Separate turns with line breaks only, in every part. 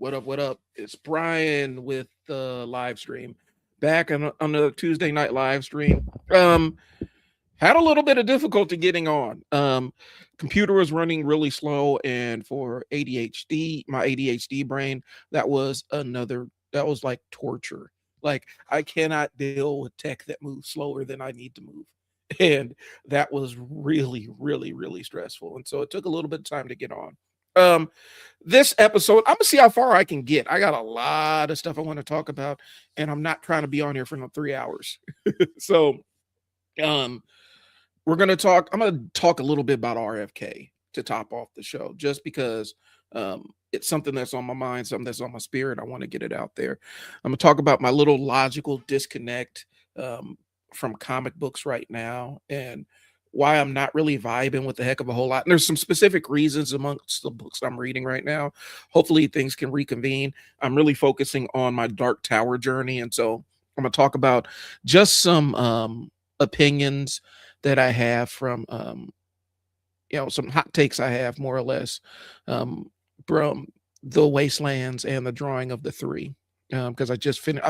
What up? What up? It's Brian with the live stream. Back on the Tuesday night live stream. Had a little bit of difficulty getting on. Computer was running really slow, and for ADHD, my ADHD brain, that was like torture. Like I cannot deal with tech that moves slower than I need to move. And that was really, really, really stressful. And so it took a little bit of time to get on. Um, this episode, I'm gonna see how far I can get. I got a lot of stuff I want to talk about, and I'm not trying to be on here for no 3 hours. So um we're gonna talk. I'm gonna talk a little bit about RFK to top off the show, just because it's something that's on my mind, something that's on my spirit. I want to get it out there. I'm gonna talk about my little logical disconnect from comic books right now, and why I'm not really vibing with the heck of a whole lot. And there's some specific reasons amongst the books I'm reading right now. Hopefully things can reconvene. I'm really focusing on my Dark Tower journey, and so I'm gonna talk about just some opinions that I have from some hot takes I have, more or less, um from the Wastelands and the Drawing of the Three, because I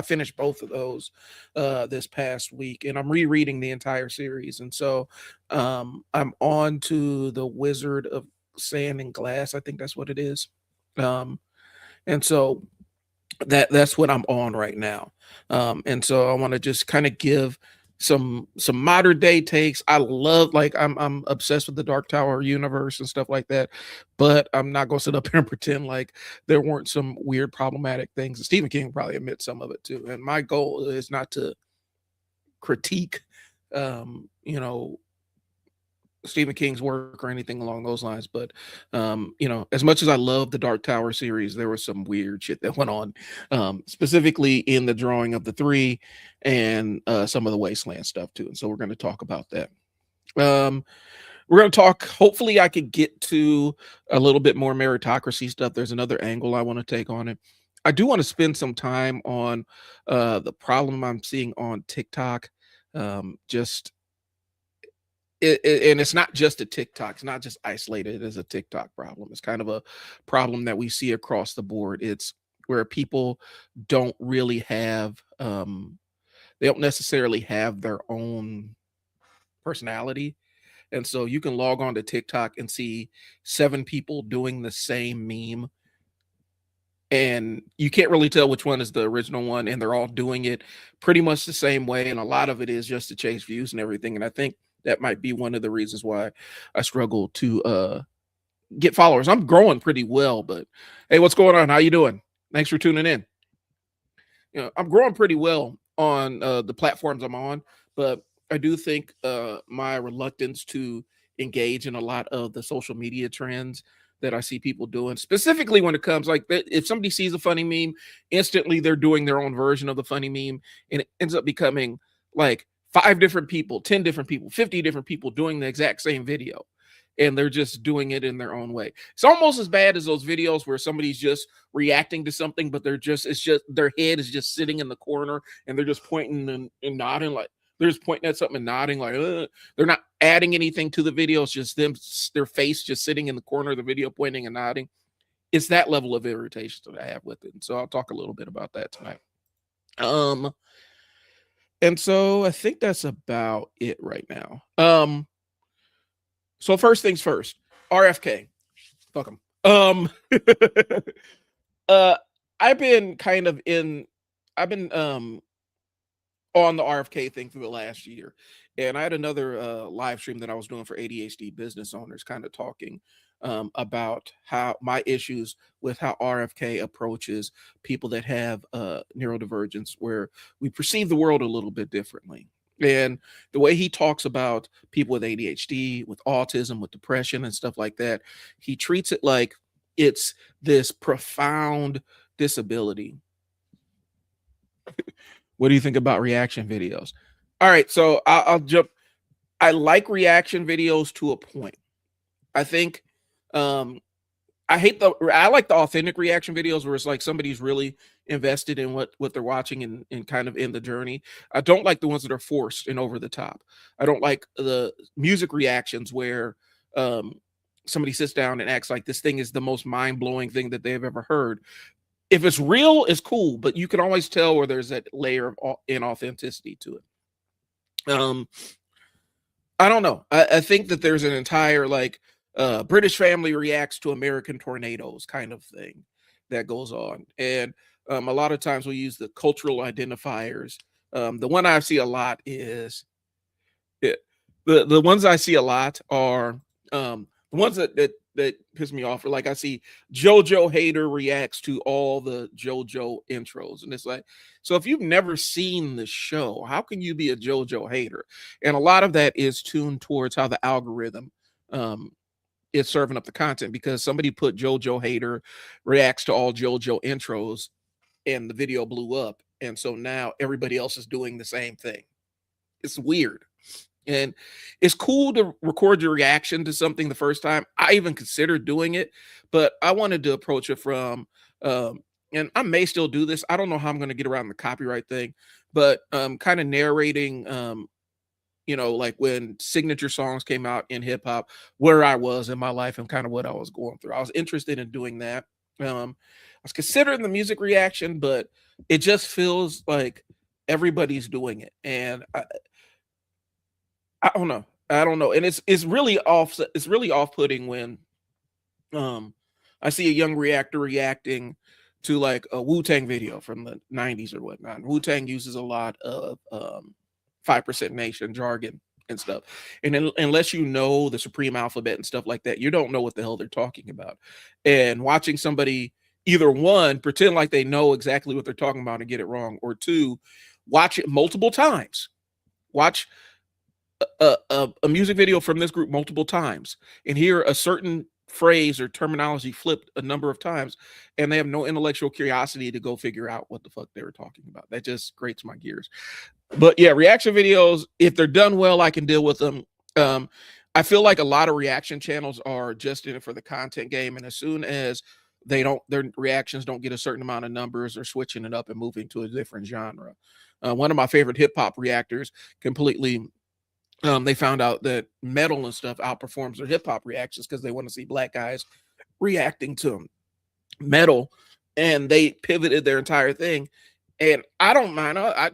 finished both of those this past week, and I'm rereading the entire series. And so I'm on to the Wizard of Sand and Glass, I think that's what it is. Um and so that's what I'm on right now. And so I want to just kind of give some modern day takes. I love, like, I'm obsessed with the Dark Tower universe and stuff like that, but I'm not gonna sit up here and pretend like there weren't some weird problematic things. And Stephen King probably admits some of it too. And my goal is not to critique you know Stephen King's work or anything along those lines. But as much as I love the Dark Tower series, there was some weird shit that went on, specifically in the Drawing of the Three and some of the Wasteland stuff too. And so we're going to talk about that. Um, we're going to talk. Hopefully, I could get to a little bit more meritocracy stuff. There's another angle I want to take on it. I do want to spend some time on the problem I'm seeing on TikTok. Just and it's not just a TikTok. It's not just isolated as a TikTok problem. It's kind of a problem that we see across the board. It's where people don't really have, they don't necessarily have their own personality. And so you can log on to TikTok and see 7 people doing the same meme, and you can't really tell which one is the original one, and they're all doing it pretty much the same way. And a lot of it is just to chase views and everything. And I think that might be one of the reasons why I struggle to get followers. I'm growing pretty well, but hey, what's going on? How you doing? Thanks for tuning in. I'm growing pretty well on the platforms I'm on, but I do think my reluctance to engage in a lot of the social media trends that I see people doing, specifically when it comes, like, if somebody sees a funny meme, instantly they're doing their own version of the funny meme, and it ends up becoming like 5 different people, 10 different people, 50 different people doing the exact same video, and they're just doing it in their own way. It's almost as bad as those videos where somebody's just reacting to something, but it's just their head is just sitting in the corner, and they're just pointing and nodding, like they're just pointing at something and nodding, like they're not adding anything to the video. It's just their face just sitting in the corner of the video, pointing and nodding. It's that level of irritation that I have with it. And so I'll talk a little bit about that tonight. And so I think that's about it right now. So first things first, RFK. Fuck him. I've been on the RFK thing through the last year. And I had another live stream that I was doing for ADHD business owners, kind of talking about how my issues with how RFK approaches people that have neurodivergence, where we perceive the world a little bit differently. And the way he talks about people with ADHD, with autism, with depression and stuff like that, he treats it like it's this profound disability. What do you think about reaction videos? All right, so I'll jump. I like reaction videos to a point. I think I like the authentic reaction videos where it's like somebody's really invested in what they're watching and kind of in the journey. I don't like the ones that are forced and over the top. I don't like the music reactions where somebody sits down and acts like this thing is the most mind-blowing thing that they've ever heard. If it's real, it's cool, but you can always tell where there's that layer of inauthenticity to it. I don't know. I think that there's an entire like British family reacts to American tornadoes kind of thing that goes on, and a lot of times we use the cultural identifiers. The one I see a lot is it, the ones I see a lot are the ones that piss me off. Are like I see JoJo hater reacts to all the JoJo intros, and it's like, so if you've never seen the show, how can you be a JoJo hater? And a lot of that is tuned towards how the algorithm um, is serving up the content because somebody put JoJo hater reacts to all JoJo intros, and the video blew up, and so now everybody else is doing the same thing. It's weird. And it's cool to record your reaction to something the first time. I even considered doing it, but I wanted to approach it from, and I may still do this. I don't know how I'm going to get around the copyright thing, but kind of narrating, like when signature songs came out in hip hop, where I was in my life and kind of what I was going through. I was interested in doing that. I was considering the music reaction, but it just feels like everybody's doing it, and I don't know. I don't know. And it's really off it's really off-putting when um I see a young reactor reacting to like a Wu-Tang video from the 90s or whatnot. Wu-Tang uses a lot of 5% Nation jargon and stuff. And unless you know the Supreme Alphabet and stuff like that, you don't know what the hell they're talking about. And watching somebody either one pretend like they know exactly what they're talking about and get it wrong, or two, watch it multiple times. Watch a music video from this group multiple times and hear a certain phrase or terminology flipped a number of times, and they have no intellectual curiosity to go figure out what the fuck they were talking about. That just grates my gears. But yeah, reaction videos, if they're done well, I can deal with them. um I feel like a lot of reaction channels are just in it for the content game, and as soon as their reactions don't get a certain amount of numbers, they're switching it up and moving to a different genre. One of my favorite hip-hop reactors completely, they found out that metal and stuff outperforms their hip hop reactions because they want to see black guys reacting to metal, and they pivoted their entire thing. And I don't mind. I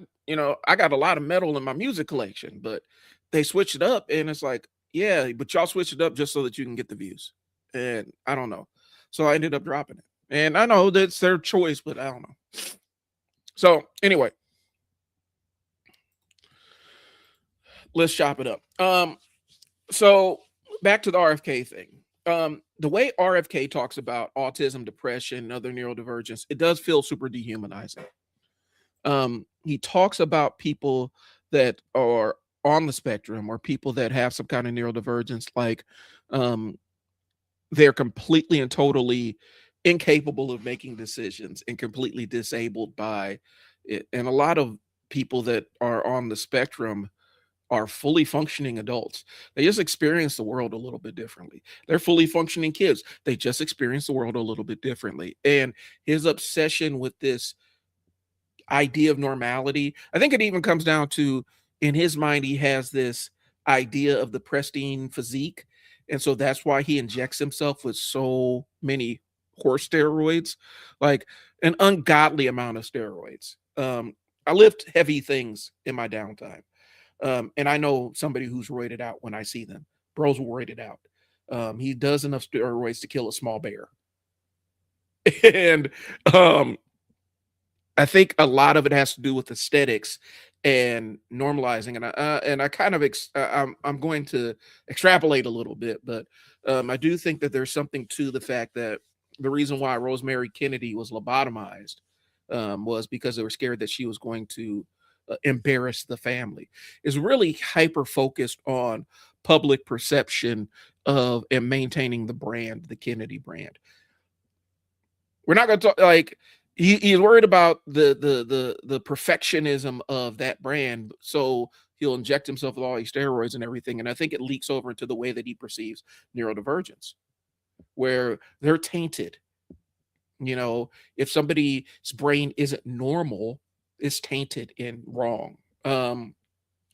got a lot of metal in my music collection, but they switched it up, and it's like, yeah, but y'all switched it up just so that you can get the views. And I don't know, so I ended up dropping it. And I know that's their choice, but I don't know. So anyway, let's chop it up. So back to the RFK thing. The way RFK talks about autism, depression, and other neurodivergence, it does feel super dehumanizing. He talks about people that are on the spectrum or people that have some kind of neurodivergence, like um, they're completely and totally incapable of making decisions and completely disabled by it. And a lot of people that are on the spectrum are fully functioning adults. They just experience the world a little bit differently. They're fully functioning kids. They just experience the world a little bit differently. And his obsession with this idea of normality, I think it even comes down to, in his mind, he has this idea of the pristine physique. And so that's why he injects himself with so many horse steroids, like an ungodly amount of steroids. I lift heavy things in my downtime. And I know somebody who's roided out when I see them. Bros will roid it out. He does enough steroids to kill a small bear. And I think a lot of it has to do with aesthetics and normalizing. And I kind of I'm going to extrapolate a little bit, but I do think that there's something to the fact that the reason why Rosemary Kennedy was lobotomized was because they were scared that she was going to embarrass the family. Is really hyper focused on public perception of and maintaining the brand, the Kennedy brand. We're not going to talk like he's worried about the perfectionism of that brand, so he'll inject himself with all these steroids and everything. And I think it leaks over into the way that he perceives neurodivergence, where they're tainted. If somebody's brain isn't normal, it's tainted and wrong.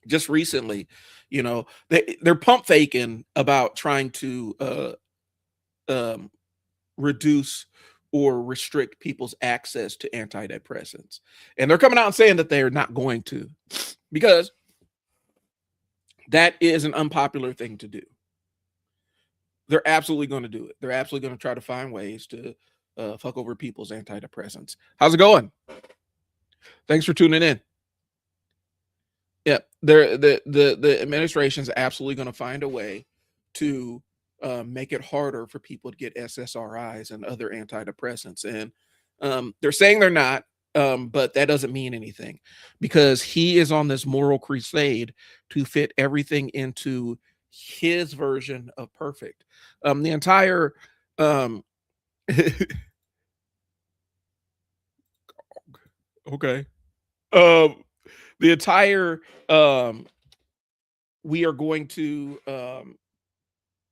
Just recently, they're pump faking about trying to reduce or restrict people's access to antidepressants. And they're coming out and saying that they're not going to, because that is an unpopular thing to do. They're absolutely going to do it. They're absolutely going to try to find ways to fuck over people's antidepressants. How's it going? Thanks for tuning in. Yeah, the administration is absolutely going to find a way to make it harder for people to get SSRIs and other antidepressants, and they're saying they're not, but that doesn't mean anything, because he is on this moral crusade to fit everything into his version of perfect. The entire okay, the entire we are going to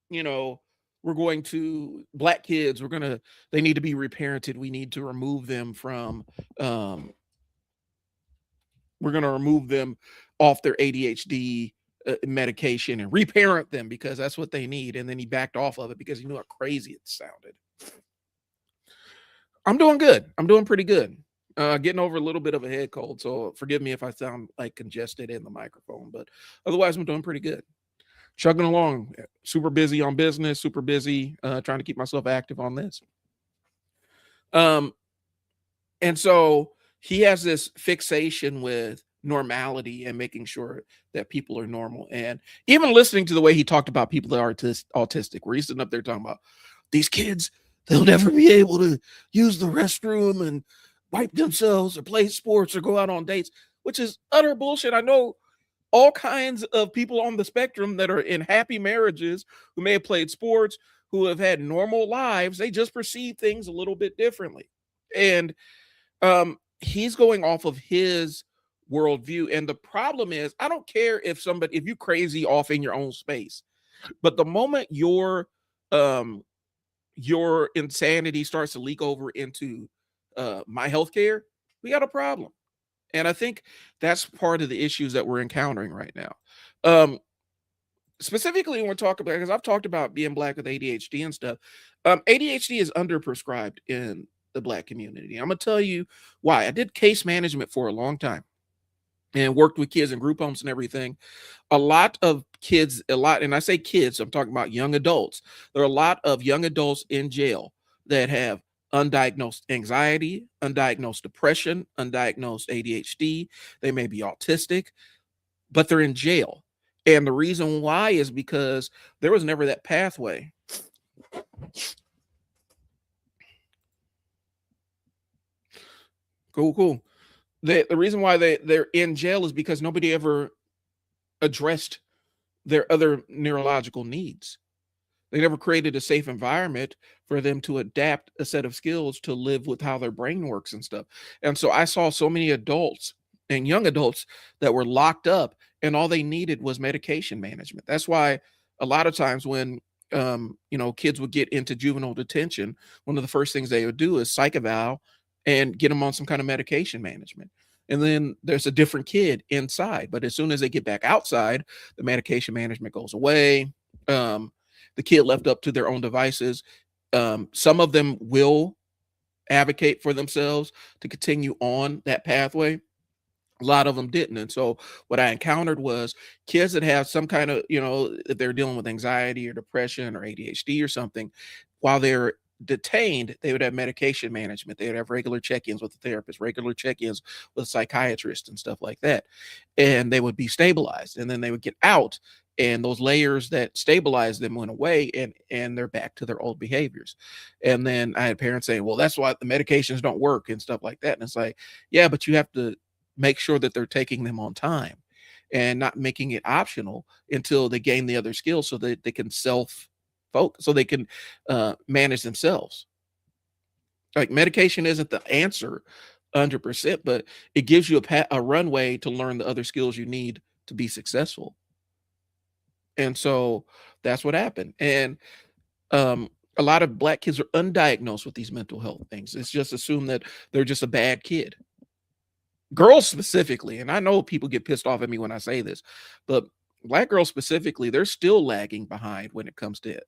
you know, we're going to black kids, they need to be reparented. We need to remove them from we're going to remove them off their ADHD medication and reparent them because that's what they need. And then he backed off of it because he knew how crazy it sounded. I'm doing good. I'm doing pretty good. Getting over a little bit of a head cold, so forgive me if I sound like congested in the microphone, but otherwise I'm doing pretty good. Chugging along, super busy on business, super busy trying to keep myself active on this. And so he has this fixation with normality and making sure that people are normal. And even listening to the way he talked about people that are autistic, where he's sitting up there talking about these kids, they'll never be able to use the restroom and wipe themselves or play sports or go out on dates, which is utter bullshit. I know all kinds of people on the spectrum that are in happy marriages who may have played sports, who have had normal lives. They just perceive things a little bit differently. And he's going off of his worldview. And the problem is, I don't care if you crazy off in your own space, but the moment your insanity starts to leak over into my healthcare, we got a problem. And I think that's part of the issues that we're encountering right now. Specifically, when we're talking about, because I've talked about being black with ADHD and stuff, ADHD is underprescribed in the black community. I'm going to tell you why. I did case management for a long time and worked with kids in group homes and everything. A lot of kids, and I say kids, I'm talking about young adults. There are a lot of young adults in jail that have undiagnosed anxiety, undiagnosed depression, undiagnosed ADHD. They may be autistic, but they're in jail. And the reason why is because there was never that pathway. Cool. The reason why they're in jail is because nobody ever addressed their other neurological needs. They never created a safe environment for them to adapt a set of skills to live with how their brain works and stuff. And so I saw so many adults and young adults that were locked up and all they needed was medication management. That's why a lot of times when kids would get into juvenile detention, one of the first things they would do is psych eval and get them on some kind of medication management. And then there's a different kid inside. But as soon as they get back outside, the medication management goes away. The kid left up to their own devices. Some of them will advocate for themselves to continue on that pathway. A lot of them didn't. And so what I encountered was kids that have some kind of, if they're dealing with anxiety or depression or ADHD or something, while they're detained, they would have medication management. They would have regular check-ins with the therapist, regular check-ins with psychiatrists and stuff like that. And they would be stabilized. And then they would get out and those layers that stabilized them went away and they're back to their old behaviors. And then I had parents saying, well, that's why the medications don't work and stuff like that. And it's like, yeah, but you have to make sure that they're taking them on time and not making it optional until they gain the other skills so that they can self-focus, so they can manage themselves. Like medication isn't the answer 100%, but it gives you a runway to learn the other skills you need to be successful. And so that's what happened. And a lot of black kids are undiagnosed with these mental health things. It's just assumed that they're just a bad kid. Girls specifically, and I know people get pissed off at me when I say this, but black girls specifically, they're still lagging behind when it comes to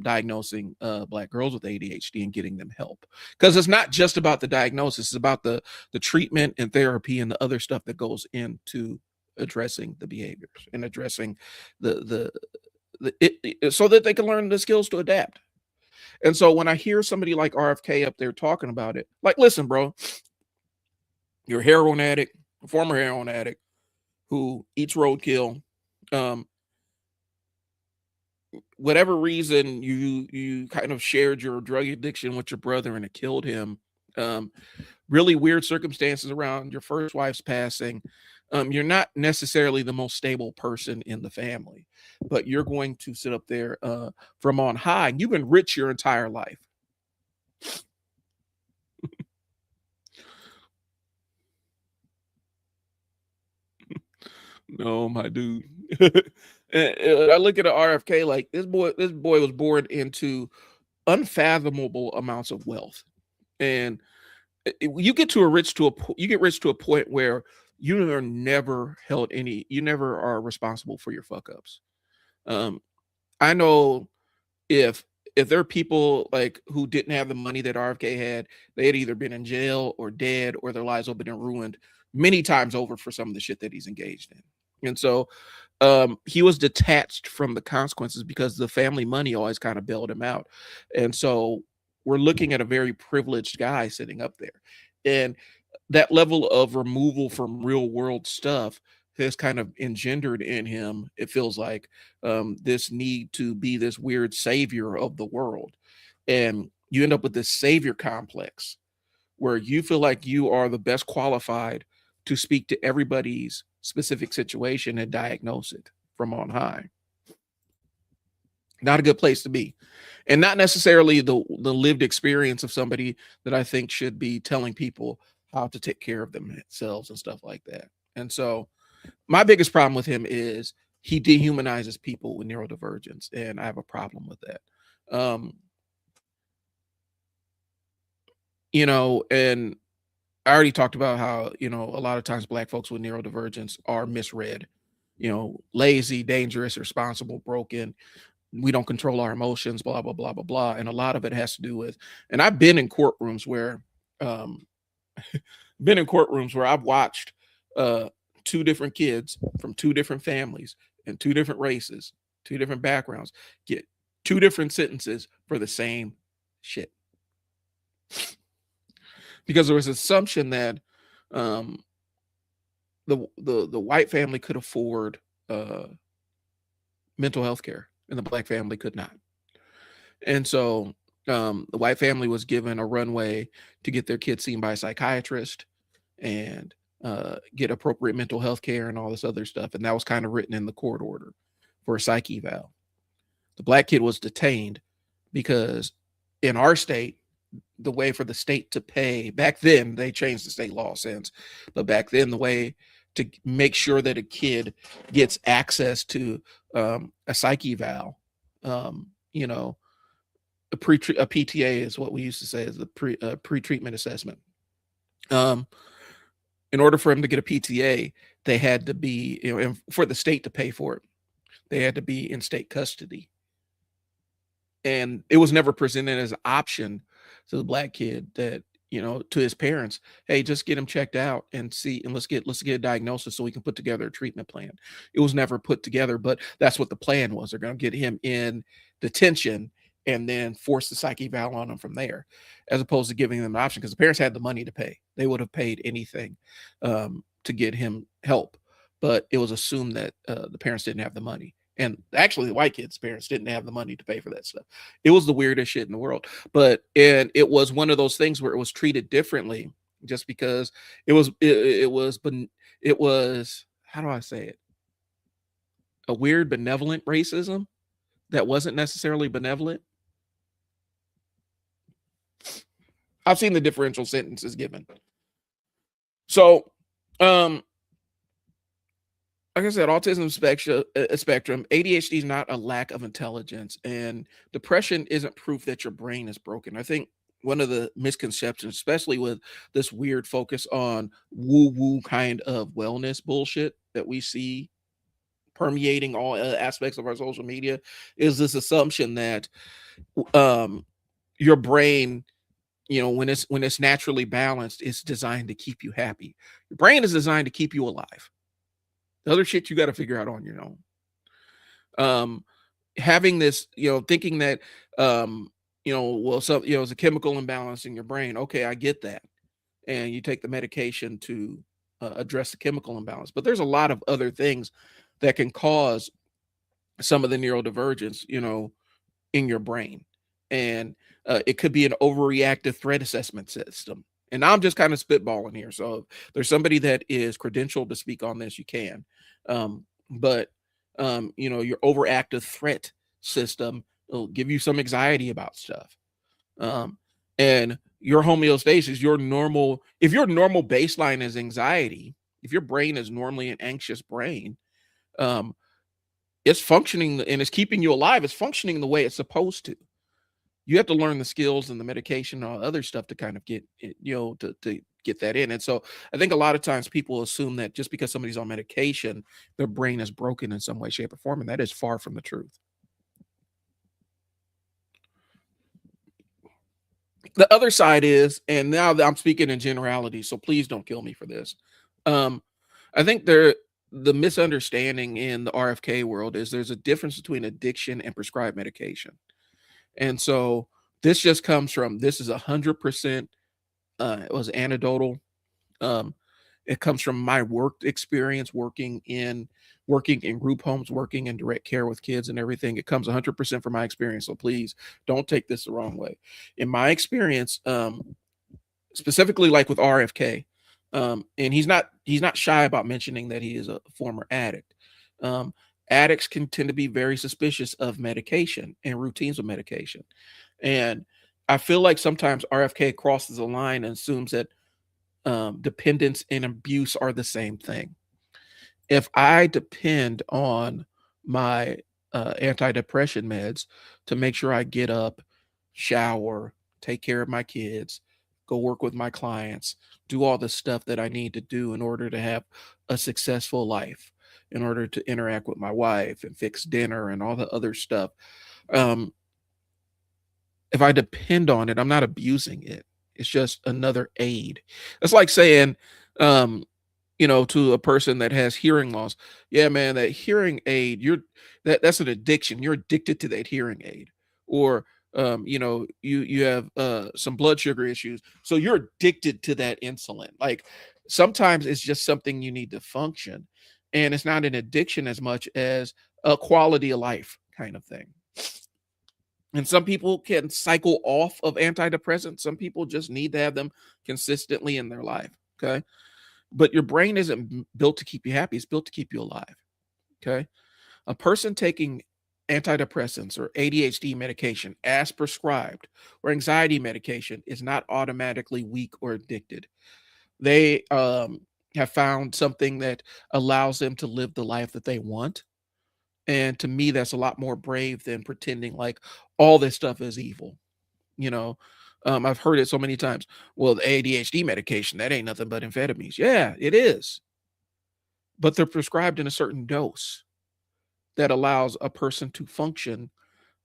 diagnosing Black girls with ADHD and getting them help, because it's not just about the diagnosis; it's about the treatment and therapy and the other stuff that goes into addressing the behaviors and addressing so that they can learn the skills to adapt. And so when I hear somebody like RFK up there talking about it, like, listen, bro, you're a heroin addict, a former heroin addict who eats roadkill. Um, whatever reason you kind of shared your drug addiction with your brother and it killed him. Really weird circumstances around your first wife's passing. You're not necessarily the most stable person in the family, but you're going to sit up there from on high. You've been rich your entire life. No, my dude. I look at an RFK like this boy was born into unfathomable amounts of wealth, and you get rich to a point where you are never held you never are responsible for your fuck ups. I know if there are people like who didn't have the money that RFK had, they had either been in jail or dead, or their lives have been ruined many times over for some of the shit that he's engaged in. And so he was detached from the consequences because the family money always kind of bailed him out. And so we're looking at a very privileged guy sitting up there. And that level of removal from real world stuff has kind of engendered in him, it feels like, this need to be this weird savior of the world. And you end up with this savior complex where you feel like you are the best qualified to speak to everybody's specific situation and diagnose it from on high. Not a good place to be. And not necessarily the lived experience of somebody that I think should be telling people how to take care of themselves and stuff like that. And so my biggest problem with him is he dehumanizes people with neurodivergence, and I have a problem with that. And I already talked about how, a lot of times Black folks with neurodivergence are misread, lazy, dangerous, irresponsible, broken. We don't control our emotions, blah, blah, blah, blah, blah. And a lot of it has to do with, and I've been in courtrooms where, I've watched two different kids from two different families and two different races, two different backgrounds, get two different sentences for the same shit. Because there was an assumption that the white family could afford mental health care and the Black family could not. And so the white family was given a runway to get their kids seen by a psychiatrist and get appropriate mental health care and all this other stuff. And that was kind of written in the court order for a psych eval. The Black kid was detained because in our state, the way for the state to pay, back then, they changed the state law since, but back then the way to make sure that a kid gets access to a psych eval, a PTA is what we used to say is the pre-treatment assessment. In order for him to get a PTA, they had to be, and for the state to pay for it, they had to be in state custody. And it was never presented as an option to the Black kid that, to his parents, hey, just get him checked out and see, and let's get a diagnosis so we can put together a treatment plan. It was never put together, but that's what the plan was. They're going to get him in detention and then force the psych eval on him from there, as opposed to giving them an option, because the parents had the money to pay. They would have paid anything to get him help, but it was assumed that the parents didn't have the money. And actually, the white kids' parents didn't have the money to pay for that stuff. It was the weirdest shit in the world. And it was one of those things where it was treated differently, just because it was, how do I say it? A weird benevolent racism that wasn't necessarily benevolent. I've seen the differential sentences given. So, like I said, autism spectrum, ADHD is not a lack of intelligence, and depression isn't proof that your brain is broken. I think one of the misconceptions, especially with this weird focus on woo-woo kind of wellness bullshit that we see permeating all aspects of our social media is this assumption that um your brain, when it's naturally balanced, it's designed to keep you happy. Your brain is designed to keep you alive. The other shit you got to figure out on your own. um Having this, thinking that, well, so, it's a chemical imbalance in your brain. Okay, I get that. And you take the medication to address the chemical imbalance. But there's a lot of other things that can cause some of the neurodivergence, in your brain. And it could be an overreactive threat assessment system. And I'm just kind of spitballing here. So if there's somebody that is credentialed to speak on this, you can. But your overactive threat system will give you some anxiety about stuff. And your homeostasis, your normal, if your normal baseline is anxiety, if your brain is normally an anxious brain, um, it's functioning and it's keeping you alive. It's functioning the way it's supposed to. You have to learn the skills and the medication and all other stuff to kind of get it, to get that in. And so I think a lot of times people assume that just because somebody's on medication, their brain is broken in some way, shape, or form. And that is far from the truth. The other side is, and now that I'm speaking in generality, so please don't kill me for this. Um, I think the misunderstanding in the RFK world is there's a difference between addiction and prescribed medication. And so this just comes from, this is 100%, it was anecdotal. Um, it comes from my work experience working in group homes, working in direct care with kids and everything. It comes 100% from my experience. So please don't take this the wrong way. In my experience, specifically like with RFK, and he's not shy about mentioning that he is a former addict. Um, Addicts can tend to be very suspicious of medication and routines of medication. And I feel like sometimes RFK crosses a line and assumes that dependence and abuse are the same thing. If I depend on my antidepressant meds to make sure I get up, shower, take care of my kids, go work with my clients, do all the stuff that I need to do in order to have a successful life, in order to interact with my wife and fix dinner and all the other stuff. Um, if I depend on it, I'm not abusing it. It's just another aid. It's like saying, um, to a person that has hearing loss, yeah, man, that hearing aid, that's an addiction. You're addicted to that hearing aid. Or you have some blood sugar issues, so you're addicted to that insulin. Like sometimes it's just something you need to function, and it's not an addiction as much as a quality of life kind of thing. And some people can cycle off of antidepressants. Some people just need to have them consistently in their life. Okay. But your brain isn't built to keep you happy. It's built to keep you alive. Okay. A person taking antidepressants or ADHD medication as prescribed or anxiety medication is not automatically weak or addicted. They have found something that allows them to live the life that they want. And to me, that's a lot more brave than pretending like all this stuff is evil. You know, I've heard it so many times. Well, the ADHD medication, that ain't nothing but amphetamines. Yeah, it is. But they're prescribed in a certain dose that allows a person to function,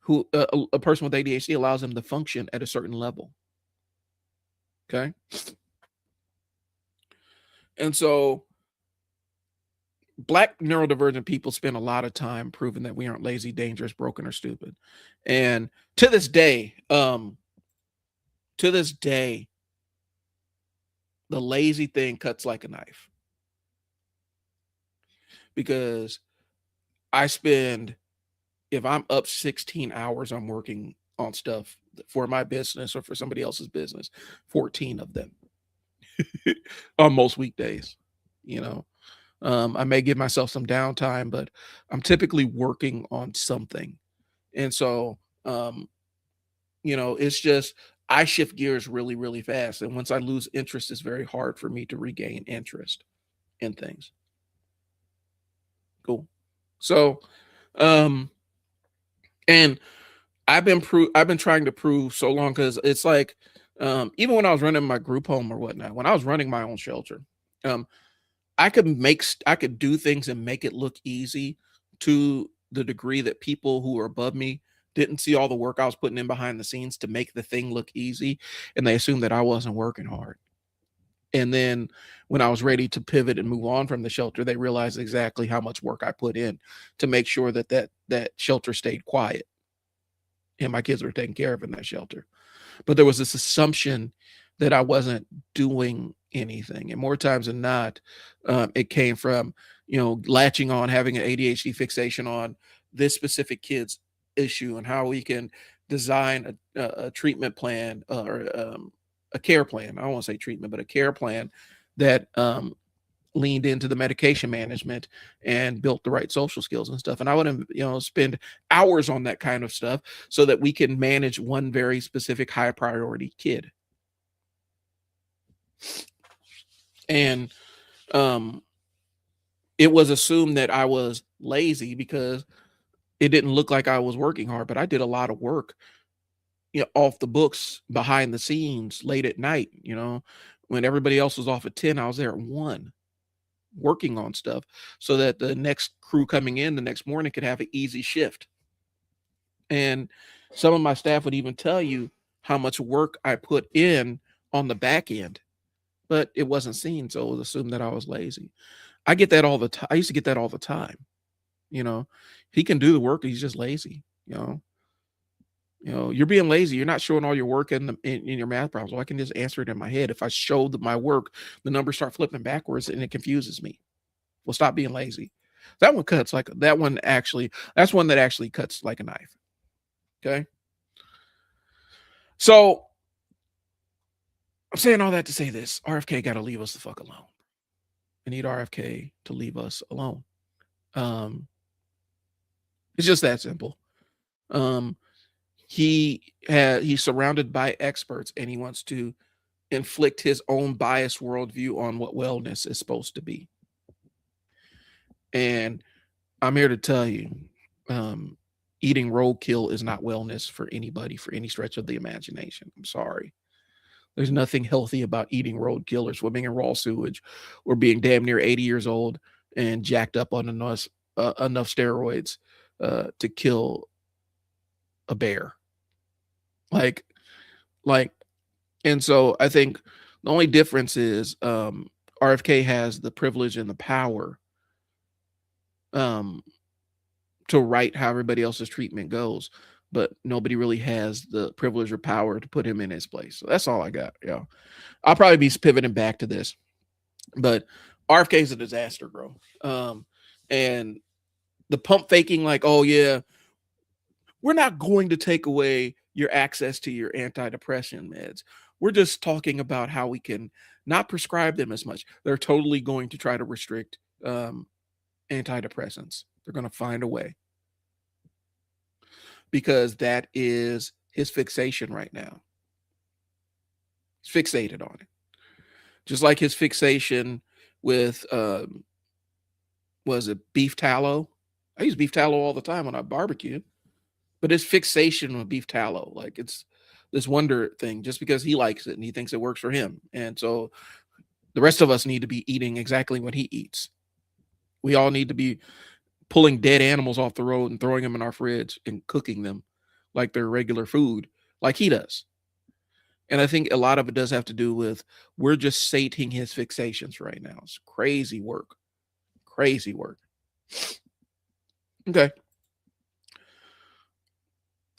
who a person with ADHD allows them to function at a certain level. Okay. And so Black neurodivergent people spend a lot of time proving that we aren't lazy, dangerous, broken, or stupid. And to this day, to this day, the lazy thing cuts like a knife, because I spend, if I'm up 16 hours, I'm working on stuff for my business or for somebody else's business, 14 of them on most weekdays. You know, I may give myself some downtime, but I'm typically working on something. And so, it's just, I shift gears really, really fast. And once I lose interest, it's very hard for me to regain interest in things. Cool. So, um, and I've been trying to prove so long, because it's like, even when I was running my group home or whatnot, when I was running my own shelter, um, I could do things and make it look easy to the degree that people who were above me didn't see all the work I was putting in behind the scenes to make the thing look easy, and they assumed that I wasn't working hard. And then when I was ready to pivot and move on from the shelter, they realized exactly how much work I put in to make sure that that shelter stayed quiet and my kids were taken care of in that shelter. But there was this assumption that I wasn't doing anything, and more times than not, it came from latching on, having an ADHD fixation on this specific kid's issue and how we can design a treatment plan or a care plan. I don't want to say treatment, but a care plan that leaned into the medication management and built the right social skills and stuff. And I would spend hours on that kind of stuff so that we can manage one very specific high priority kid. And it was assumed that I was lazy because it didn't look like I was working hard, but I did a lot of work, off the books, behind the scenes, late at night. When everybody else was off at 10, I was there at 1 working on stuff so that the next crew coming in the next morning could have an easy shift. And some of my staff would even tell you how much work I put in on the back end, but it wasn't seen. So it was assumed that I was lazy. I get that all the time. I used to get that all the time. He can do the work. He's just lazy. You're being lazy. You're not showing all your work in your math problems. Well, I can just answer it in my head. If I show my work, the numbers start flipping backwards and it confuses me. Well, stop being lazy. That one cuts like that one actually. That's one that actually cuts like a knife. Okay. So I'm saying all that to say this: RFK got to leave us the fuck alone. I need RFK to leave us alone. It's just that simple. He's surrounded by experts and he wants to inflict his own biased worldview on what wellness is supposed to be. And I'm here to tell you, eating roadkill is not wellness for anybody for any stretch of the imagination. I'm sorry. There's nothing healthy about eating roadkill or swimming in raw sewage or being damn near 80 years old and jacked up on enough steroids to kill a bear. And so I think the only difference is RFK has the privilege and the power to write how everybody else's treatment goes, but nobody really has the privilege or power to put him in his place. So that's all I got. Yeah, I'll probably be pivoting back to this, but RFK is a disaster, bro. And the pump faking, like, oh yeah, we're not going to take away your access to your antidepressant meds. We're just talking about how we can not prescribe them as much. They're totally going to try to restrict antidepressants. They're going to find a way because that is his fixation right now. He's fixated on it. Just like his fixation with, was it beef tallow? I use beef tallow all the time when I barbecue. But his fixation with beef tallow, like it's this wonder thing, just because he likes it and he thinks it works for him. And so the rest of us need to be eating exactly what he eats. We all need to be pulling dead animals off the road and throwing them in our fridge and cooking them like they're regular food, like he does. And I think a lot of it does have to do with we're just sating his fixations right now. It's crazy work. Crazy work. Okay.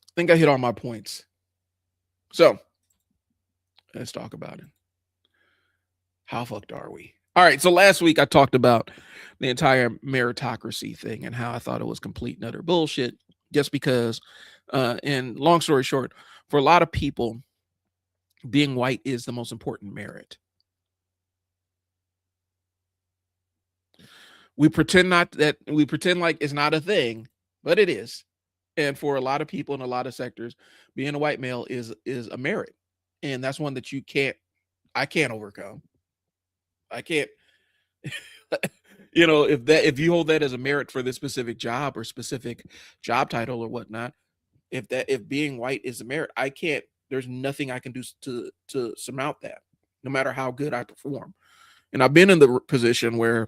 I think I hit all my points. So let's talk about it. How fucked are we? All right. So last week I talked about the entire meritocracy thing and how I thought it was complete and utter bullshit just because, and long story short, for a lot of people, being white is the most important merit. We pretend like it's not a thing, but it is. And for a lot of people in a lot of sectors, being a white male is a merit. And that's one that I can't overcome. I can't, if you hold that as a merit for this specific job or specific job title or whatnot, if being white is a merit, there's nothing I can do to surmount that, no matter how good I perform. And I've been in the position where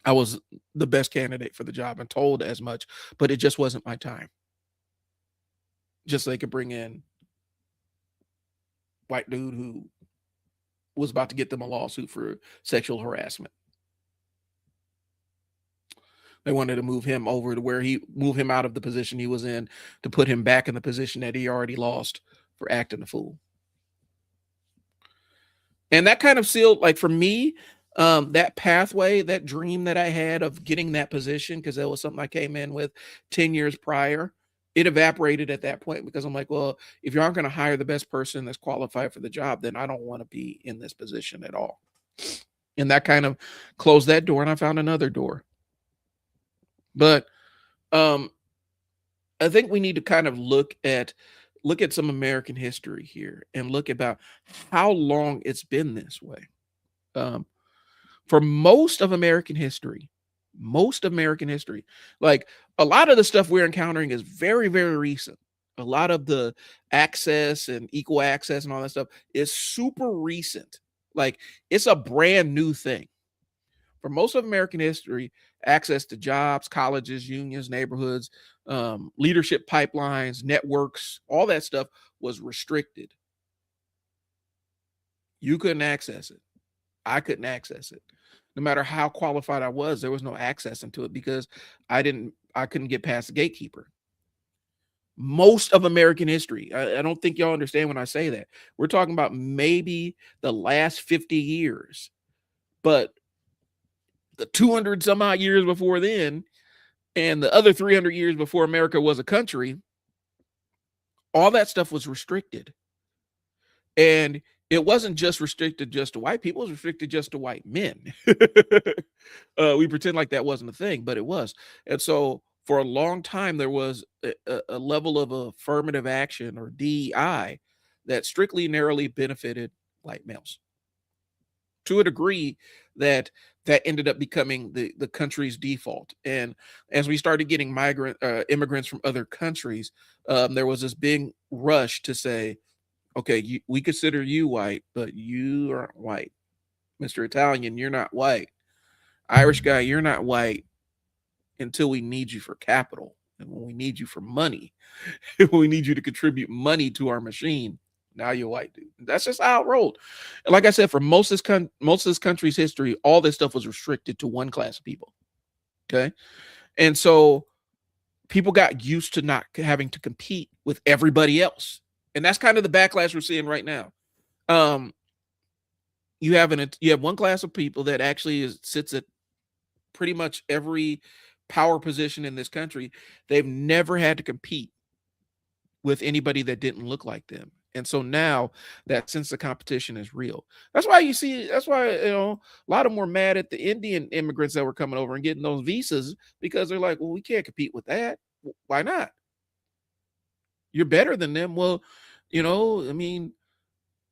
I was the best candidate for the job and told as much, but it just wasn't my time. Just so they could bring in white dude who was about to get them a lawsuit for sexual harassment. They wanted to move him over to move him out of the position he was in to put him back in the position that he already lost for acting a fool. And that kind of sealed, like for me, that pathway, that dream that I had of getting that position, because that was something I came in with 10 years prior, it evaporated at that point because I'm like, well, if you aren't going to hire the best person that's qualified for the job, then I don't want to be in this position at all. And that kind of closed that door, and I found another door. But um, I think we need to kind of look at some American history here and look about how long it's been this way. Um, for most of American history, like a lot of the stuff we're encountering is very, very recent. A lot of the access and equal access and all that stuff is super recent. Like it's a brand new thing. For most of American history, access to jobs, colleges, unions, neighborhoods, leadership pipelines, networks, all that stuff was restricted. You couldn't access it. I couldn't access it. No matter how qualified I was, there was no access into it because I couldn't get past the gatekeeper. Most of American history. I don't think y'all understand when I say that. We're talking about maybe the last 50 years, but the 200 some odd years before then, and the other 300 years before America was a country, all that stuff was restricted. And it wasn't just restricted just to white people, it was restricted just to white men. We pretend like that wasn't a thing, but it was. And so for a long time, there was a level of affirmative action or DEI that strictly narrowly benefited white males to a degree that ended up becoming the country's default. And as we started getting immigrants from other countries, there was this big rush to say, okay, we consider you white, but you aren't white. Mr. Italian, you're not white. Irish guy, you're not white until we need you for capital. And when we need you for money, when we need you to contribute money to our machine, now you're white, dude. That's just how it rolled. And like I said, for most of this country's history, all this stuff was restricted to one class of people. Okay. And so people got used to not having to compete with everybody else. And that's kind of the backlash we're seeing right now. You have one class of people that actually sits at pretty much every power position in this country. They've never had to compete with anybody that didn't look like them. And so now that sense of competition is real. That's why a lot of them were mad at the Indian immigrants that were coming over and getting those visas, because they're like, well, we can't compete with that. Why not? You're better than them. Well, I mean,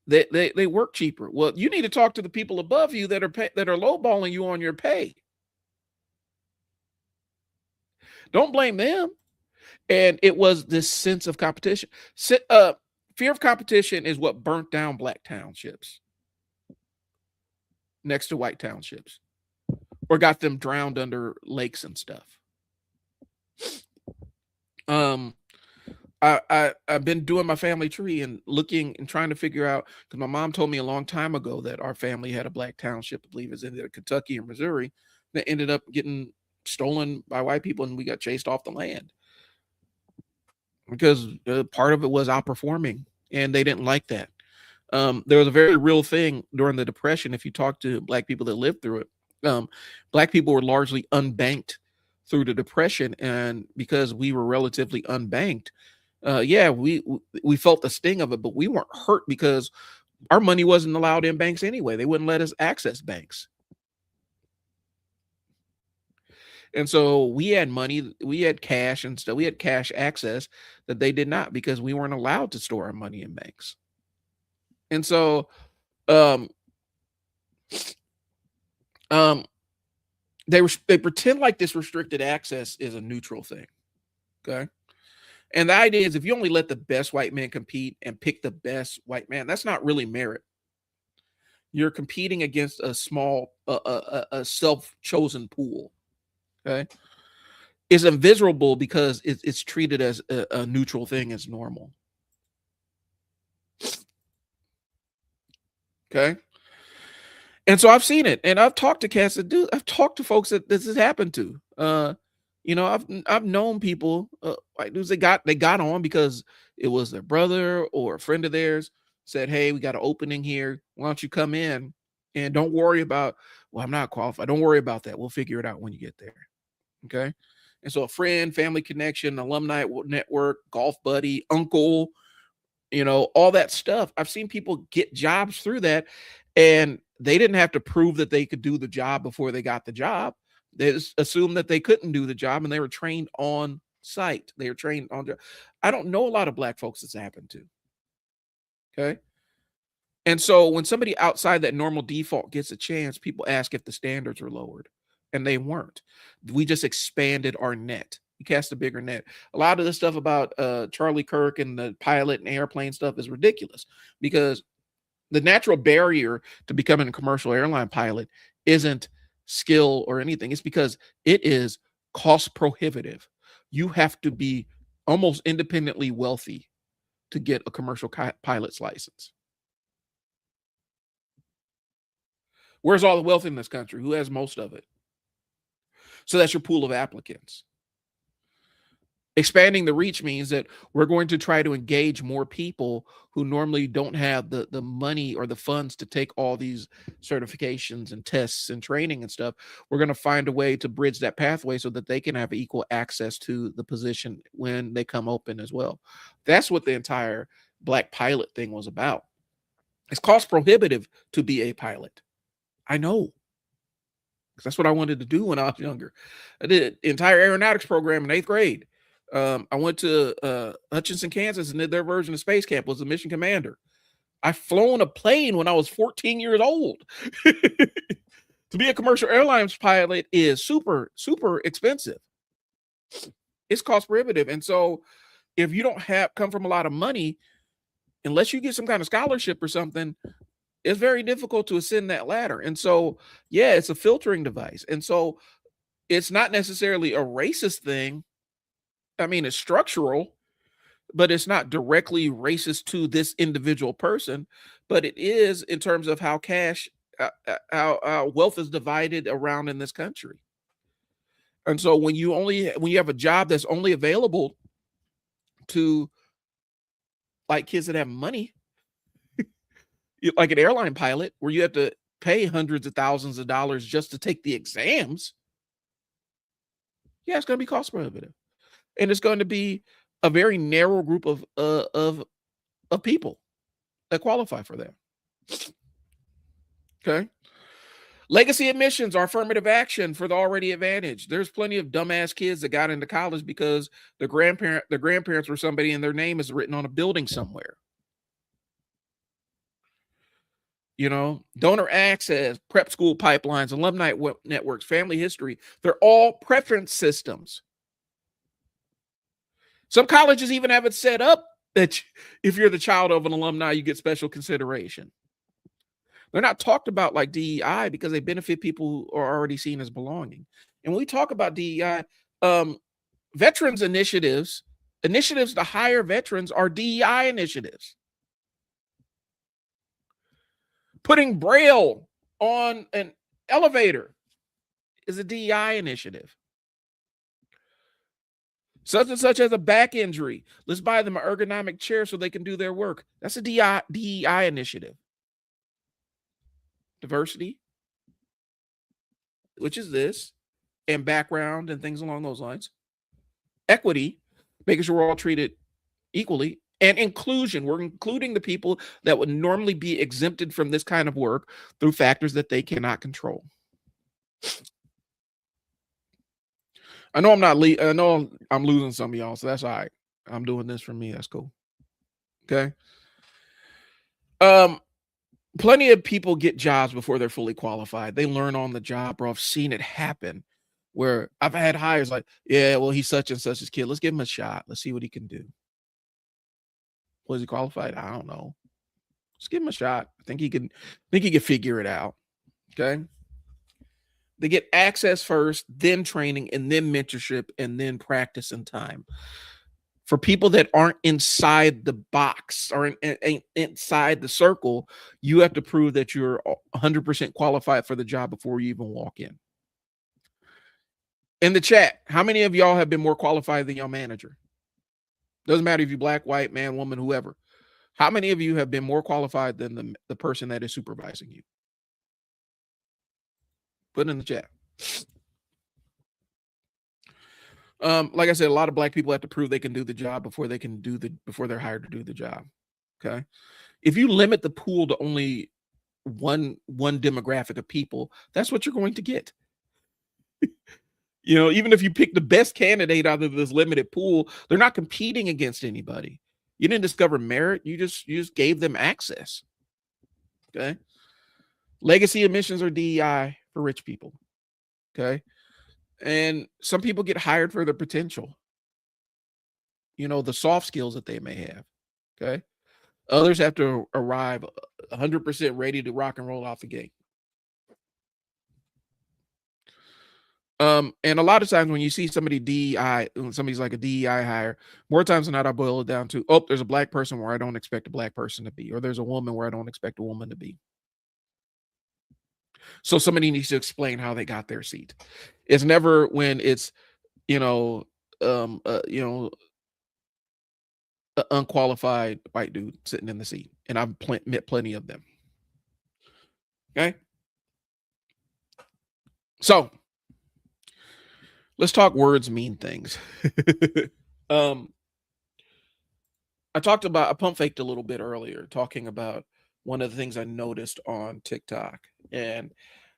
they work cheaper. Well, you need to talk to the people above you that are lowballing you on your pay. Don't blame them. And it was this sense of competition. Fear of competition is what burnt down black townships next to white townships, or got them drowned under lakes and stuff. I've been doing my family tree and looking and trying to figure out, because my mom told me a long time ago that our family had a black township, I believe it's in Kentucky or Missouri, that ended up getting stolen by white people, and we got chased off the land because part of it was outperforming, and they didn't like that. There was a very real thing during the Depression. If you talk to black people that lived through it, black people were largely unbanked through the Depression, and because we were relatively unbanked, we felt the sting of it, but we weren't hurt because our money wasn't allowed in banks anyway. They wouldn't let us access banks. And so we had money, we had cash and stuff. We had cash access that they did not, because we weren't allowed to store our money in banks. And so they pretend like this restricted access is a neutral thing. Okay. And the idea is, if you only let the best white man compete and pick the best white man, that's not really merit. You're competing against a small, a self-chosen pool. Okay, it's invisible because it's treated as a neutral thing, as normal. Okay, and so I've seen it, and I've talked to cats that do. I've talked to folks that this has happened to. I've known people like dudes they got on because it was their brother or a friend of theirs said, "Hey, we got an opening here. Why don't you come in? And don't worry about, well, I'm not qualified. Don't worry about that. We'll figure it out when you get there." Okay. And so a friend, family connection, alumni network, golf buddy, uncle, all that stuff. I've seen people get jobs through that, and they didn't have to prove that they could do the job before they got the job. They just assumed that they couldn't do the job, and they were trained on site. They were trained on. I don't know a lot of black folks that's happened to. Okay. And so when somebody outside that normal default gets a chance, people ask if the standards are lowered, and they weren't. We just expanded our net. We cast a bigger net. A lot of the stuff about Charlie Kirk and the pilot and airplane stuff is ridiculous, because the natural barrier to becoming a commercial airline pilot isn't skill or anything. It's because it is cost prohibitive. You have to be almost independently wealthy to get a commercial pilot's license. Where's all the wealth in this country? Who has most of it? So that's your pool of applicants. Expanding the reach means that we're going to try to engage more people who normally don't have the money or the funds to take all these certifications and tests and training and stuff. We're going to find a way to bridge that pathway so that they can have equal access to the position when they come open as well. That's what the entire black pilot thing was about. It's cost prohibitive to be a pilot. I know. That's what I wanted to do when I was younger. I did the entire aeronautics program in 8th grade. I went to Hutchinson, Kansas, and did their version of Space Camp, was a mission commander. I've flown a plane when I was 14 years old. To be a commercial airlines pilot is super, super expensive. It's cost prohibitive. And so if you don't come from a lot of money, unless you get some kind of scholarship or something, it's very difficult to ascend that ladder. And so, yeah, it's a filtering device. And so it's not necessarily a racist thing. I mean, it's structural, but it's not directly racist to this individual person, but it is in terms of how how wealth is divided around in this country. And so when you have a job that's only available to like kids that have money, like an airline pilot, where you have to pay hundreds of thousands of dollars just to take the exams, yeah, it's going to be cost prohibitive, and it's going to be a very narrow group of people that qualify for that. Okay. Legacy admissions are affirmative action for the already advantaged. There's plenty of dumbass kids that got into college because their grandparents were somebody and their name is written on a building somewhere. Donor access, prep school pipelines, alumni networks, family history, they're all preference systems. Some colleges even have it set up that if you're the child of an alumni, you get special consideration. They're not talked about like DEI because they benefit people who are already seen as belonging. And when we talk about DEI, veterans initiatives to hire veterans are DEI initiatives. Putting Braille on an elevator is a DEI initiative. Such and such as a back injury, let's buy them an ergonomic chair so they can do their work. That's a DEI initiative. Diversity, which is this, and background and things along those lines. Equity, making sure we're all treated equally. And inclusion, we're including the people that would normally be exempted from this kind of work through factors that they cannot control. I know I know I'm losing some of y'all, so that's all right. I'm doing this for me. That's cool. Okay. Plenty of people get jobs before they're fully qualified. They learn on the job, bro. I've seen it happen where I've had hires like, yeah, well, he's such and such his kid. Let's give him a shot. Let's see what he can do. Was he qualified? I don't know. Just give him a shot. I think he can figure it out. Okay. They get access first, then training, and then mentorship, and then practice and time. For people that aren't inside the box or inside the circle, you have to prove that you're 100% qualified for the job before you even walk in. In the chat, how many of y'all have been more qualified than your manager? Doesn't matter if you're black, white, man, woman, whoever. How many of you have been more qualified than the person that is supervising you? Put it in the chat. Like I said, a lot of black people have to prove they can do the job before they're hired to do the job. Okay. If you limit the pool to only one demographic of people, that's what you're going to get. You know, even if you pick the best candidate out of this limited pool, they're not competing against anybody. You didn't discover merit. You just gave them access. Okay. Legacy emissions are DEI for rich people. Okay. And some people get hired for their potential. You know, the soft skills that they may have. Okay. Others have to arrive 100% ready to rock and roll out the gate. And a lot of times when you see somebody's like a DEI hire, more times than not, I boil it down to, oh, there's a black person where I don't expect a black person to be, or there's a woman where I don't expect a woman to be. So somebody needs to explain how they got their seat. It's never when it's, an unqualified white dude sitting in the seat. And I've met plenty of them. Okay. So let's talk words mean things. I pump faked a little bit earlier, talking about one of the things I noticed on TikTok and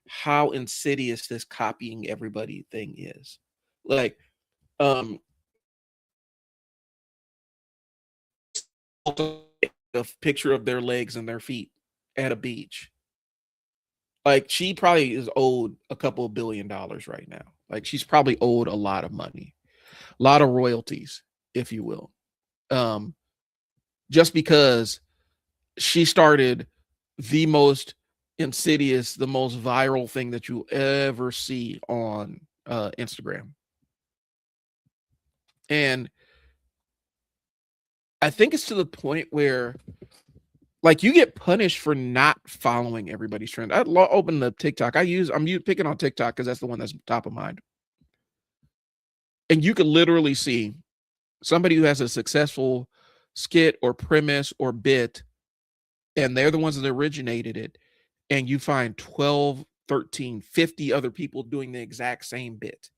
how insidious this copying everybody thing is. Like, a picture of their legs and their feet at a beach. Like, she probably is owed a couple of $1 billion right now. Like, she's probably owed a lot of money, a lot of royalties, if you will. Just because she started the most insidious, the most viral thing that you'll ever see on Instagram. And I think it's to the point where, like, you get punished for not following everybody's trend. I open the TikTok. I'm picking on TikTok because that's the one that's top of mind. And you can literally see somebody who has a successful skit or premise or bit, and they're the ones that originated it. And you find 12, 13, 50 other people doing the exact same bit.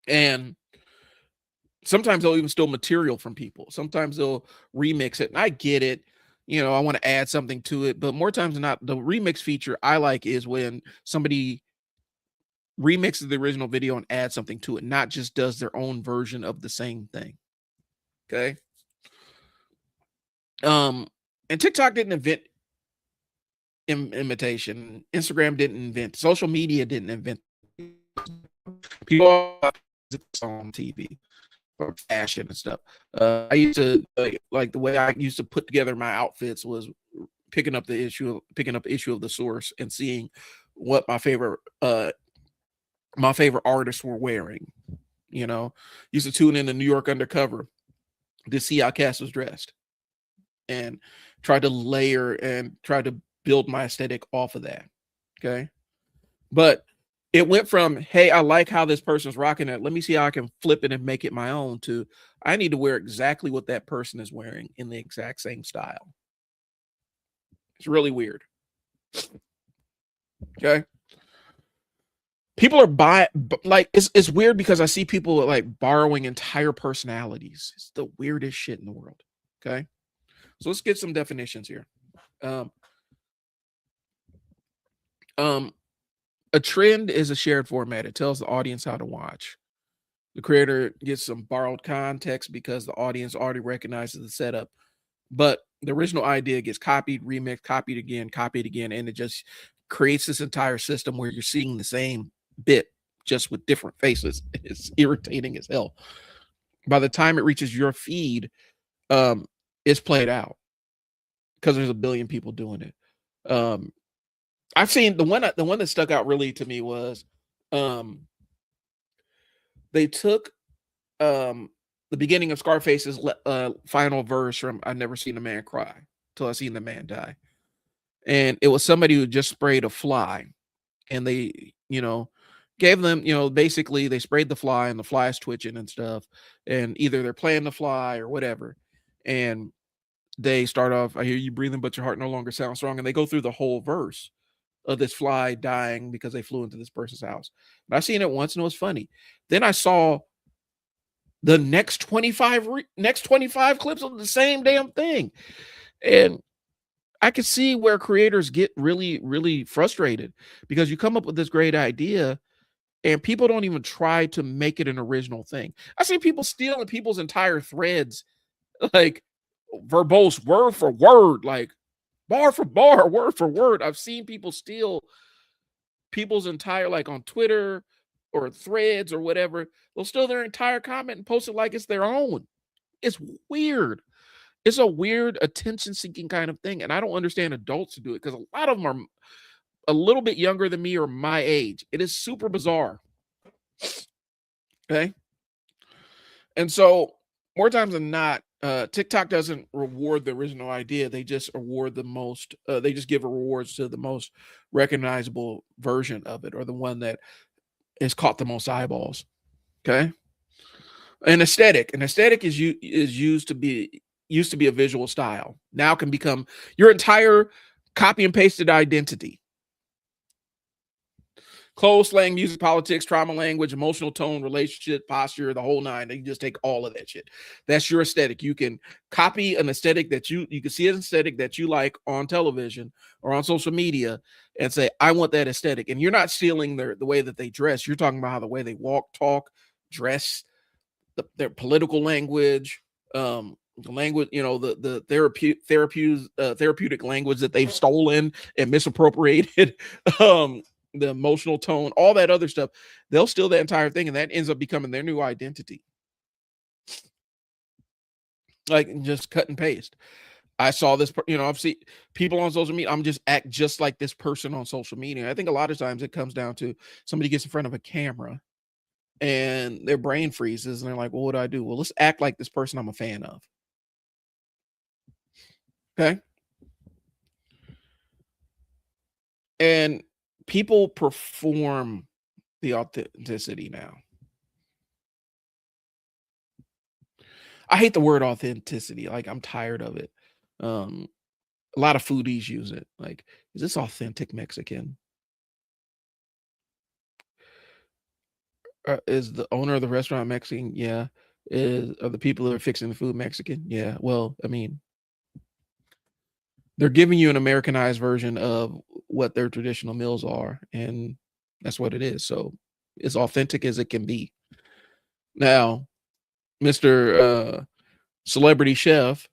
And sometimes they'll even steal material from people. Sometimes they'll remix it. And I get it. You know, I want to add something to it. But more times than not, the remix feature I like is when somebody remixes the original video and adds something to it, not just does their own version of the same thing. Okay. And TikTok didn't invent imitation. Instagram didn't invent. Social media didn't invent. People on TV or fashion and stuff. I used to like the way I used to put together my outfits was picking up the issue of the source and seeing what my favorite artists were wearing. You know, used to tune in to New York Undercover to see how Cass was dressed and try to layer and try to build my aesthetic off of that. Okay. But it went from, hey, I like how this person's rocking it. Let me see how I can flip it and make it my own, to I need to wear exactly what that person is wearing in the exact same style. It's really weird. Okay. People are buying, like, it's weird because I see people like borrowing entire personalities. It's the weirdest shit in the world. Okay. So let's get some definitions here. A trend is a shared format. It tells the audience how to watch. The creator gets some borrowed context because the audience already recognizes the setup. But the original idea gets copied, remixed, copied again, and it just creates this entire system where you're seeing the same bit just with different faces. It's irritating as hell. By the time it reaches your feed, it's played out. because there's a billion people doing it. Um, I've seen the one that stuck out really to me was um, they took the beginning of Scarface's final verse from "I never seen a man cry till I seen the man die," and it was somebody who just sprayed a fly, and they gave them basically they sprayed the fly and the fly is twitching and stuff, and either they're playing the fly or whatever, and they start off, "I hear you breathing, but your heart no longer sounds strong," and they go through the whole verse of this fly dying because they flew into this person's house. And I seen it once and it was funny. Then I saw the next 25 clips of the same damn thing. And I could see where creators get really, really frustrated because you come up with this great idea and people don't even try to make it an original thing. I see people stealing people's entire threads, like verbose, word for word, like bar for bar, word for word. I've seen people steal people's entire, like on Twitter or threads or whatever. They'll steal their entire comment and post it like it's their own. It's weird. It's a weird attention-seeking kind of thing, and I don't understand adults who do it because a lot of them are a little bit younger than me or my age. It is super bizarre. Okay? And so, more times than not, TikTok doesn't reward the original idea. They just award the most, they just give rewards to the most recognizable version of it or the one that has caught the most eyeballs. Okay? An aesthetic is used to be a visual style. Now can become your entire copy and pasted identity. Clothes, slang, music, politics, trauma, language, emotional tone, relationship, posture, the whole nine. You just take all of that shit. That's your aesthetic. You can copy an aesthetic that you can see an aesthetic that you like on television or on social media and say, I want that aesthetic. And you're not stealing the way that they dress. You're talking about how the way they walk, talk, dress, their political language, the language, the therapeutic language that they've stolen and misappropriated, the emotional tone, all that other stuff. They'll steal that entire thing, and that ends up becoming their new identity. Like just cut and paste. I saw this, I've seen people on social media. I'm just act just like this person on social media. I think a lot of times it comes down to somebody gets in front of a camera and their brain freezes and they're like, well, what do I do? Well, let's act like this person I'm a fan of. Okay. And people perform the authenticity now. I hate the word authenticity. Like I'm tired of it. A lot of foodies use it. Like, is this authentic Mexican? Is the owner of the restaurant Mexican? Yeah. Are the people that are fixing the food Mexican? Yeah. Well, I mean, they're giving you an Americanized version of what their traditional meals are, and that's what it is. So, as authentic as it can be. Now, Mr. Celebrity Chef,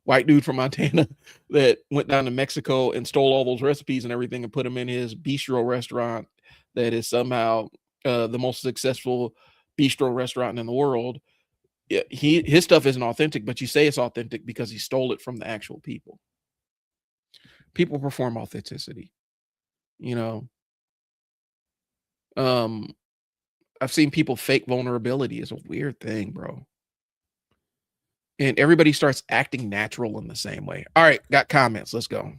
white dude from Montana that went down to Mexico and stole all those recipes and everything and put them in his bistro restaurant that is somehow the most successful bistro restaurant in the world. Yeah, his stuff isn't authentic, but you say it's authentic because he stole it from the actual people. People perform authenticity, you know. Um, I've seen people fake vulnerability. It's a weird thing, bro. And everybody starts acting natural in the same way. All right, got comments. Let's go.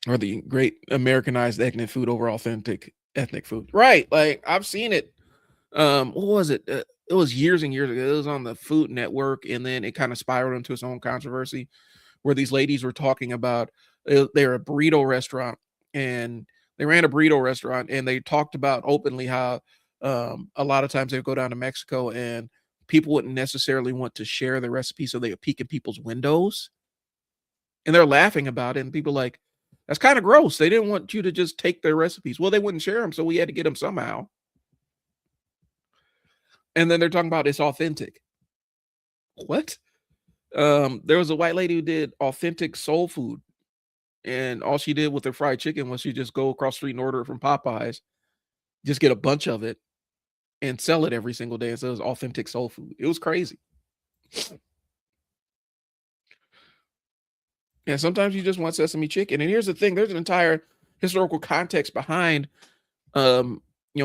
Or the great Americanized ethnic food over authentic ethnic food. Right. Like I've seen it. What was it? It was years and years ago. It was on the Food Network, and then it kind of spiraled into its own controversy where these ladies were talking about they're a burrito restaurant and they ran a burrito restaurant and they talked about openly how a lot of times they would go down to Mexico and people wouldn't necessarily want to share the recipe, so they would peek in people's windows and they're laughing about it. And people like, that's kind of gross. They didn't want you to just take their recipes. Well, they wouldn't share them, so we had to get them somehow. And then they're talking about it's authentic. What? There was a white lady who did authentic soul food, and all she did with her fried chicken was she just go across the street and order it from Popeyes, just get a bunch of it, and sell it every single day and say it was authentic soul food. It was crazy. And sometimes you just want sesame chicken. And here's the thing: there's an entire historical context behind um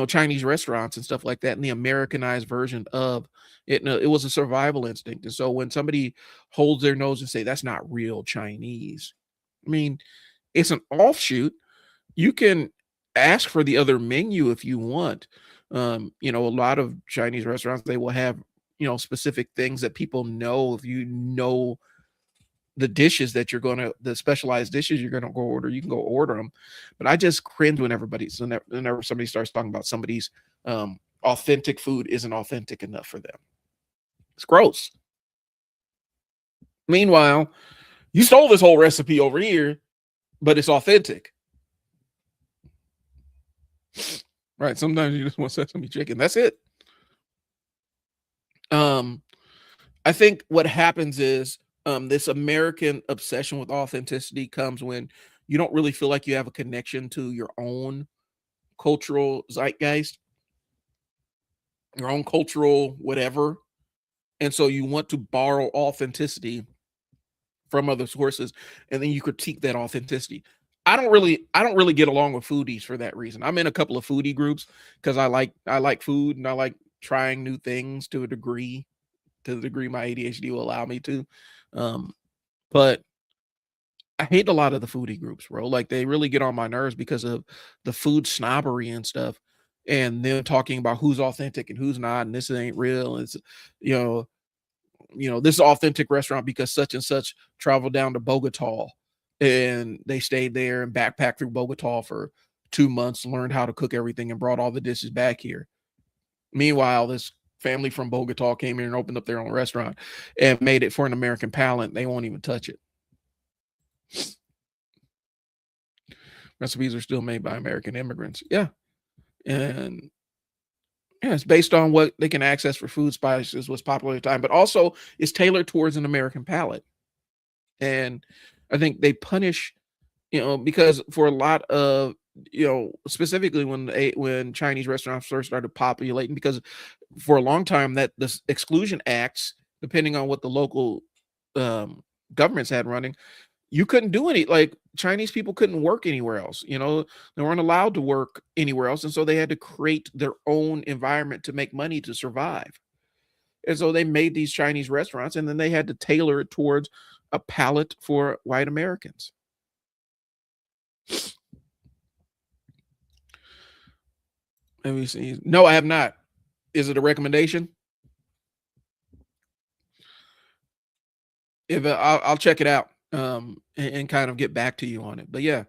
Chinese restaurants and stuff like that, and the Americanized version of it. No, it was a survival instinct. And so when somebody holds their nose and say that's not real Chinese, I mean, it's an offshoot. You can ask for the other menu if you want. A lot of Chinese restaurants, they will have specific things that people know. If you know the dishes that the specialized dishes you're gonna go order, you can go order them. But I just cringe when whenever somebody starts talking about somebody's authentic food isn't authentic enough for them. It's gross. Meanwhile, you stole this whole recipe over here, but it's authentic. Right. Sometimes you just want sesame chicken. That's it. I think what happens is this American obsession with authenticity comes when you don't really feel like you have a connection to your own cultural zeitgeist, your own cultural whatever. And so you want to borrow authenticity from other sources, and then you critique that authenticity. I don't really get along with foodies for that reason. I'm in a couple of foodie groups because I like food and I like trying new things to the degree my ADHD will allow me to. Um, but I hate a lot of the foodie groups, bro. Like they really get on my nerves because of the food snobbery and stuff, and them talking about who's authentic and who's not, and this ain't real. And it's you know, this is authentic restaurant because such and such traveled down to Bogota and they stayed there and backpacked through Bogota for 2 months, learned how to cook everything, and brought all the dishes back here. Meanwhile, this family from Bogota came here and opened up their own restaurant and made it for an American palate. They won't even touch it. Recipes are still made by American immigrants. Yeah. And yeah, it's based on what they can access for food, spices, what's popular at the time, but also it's tailored towards an American palate. And I think they punish, because for a lot of, specifically when Chinese restaurants first started populating, because for a long time that the exclusion acts, depending on what the local um, governments had running, you couldn't do any, like Chinese people couldn't work anywhere else. They weren't allowed to work anywhere else, and so they had to create their own environment to make money to survive. And so they made these Chinese restaurants, and then they had to tailor it towards a palate for white Americans. Let me see. No, I have not. Is it a recommendation? If I'll check it out, and kind of get back to you on it. But yeah,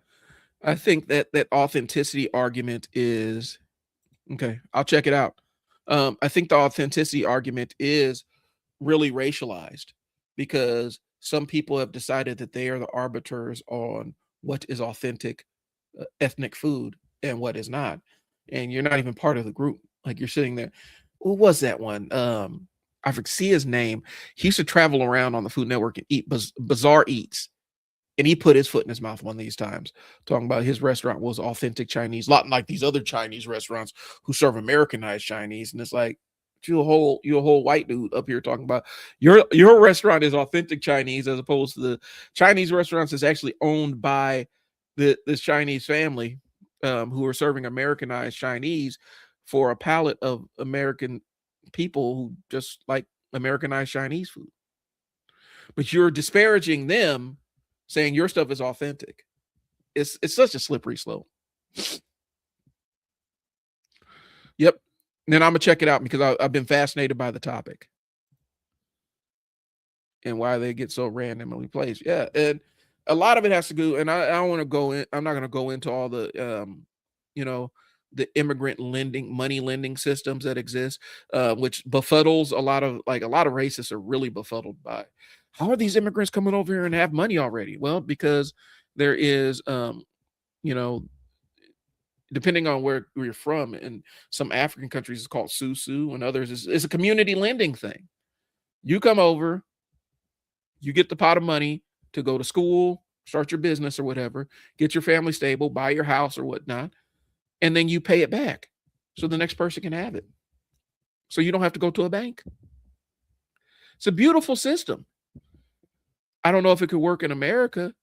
I think that authenticity argument is okay. I'll check it out. I think the authenticity argument is really racialized because some people have decided that they are the arbiters on what is authentic ethnic food and what is not. And you're not even part of the group. Like you're sitting there. What was that one? I forget see his name. He used to travel around on the Food Network and eat bizarre eats. And he put his foot in his mouth one of these times, talking about his restaurant was authentic Chinese, not like these other Chinese restaurants who serve Americanized Chinese. And it's like you a whole white dude up here talking about your restaurant is authentic Chinese as opposed to the Chinese restaurants that's actually owned by this Chinese family who are serving Americanized Chinese for a palate of American people who just like Americanized Chinese food. But you're disparaging them, saying your stuff is authentic. It's such a slippery slope. Yep. And then I'm gonna check it out because I've been fascinated by the topic and why they get so randomly placed. Yeah, and a lot of it has to do, and I don't want to go in. I'm not going to go into all you know, the immigrant money lending systems that exist, which befuddles a lot of racists are really befuddled by. How are these immigrants coming over here and have money already? Well, because there is, you know, depending on where you're from, in some African countries, it's called susu, and others, it's a community lending thing. You come over, you get the pot of money to go to school, start your business or whatever, get your family stable, buy your house or whatnot, and then you pay it back so the next person can have it. so you don't have to go to a bank. It's a beautiful system. I don't know if it could work in America.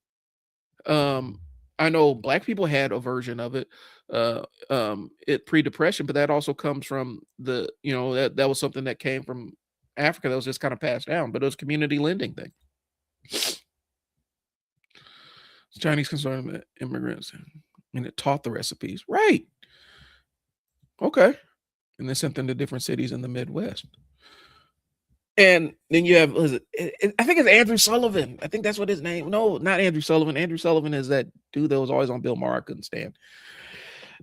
Um, I know black people had a version of it, it pre-depression, but that also comes from that was something that came from Africa that was just kind of passed down, but it was community lending thing. Chinese concerned immigrants, and it taught the recipes, right? Okay, and they sent them to different cities in the Midwest. And then you have, I think it's Andrew Sullivan. I think that's what his name. No, not Andrew Sullivan. Andrew Sullivan is that dude that was always on Bill Maher. I couldn't stand.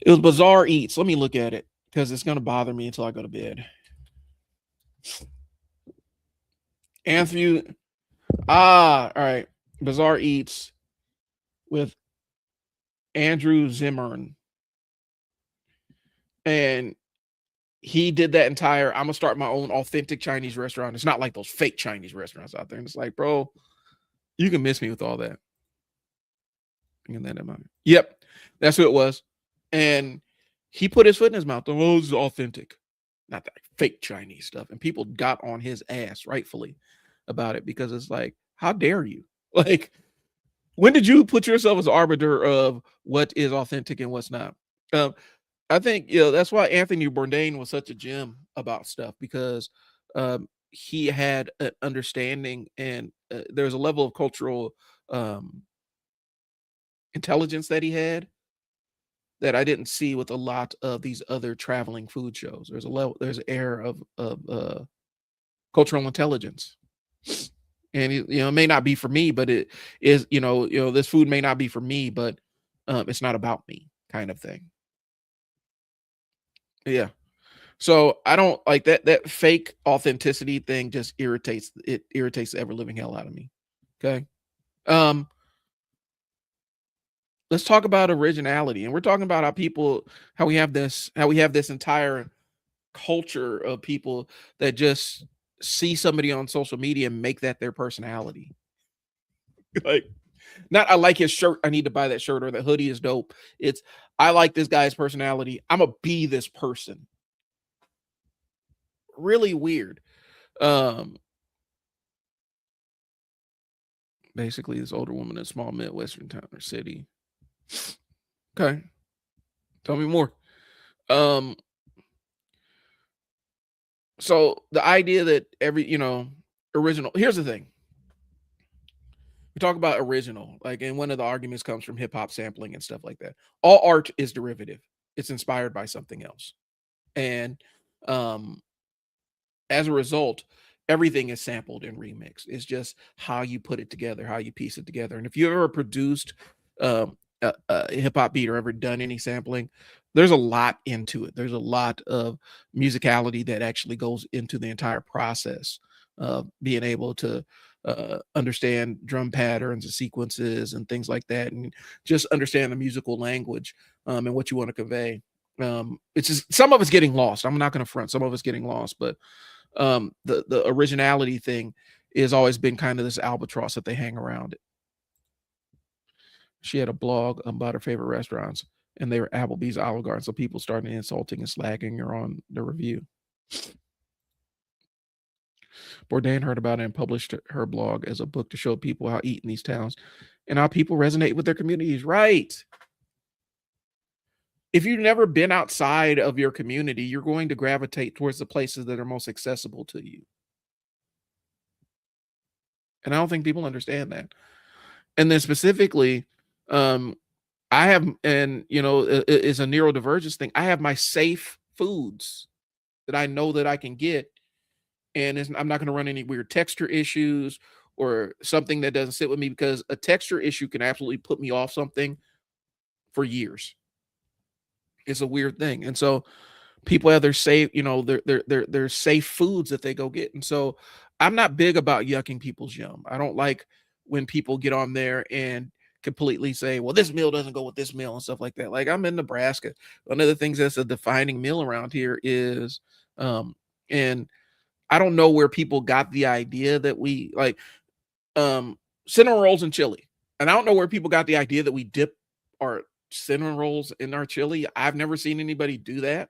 It was Bizarre Eats. Let me look at it because it's going to bother me until I go to bed. Anthony. All right. Bizarre Eats with Andrew Zimmern. And he did that entire, I'm going to start my own authentic Chinese restaurant. It's not like those fake Chinese restaurants out there. And it's like, bro, you can miss me with all that. Yep, that's who it was. And he put his foot in his mouth. Oh, this is authentic, not that fake Chinese stuff. And people got on his ass rightfully about it because it's like, how dare you? Like, when did you put yourself as arbiter of what is authentic and what's not? I think that's why Anthony Bourdain was such a gem about stuff, because he had an understanding, and there's a level of cultural intelligence that he had that I didn't see with a lot of these other traveling food shows. There's an air of cultural intelligence, and it may not be for me, but it is. This food may not be for me, but it's not about me, kind of thing. Yeah. So I don't like that fake authenticity thing. Just irritates the ever living hell out of me. Okay. Let's talk about originality, and we're talking about how we have this entire culture of people that just see somebody on social media and make that their personality. Like, not, I like his shirt, I need to buy that shirt, or the hoodie is dope. It's, I like this guy's personality, I'm gonna be this person. Really weird. Basically, this older woman in a small Midwestern town or city. Okay. Tell me more. So the idea that original, here's the thing. We talk about original, like, and one of the arguments comes from hip hop sampling and stuff like that. All art is derivative. It's inspired by something else. And as a result, everything is sampled and remixed. It's just how you put it together, how you piece it together. And if you ever produced a hip hop beat or ever done any sampling, there's a lot into it. There's a lot of musicality that actually goes into the entire process of being able to understand drum patterns and sequences and things like that, and just understand the musical language and what you want to convey. It's just, some of it's getting lost. I'm not going to front. Some of it's getting lost, but the originality thing has always been kind of this albatross that they hang around it. She had a blog about her favorite restaurants, and they were Applebee's, Olive Garden. So people started insulting and slagging her on the review. Bourdain heard about it and published her blog as a book to show people how to eat in these towns and how people resonate with their communities. Right. If you've never been outside of your community, you're going to gravitate towards the places that are most accessible to you. And I don't think people understand that. And then specifically, I have, and it's a neurodivergence thing. I have my safe foods that I know that I can get, and I'm not going to run any weird texture issues or something that doesn't sit with me, because a texture issue can absolutely put me off something for years. It's a weird thing. And so people have their safe, their safe foods that they go get. And so I'm not big about yucking people's yum. I don't like when people get on there and completely say, well, this meal doesn't go with this meal and stuff like that. Like, I'm in Nebraska. One of the things that's a defining meal around here is, and I don't know where people got the idea that we like cinnamon rolls and chili. And I don't know where people got the idea that we dip our cinnamon rolls in our chili. I've never seen anybody do that,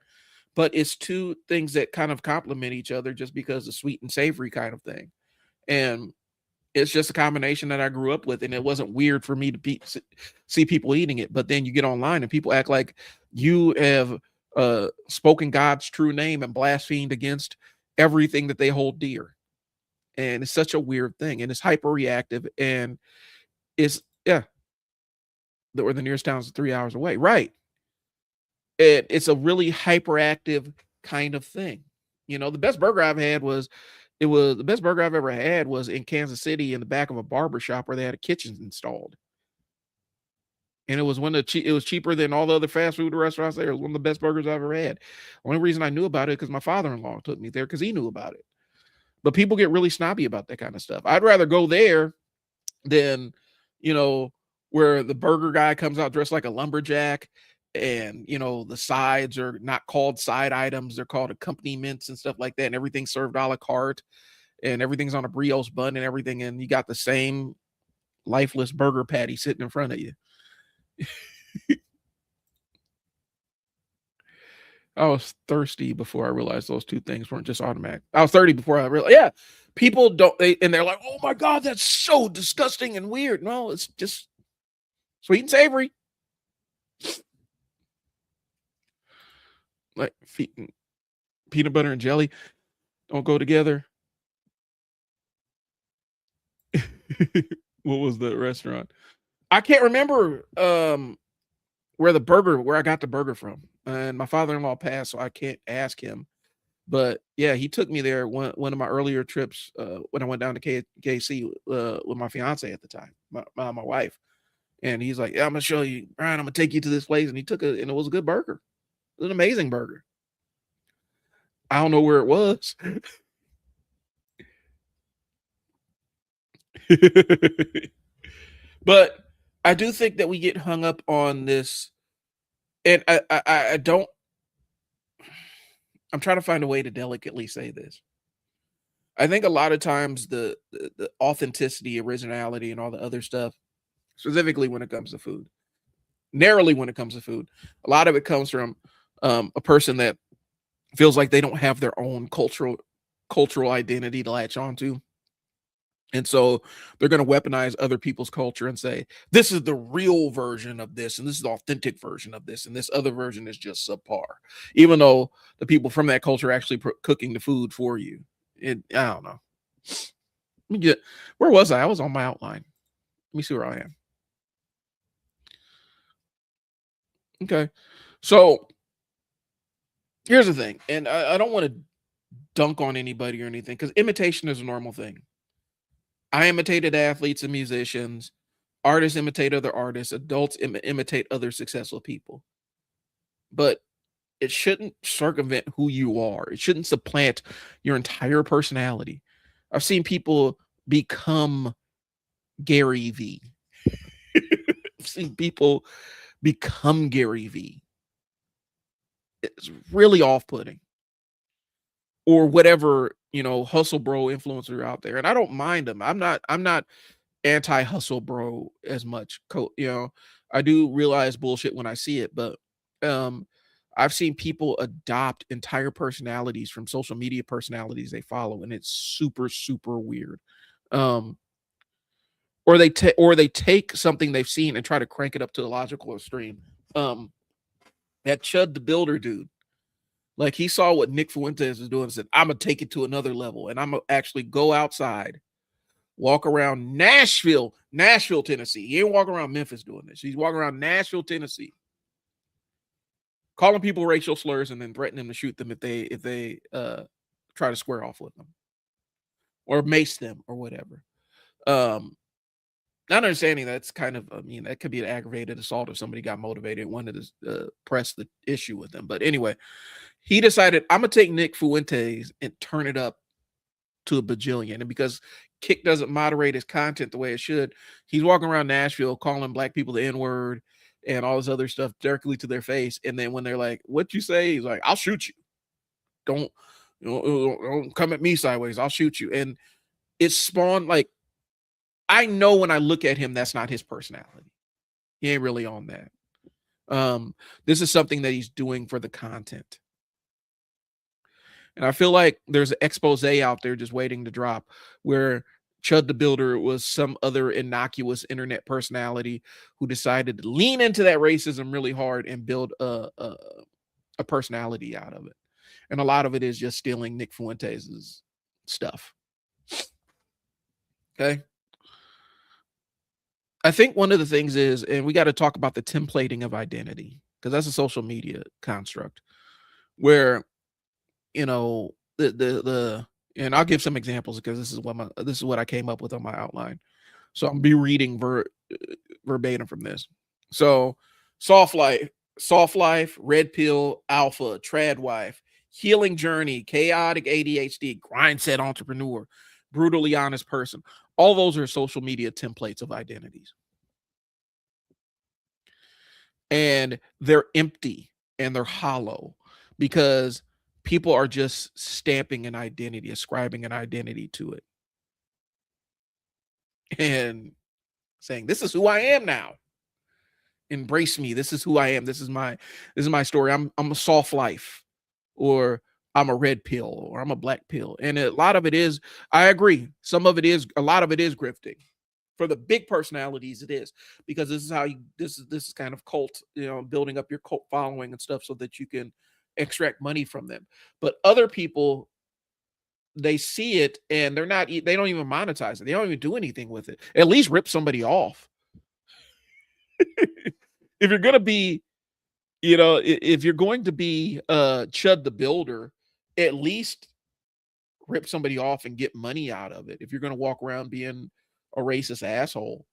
but it's two things that kind of complement each other just because the sweet and savory kind of thing. And it's just a combination that I grew up with, and it wasn't weird for me to see people eating it. But then you get online and people act like you have spoken God's true name and blasphemed against everything that they hold dear. And it's such a weird thing, and it's hyper reactive, and it's yeah, the nearest town is 3 hours away, right? And it's a really hyperactive kind of thing. The best burger I've had was it was the best burger I've ever had was in Kansas City in the back of a barber shop where they had a kitchen installed. And it was it was cheaper than all the other fast food restaurants there. It was one of the best burgers I've ever had. Only reason I knew about it because my father-in-law took me there because he knew about it. But people get really snobby about that kind of stuff. I'd rather go there than, you know, where the burger guy comes out dressed like a lumberjack, and the sides are not called side items, they're called accompaniments and stuff like that, and everything's served a la carte, and everything's on a brioche bun and everything, and you got the same lifeless burger patty sitting in front of you. I was thirsty before I realized those two things weren't just automatic. I was 30 before I realized, yeah, people and they're like, oh my God, that's so disgusting and weird. No, it's just sweet and savory. Like peanut butter and jelly don't go together. What was the restaurant? I can't remember where I got the burger from. And my father-in-law passed, so I can't ask him. But yeah, he took me there one of my earlier trips when I went down to KC with my fiance at the time, my wife. And he's like, yeah, I'm gonna show you, Brian, I'm gonna take you to this place. And he took it, and it was a good burger. It was an amazing burger. I don't know where it was. But I do think that we get hung up on this, and I don't. I'm trying to find a way to delicately say this. I think a lot of times the authenticity, originality, and all the other stuff, specifically when it comes to food, narrowly when it comes to food, a lot of it comes from a person that feels like they don't have their own cultural identity to latch onto. And so they're going to weaponize other people's culture and say, this is the real version of this, and this is the authentic version of this, and this other version is just subpar. Even though the people from that culture are actually cooking the food for you. I don't know. Where was I? I was on my outline. Let me see where I am. Okay. So here's the thing. And I don't want to dunk on anybody or anything, because imitation is a normal thing. I imitated athletes and musicians. Artists imitate other artists. Adults imitate other successful people. But it shouldn't circumvent who you are. It shouldn't supplant your entire personality. I've seen people become Gary V. I've seen people become Gary V. It's really off-putting. Or whatever, hustle bro influencer out there. And I don't mind them. I'm not anti-hustle bro as much. I do realize bullshit when I see it, but I've seen people adopt entire personalities from social media personalities they follow, and it's super, super weird. Or they take something they've seen and try to crank it up to the logical extreme. That Chud the Builder dude, like, he saw what Nick Fuentes was doing and said, I'm gonna take it to another level, and I'm gonna actually go outside, walk around Nashville, Tennessee. He ain't walking around Memphis doing this. He's walking around Nashville, Tennessee, calling people racial slurs and then threatening them to shoot them if they try to square off with them or mace them or whatever. Not understanding that's kind of, that could be an aggravated assault if somebody got motivated and wanted to press the issue with them. But anyway, he decided, I'm gonna take Nick Fuentes and turn it up to a bajillion. And because Kick doesn't moderate his content the way it should, he's walking around Nashville calling black people the N-word and all this other stuff directly to their face. And then when they're like, "What you say?" He's like, "I'll shoot you. Don't come at me sideways. I'll shoot you." And it spawned, like, I know when I look at him, that's not his personality. He ain't really on that. This is something that he's doing for the content. And I feel like there's an expose out there just waiting to drop where Chud the Builder was some other innocuous internet personality who decided to lean into that racism really hard and build a personality out of it. And a lot of it is just stealing Nick Fuentes' stuff. Okay. I think one of the things is, and we got to talk about the templating of identity, because that's a social media construct where, you know, the and I'll give some examples because this is what I came up with on my outline. So I'll be reading verbatim from this. So soft life, red pill, alpha, trad wife, healing journey, chaotic ADHD, grind set entrepreneur, brutally honest person. All those are social media templates of identities. And they're empty and they're hollow because people are just stamping an identity, ascribing an identity to it, and saying, this is who I am now. Embrace me. This is who I am. This is my story. I'm a soft life, or I'm a red pill, or I'm a black pill. And a lot of it is, I agree. A lot of it is grifting. For the big personalities, it is, because this is how this is kind of cult, building up your cult following and stuff so that you can extract money from them. But other people, they see it and they don't even monetize it. They don't even do anything with it. At least rip somebody off. If you're going to be, if you're going to be Chud the Builder, at least rip somebody off and get money out of it. If you're going to walk around being a racist asshole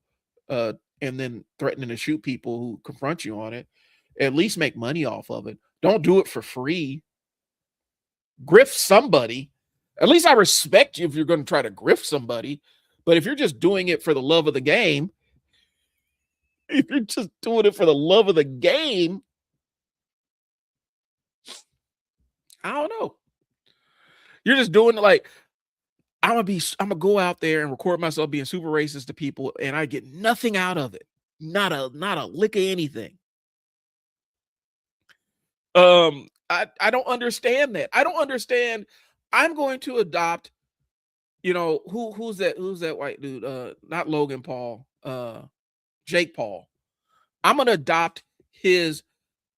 and then threatening to shoot people who confront you on it, at least make money off of it. Don't do it for free. Grift somebody. At least I respect you if you're going to try to grift somebody. But if you're just doing it for the love of the game, I don't know. You're just doing it like, I'm gonna go out there and record myself being super racist to people, and I get nothing out of it. Not a lick of anything. I don't understand that. I don't understand. I'm going to adopt, who's that white dude? Not Logan Paul, Jake Paul. I'm gonna adopt his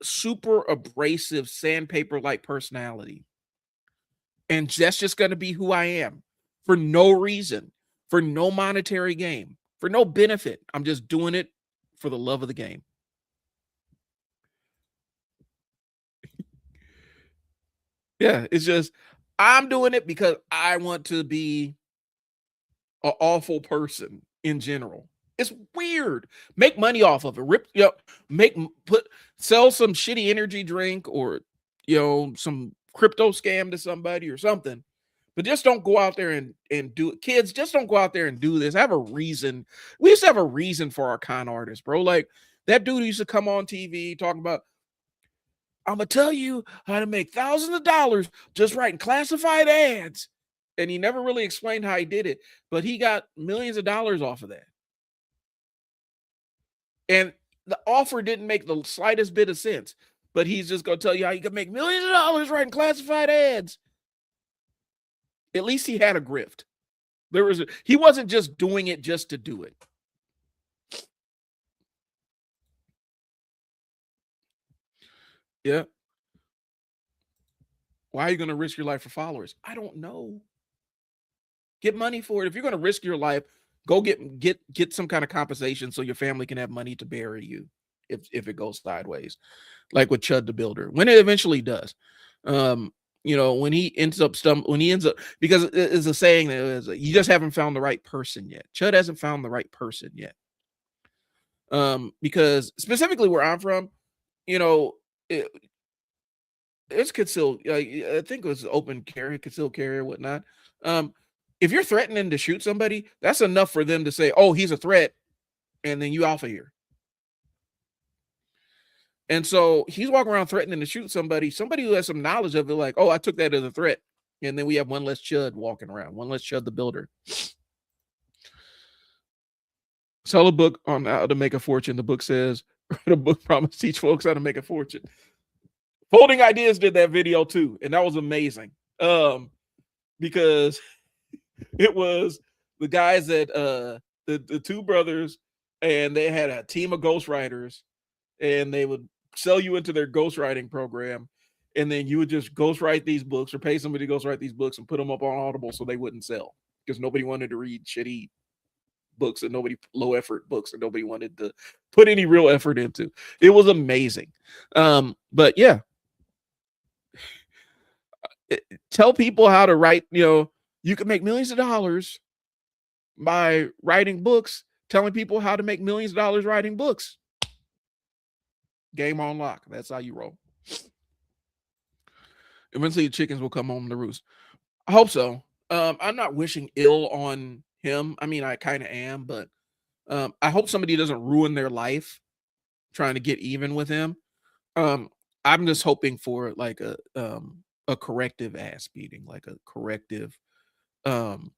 super abrasive sandpaper-like personality. And that's just gonna be who I am. For no reason, for no monetary gain, for no benefit. I'm just doing it for the love of the game. Yeah, it's just, I'm doing it because I want to be an awful person in general. It's weird. Make money off of it. Sell some shitty energy drink or, some crypto scam to somebody or something. But just don't go out there and do it. Kids, just don't go out there and do this. Have a reason. We used to have a reason for our con artists, bro. Like that dude used to come on TV talking about, I'm going to tell you how to make thousands of dollars just writing classified ads. And he never really explained how he did it, but he got millions of dollars off of that. And the offer didn't make the slightest bit of sense, but he's just going to tell you how you can make millions of dollars writing classified ads. At least he had a grift. He wasn't just doing it just to do it. Yeah. Why are you going to risk your life for followers? I don't know. Get money for it. If you're going to risk your life, go get some kind of compensation so your family can have money to bury you if it goes sideways, like with Chud the Builder, when it eventually does. When he ends up because it's a saying that you just haven't found the right person yet. Chud hasn't found the right person yet. Because specifically where I'm from, it's concealed. I think it was open carry, concealed carry, or whatnot. If you're threatening to shoot somebody, that's enough for them to say, "Oh, he's a threat," and then you off of here. And so he's walking around threatening to shoot somebody who has some knowledge of it, like, "Oh, I took that as a threat," and then we have one less Chud walking around, one less Chud the Builder. Sell a book on how to make a fortune. The book says, the book promised teach folks how to make a fortune. Folding Ideas did that video too, and that was amazing. Because it was the guys that the two brothers, and they had a team of ghostwriters, and they would sell you into their ghostwriting program, and then you would just ghostwrite these books or pay somebody to ghostwrite these books and put them up on Audible so they wouldn't sell because nobody wanted to read shitty books and nobody low effort books and nobody wanted to put any real effort into. It was amazing. But yeah, tell people how to write. You can make millions of dollars by writing books, telling people how to make millions of dollars writing books. Game on lock. That's how you roll. Eventually the chickens will come home to roost. I hope so. I'm not wishing ill on him. I mean, I kind of am, but I hope somebody doesn't ruin their life trying to get even with him. I'm just hoping for like a corrective ass beating, like a corrective, um,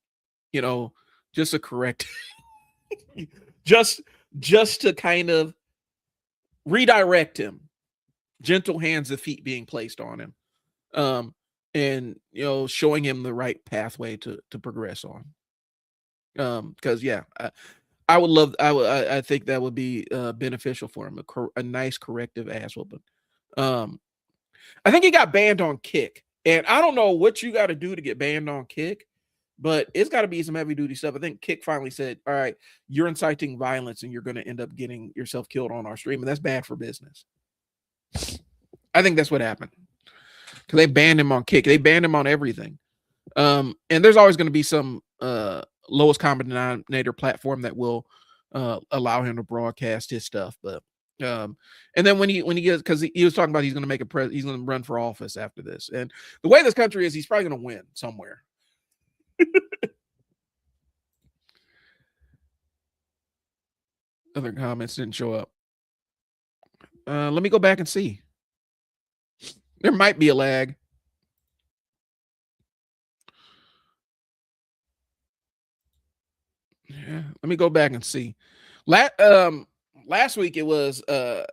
you know, just a correct, just to kind of redirect him, gentle hands and feet being placed on him, and showing him the right pathway to progress on. Because yeah, I would love, I think that would be beneficial for him, a nice corrective ass whooping. I think he got banned on Kick, and I don't know what you got to do to get banned on Kick, but it's got to be some heavy duty stuff. I think Kick finally said, "All right, you're inciting violence, and you're going to end up getting yourself killed on our stream, and that's bad for business." I think that's what happened because they banned him on Kick. They banned him on everything. And there's always going to be some lowest common denominator platform that will allow him to broadcast his stuff. But and then when he gets, because he was talking about he's going to make he's going to run for office after this, and the way this country is, he's probably going to win somewhere. Other comments didn't show up. Let me go back and see. There might be a lag. Yeah, let me go back and see. Last week it was I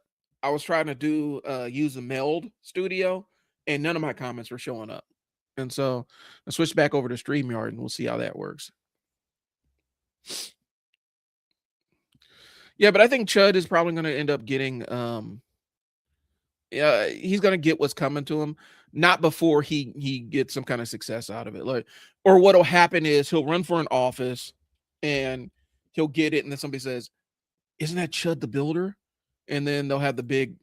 was trying to do use the Meld Studio, and none of my comments were showing up. And so I switched back over to StreamYard, and we'll see how that works. Yeah, but I think Chud is probably going to end up getting he's going to get what's coming to him, not before he gets some kind of success out of it. Like, or what'll happen is he'll run for an office and he'll get it, and then somebody says, "Isn't that Chud the Builder?" And then they'll have the big,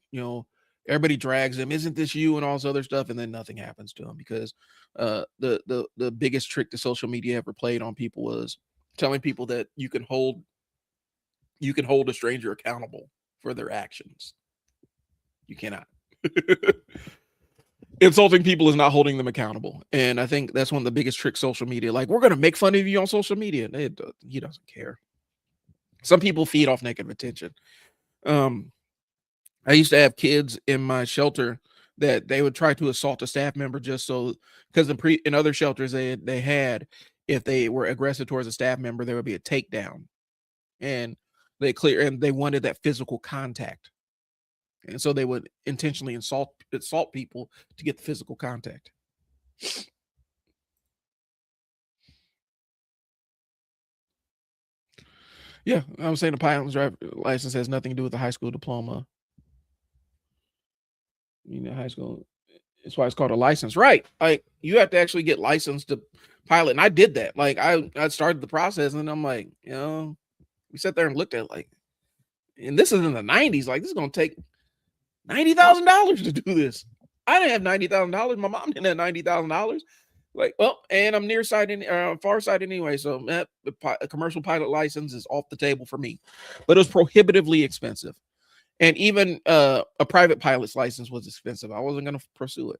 everybody drags him, "Isn't this you?" and all this other stuff, and then nothing happens to him because the biggest trick the social media ever played on people was telling people that you can hold a stranger accountable for their actions. You cannot. Insulting people is not holding them accountable, and I think that's one of the biggest tricks social media. Like, we're gonna make fun of you on social media. He doesn't care. Some people feed off negative attention. I used to have kids in my shelter that they would try to assault a staff member just so, because in other shelters they had, if they were aggressive towards a staff member, there would be a takedown, and they wanted that physical contact, and so they would intentionally assault people to get the physical contact. Yeah, I was saying the pilot's driver license has nothing to do with the high school diploma. High school. That's why it's called a license, right? Like, you have to actually get licensed to pilot, and I did that. Like, I started the process, and I'm like, we sat there and looked at it, like, and this is in the 90s. Like, this is going to take $90,000 to do this. I didn't have $90,000. My mom didn't have $90,000. Like, well, and I'm far side anyway, so a commercial pilot license is off the table for me. But it was prohibitively expensive, and even a private pilot's license was expensive. I wasn't going to pursue it.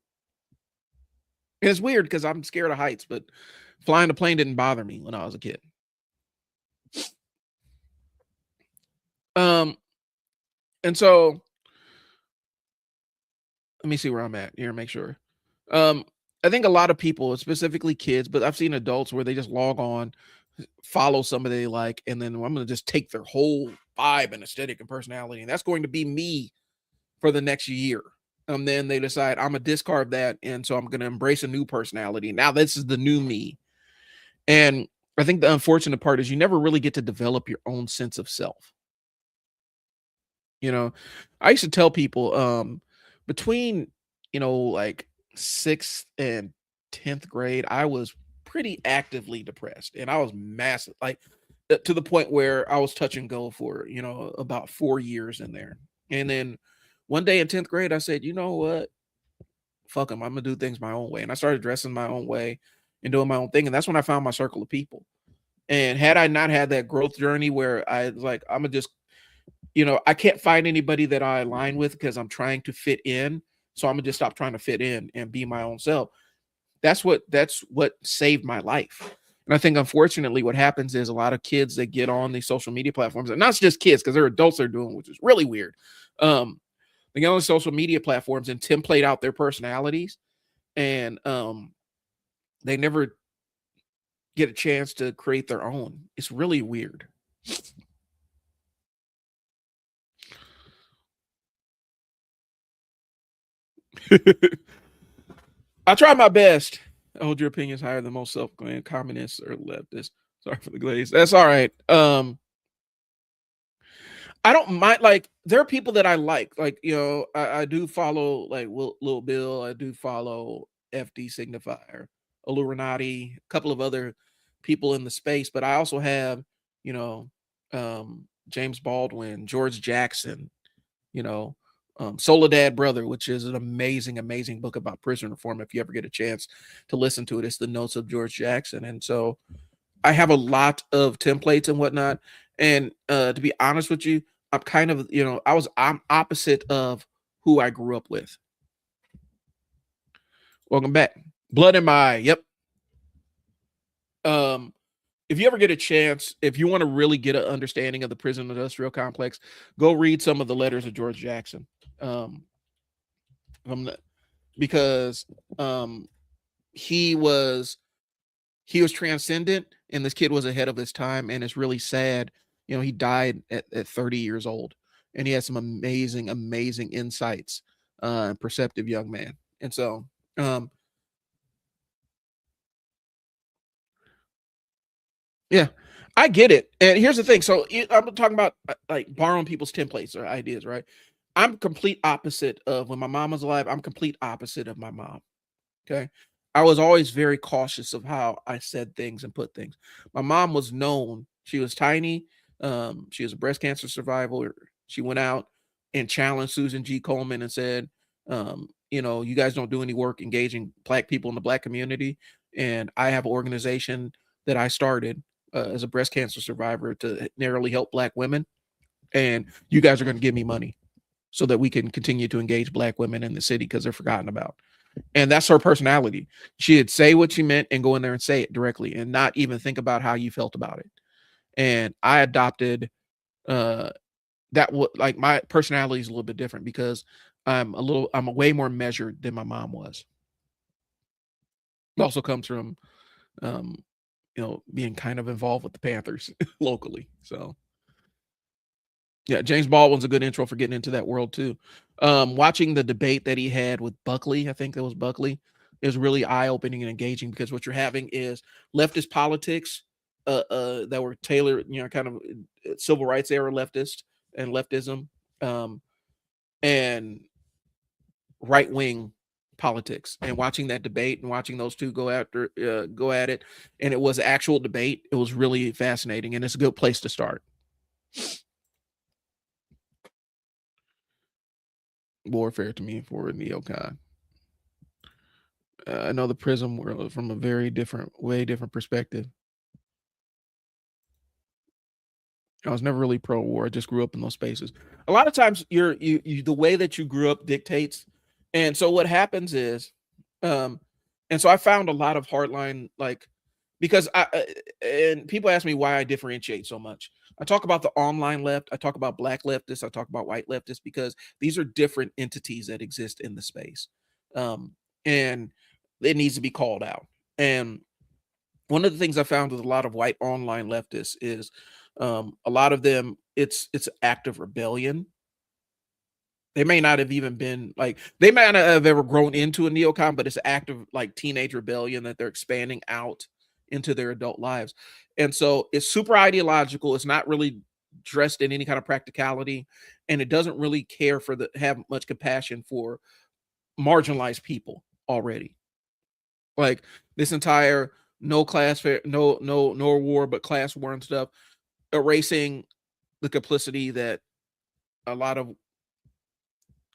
And it's weird because I'm scared of heights, but flying a plane didn't bother me when I was a kid. And so let me see where I'm at here, make sure. I think a lot of people, specifically kids, but I've seen adults where they just log on, follow somebody they like, and then I'm going to just take their whole vibe and aesthetic and personality, and that's going to be me for the next year. Then they decide I'm gonna discard that, and so I'm gonna embrace a new personality. Now this is the new me. And I think the unfortunate part is you never really get to develop your own sense of self. You know, I used to tell people, between, like 6th and 10th grade, I was pretty actively depressed and I was massive, like to the point where I was touch and go for, about 4 years in there. And then one day in 10th grade, I said, you know what? Fuck them. I'm gonna do things my own way. And I started dressing my own way and doing my own thing. And that's when I found my circle of people. And had I not had that growth journey where I was like, I'm gonna just, I can't find anybody that I align with because I'm trying to fit in. So I'm gonna just stop trying to fit in and be my own self. That's what saved my life. And I think unfortunately what happens is a lot of kids that get on these social media platforms, and not just kids, because they're adults they're doing, which is really weird. Um, they get on the social media platforms and template out their personalities, and they never get a chance to create their own. It's really weird. I try my best. I hold your opinions higher than most self-proclaimed communists or leftists. Sorry for the glaze. That's all right. I don't mind. Like, there are people that I like. Like, I do follow like Lil Bill. I do follow FD Signifier, Illuminati, a couple of other people in the space. But I also have, you know, James Baldwin, George Jackson, you know, Soledad Brother, which is an amazing, amazing book about prison reform. If you ever get a chance to listen to it, it's the notes of George Jackson. And so I have a lot of templates and whatnot. And to be honest with you, I'm kind of, I'm opposite of who I grew up with. Welcome back. Blood in my eye. Yep. Um, if you ever get a chance, if you want to really get an understanding of the prison industrial complex, go read some of the letters of George Jackson. Um, because he was he was transcendent, and this kid was ahead of his time, and it's really sad. He died at 30 years old, and he had some amazing, amazing insights. Perceptive young man. And so, um, yeah, I get it. And here's the thing. So I'm talking about like borrowing people's templates or ideas, right? I'm complete opposite of when my mom was alive. I'm complete opposite of my mom. Okay. I was always very cautious of how I said things and put things. My mom was known, she was tiny. She was a breast cancer survivor. She went out and challenged Susan G. Komen and said, you guys don't do any work engaging Black people in the Black community. And I have an organization that I started as a breast cancer survivor to narrowly help Black women. And you guys are going to give me money so that we can continue to engage Black women in the city because they're forgotten about. And that's her personality. She'd say what she meant and go in there and say it directly and not even think about how you felt about it. And I adopted uh like my personality is a little bit different because I'm way more measured than my mom was. It also comes from um being kind of involved with the Panthers locally. So yeah, James Baldwin's a good intro for getting into that world too. Watching the debate that he had with Buckley, I think it was Buckley, is really eye-opening and engaging because what you're having is leftist politics that were tailored, kind of civil rights era leftist and leftism, and right-wing politics. And watching that debate and watching those two go at it, and it was actual debate. It was really fascinating, and it's a good place to start. Warfare to me for neocon. I know the prison world from a very different, way different perspective. I was never really pro war. I just grew up in those spaces. A lot of times, the way that you grew up dictates, and so what happens is, um, and so I found a lot of hardline because and people ask me why I differentiate so much. I talk about the online left. I talk about Black leftists. I talk about white leftists because these are different entities that exist in the space, and it needs to be called out. And one of the things I found with a lot of white online leftists is a lot of them it's active rebellion, They may not have even been like, they might not have ever grown into a neocon, but it's an act of like teenage rebellion that they're expanding out into their adult lives. And so it's super ideological. It's not really dressed in any kind of practicality, and it doesn't really care for the have much compassion for marginalized people already. Like this entire no class fair, no war, but class war and stuff, erasing the complicity that a lot of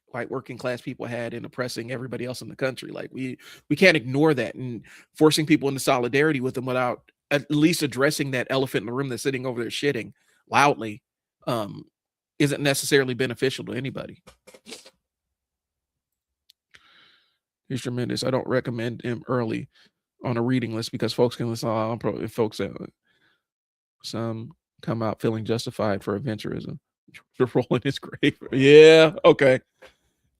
white working class people had in oppressing everybody else in the country. Like we can't ignore that, and forcing people into solidarity with them without at least addressing that elephant in the room that's sitting over there shitting loudly um isn't necessarily beneficial to anybody. He's tremendous. I don't recommend him early on a reading list because folks can listen. If folks some come out feeling justified for adventurism, to roll in his grave. Yeah, okay.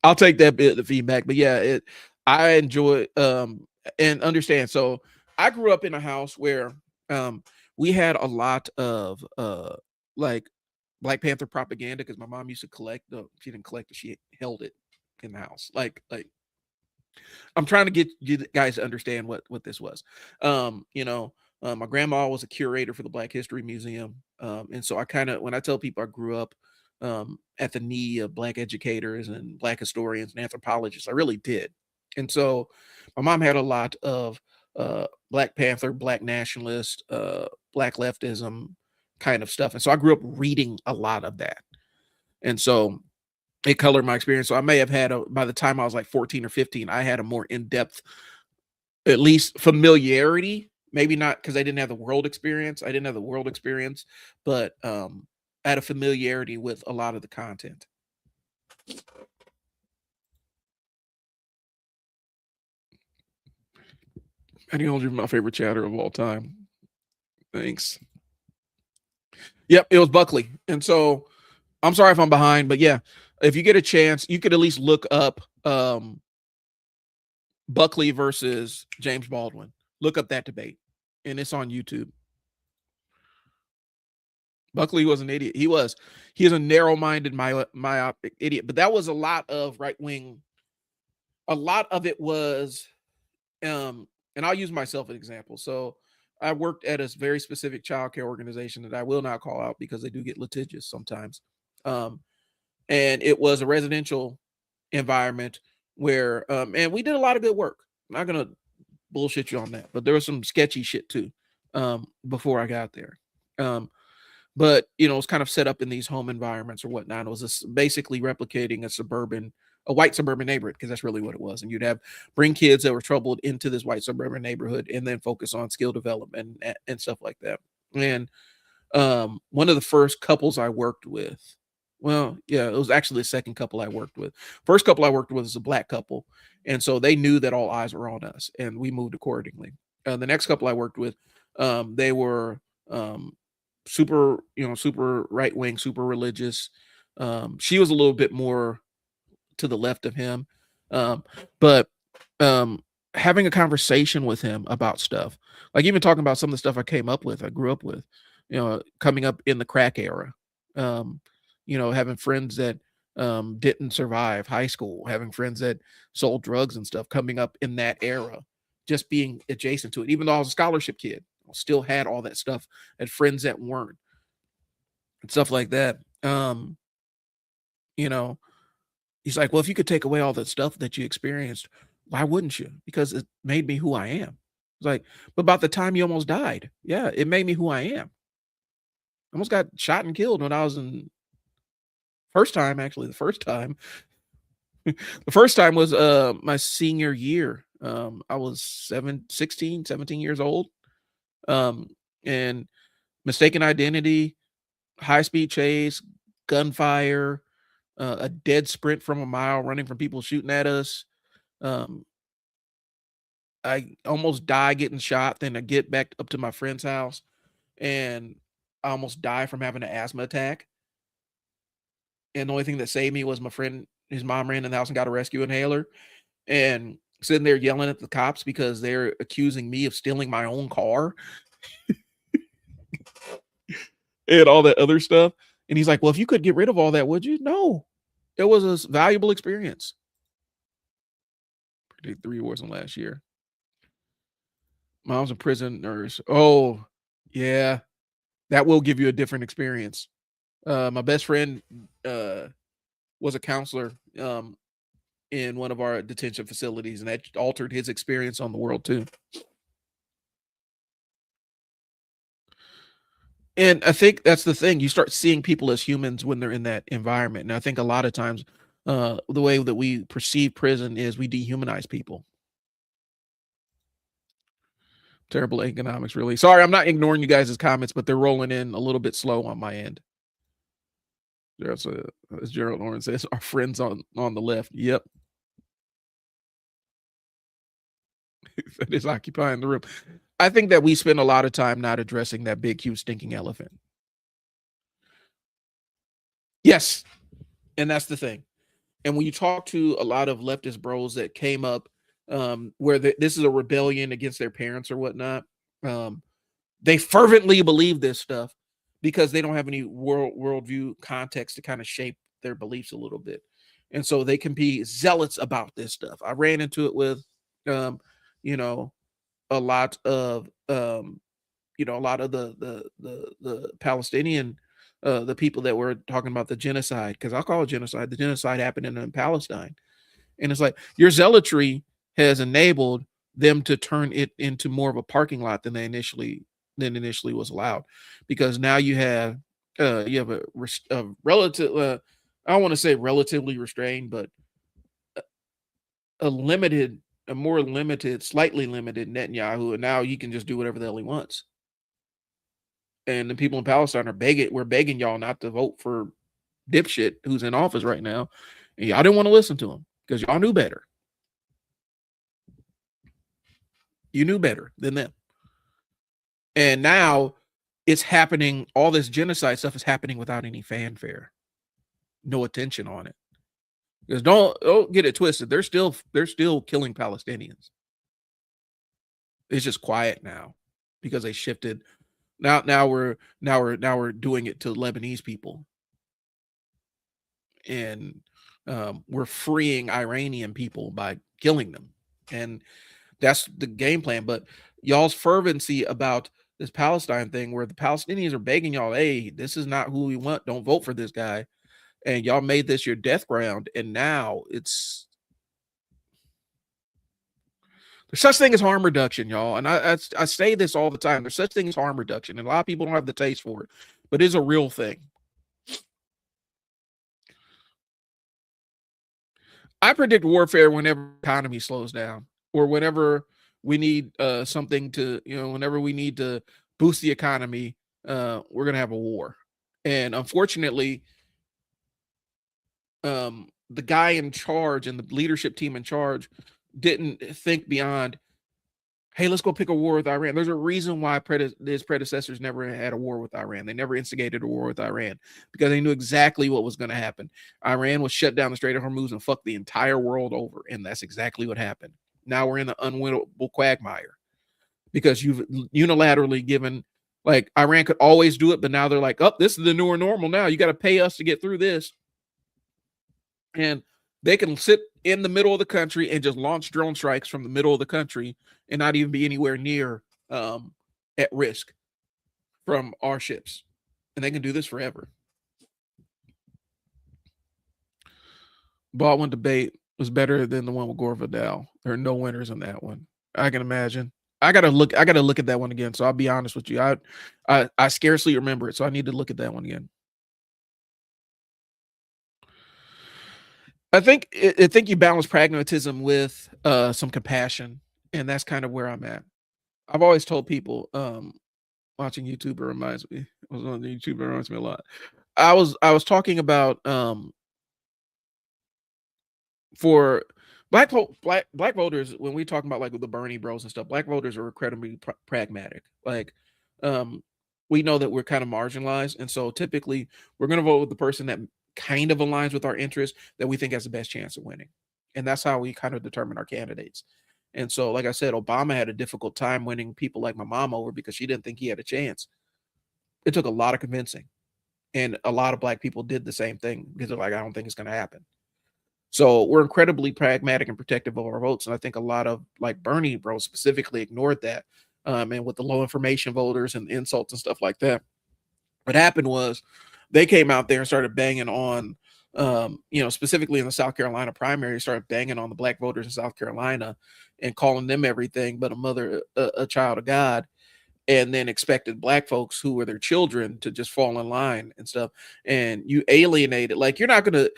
I'll take that bit of feedback. But yeah, I enjoy and understand. So I grew up in a house where we had a lot of like Black Panther propaganda because my mom used to collect she didn't collect it, she held it in the house. Like I'm trying to get you guys to understand what this was. My grandma was a curator for the Black History Museum, and so I kind of, when I tell people I grew up at the knee of Black educators and Black historians and anthropologists, I really did. And so my mom had a lot of Black Panther, Black nationalist, Black leftism kind of stuff, and so I grew up reading a lot of that, and so it colored my experience. So I may have had by the time I was like 14 or 15, I had a more in-depth, at least familiarity, maybe not because I didn't have the world experience. I didn't have the world experience, but I had a familiarity with a lot of the content. Eddie Holmes is my favorite chatter of all time. Thanks. Yep, it was Buckley. And so I'm sorry if I'm behind, but yeah, if you get a chance, you could at least look up Buckley versus James Baldwin. Look up that debate, and it's on YouTube. Buckley was an idiot. He is a narrow-minded, myopic idiot. But that was a lot of right wing. A lot of it was, and I'll use myself as an example. So I worked at a very specific child care organization that I will not call out because they do get litigious sometimes. And it was a residential environment where, and we did a lot of good work. I'm not gonna bullshit you on that, but there was some sketchy shit too before I got there. But it's kind of set up in these home environments or whatnot. It was basically replicating a white suburban neighborhood, because that's really what it was. And you'd bring kids that were troubled into this white suburban neighborhood and then focus on skill development and stuff like that. And one of the first couples I worked with, well, yeah, it was actually the second couple I worked with. First couple I worked with was a Black couple. And so they knew that all eyes were on us, and we moved accordingly. The next couple I worked with, they were super right wing, super religious. She was a little bit more to the left of him, but having a conversation with him about stuff, like even talking about some of the stuff I grew up with, coming up in the crack era, having friends that didn't survive high school, having friends that sold drugs and stuff, coming up in that era, just being adjacent to it. Even though I was a scholarship kid, I still had all that stuff, had friends that weren't, and stuff like that. He's like, well, if you could take away all that stuff that you experienced, why wouldn't you? Because it made me who I am. It's like, but about the time you almost died, yeah, it made me who I am. I almost got shot and killed when I was in first time, actually, the first time. The first time was my senior year. I was 16, 17 years old. And mistaken identity, high-speed chase, gunfire, a dead sprint from a mile, running from people shooting at us. I almost die getting shot. Then I get back up to my friend's house, and I almost die from having an asthma attack. And the only thing that saved me was my friend, his mom ran in the house and got a rescue inhaler, and sitting there yelling at the cops because they're accusing me of stealing my own car and all that other stuff. And he's like, well, if you could get rid of all that, would you? No. It was a valuable experience. Predicted 3 wars in last year. Mom's a prison nurse. Oh, yeah. That will give you a different experience. My best friend was a counselor in one of our detention facilities, and that altered his experience on the world too. And I think that's the thing. You start seeing people as humans when they're in that environment. And I think a lot of times, the way that we perceive prison is we dehumanize people. Terrible economics, really. Sorry, I'm not ignoring you guys' comments, but they're rolling in a little bit slow on my end. There's as Gerald Lawrence says, our friends on the left. Yep. That is occupying the room. I think that we spend a lot of time not addressing that big, huge, stinking elephant. Yes. And that's the thing. And when you talk to a lot of leftist bros that came up where this is a rebellion against their parents or whatnot, they fervently believe this stuff because they don't have any worldview context to kind of shape their beliefs a little bit. And so they can be zealots about this stuff. I ran into it with, you know, a lot of, a lot of the Palestinian, the people that were talking about the genocide, because I'll call it genocide. The genocide happened in Palestine. And it's like your zealotry has enabled them to turn it into more of a parking lot than initially was allowed, because now you have a relative, I don't want to say relatively restrained, but a more limited, slightly limited Netanyahu, and now he can just do whatever the hell he wants. And the people in Palestine we're begging y'all not to vote for dipshit who's in office right now. And y'all didn't want to listen to him because y'all knew better. You knew better than them. And now it's happening. All this genocide stuff is happening without any fanfare, no attention on it. Because don't get it twisted. They're still killing Palestinians. It's just quiet now because they shifted. Now we're doing it to Lebanese people, and we're freeing Iranian people by killing them, and that's the game plan. But y'all's fervency about this Palestine thing, where the Palestinians are begging y'all, hey, this is not who we want. Don't vote for this guy. And y'all made this your death ground. And now there's such thing as harm reduction, y'all. And I say this all the time. There's such thing as harm reduction. And a lot of people don't have the taste for it, but it's a real thing. I predict warfare whenever the economy slows down, or whenever we need something to, whenever we need to boost the economy, we're going to have a war. And unfortunately, the guy in charge and the leadership team in charge didn't think beyond, hey, let's go pick a war with Iran. There's a reason why his predecessors never had a war with Iran. They never instigated a war with Iran because they knew exactly what was going to happen. Iran was shut down the Strait of Hormuz and fucked the entire world over. And that's exactly what happened. Now we're in the unwinnable quagmire because you've unilaterally given, like, Iran could always do it, but now they're like, oh, this is the newer normal now. You got to pay us to get through this. And they can sit in the middle of the country and just launch drone strikes from the middle of the country and not even be anywhere near at risk from our ships. And they can do this forever. Baldwin debate was better than the one with Gore Vidal. There are no winners in that one. I can imagine. I gotta look at that one again. So I'll be honest with you. I scarcely remember it, so I need to look at that one again. I think you balance pragmatism with some compassion, and that's kind of where I'm at. I've always told people, watching YouTube reminds me. I was on YouTube, it reminds me a lot. I was talking about for black voters, when we talk about like with the Bernie bros and stuff, black voters are incredibly pragmatic. Like, we know that we're kind of marginalized, and so typically we're going to vote with the person that kind of aligns with our interests, that we think has the best chance of winning. And that's how we kind of determine our candidates. And so, like I said, Obama had a difficult time winning people like my mom over because she didn't think he had a chance. It took a lot of convincing. And a lot of black people did the same thing because they're like, I don't think it's going to happen. So we're incredibly pragmatic and protective of our votes. And I think a lot of like Bernie bro specifically ignored that. And with the low information voters and insults and stuff like that, what happened was they came out there and started banging on, specifically in the South Carolina primary, started banging on the black voters in South Carolina and calling them everything but a child of God, and then expected black folks who were their children to just fall in line and stuff. And you alienated, like, you're not going to,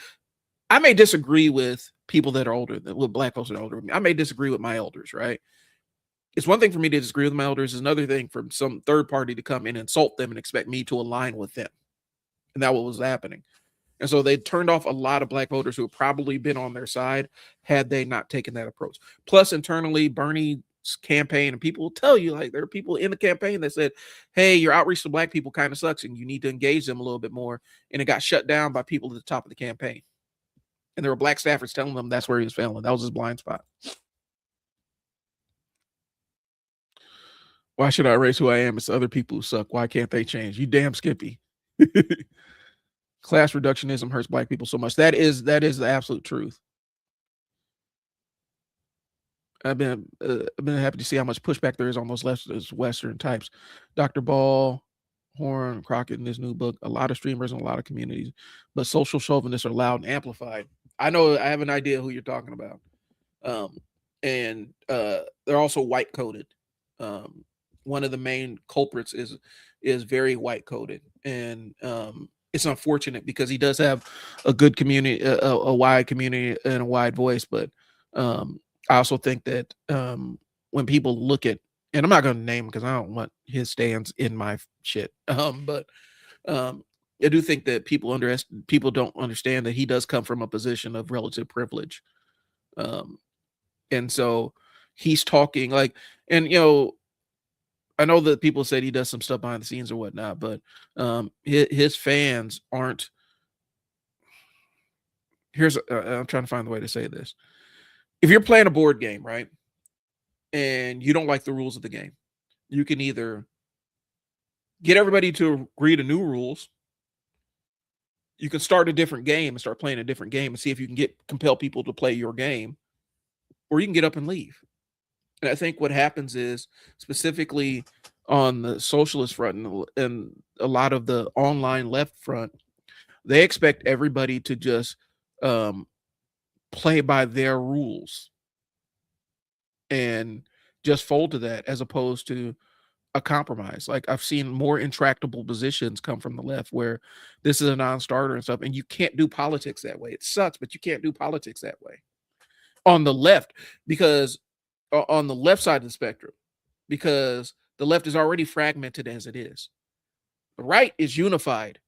I may disagree with people that are older than with black folks that are older than me. I may disagree with my elders, right? It's one thing for me to disagree with my elders. It's another thing for some third party to come in and insult them and expect me to align with them. And that was happening. And so they turned off a lot of black voters who had probably been on their side had they not taken that approach. Plus, internally, Bernie's campaign, and people will tell you, like, there are people in the campaign that said, hey, your outreach to black people kind of sucks and you need to engage them a little bit more. And it got shut down by people at the top of the campaign. And there were black staffers telling them that's where he was failing. That was his blind spot. Why should I erase who I am? It's other people who suck. Why can't they change? You damn Skippy. Class reductionism hurts black people so much. That is the absolute truth. I've been happy to see how much pushback there is on those leftist Western types. Dr. Ball, Horn, Crockett in this new book, a lot of streamers and a lot of communities, but social chauvinists are loud and amplified. I know, I have an idea who you're talking about. And they're also white coded. One of the main culprits is very white coded, and it's unfortunate because he does have a good community, a wide community and a wide voice. But I also think that when people look at, and I'm not going to name him because I don't want his stands in my shit. But I do think that people don't understand that he does come from a position of relative privilege. And so he's talking like, and I know that people said he does some stuff behind the scenes or whatnot, but his fans aren't. I'm trying to find the way to say this. If you're playing a board game, right, and you don't like the rules of the game, you can either get everybody to agree to new rules. You can start a different game and start playing a different game and see if you can compel people to play your game, or you can get up and leave. And I think what happens is, specifically on the socialist front and a lot of the online left front, they expect everybody to just play by their rules and just fold to that, as opposed to a compromise. Like, I've seen more intractable positions come from the left where this is a non-starter and stuff, and you can't do politics that way. It sucks, but you can't do politics that way on the left, because on the left side of the spectrum, because the left is already fragmented as it is. The right is unified.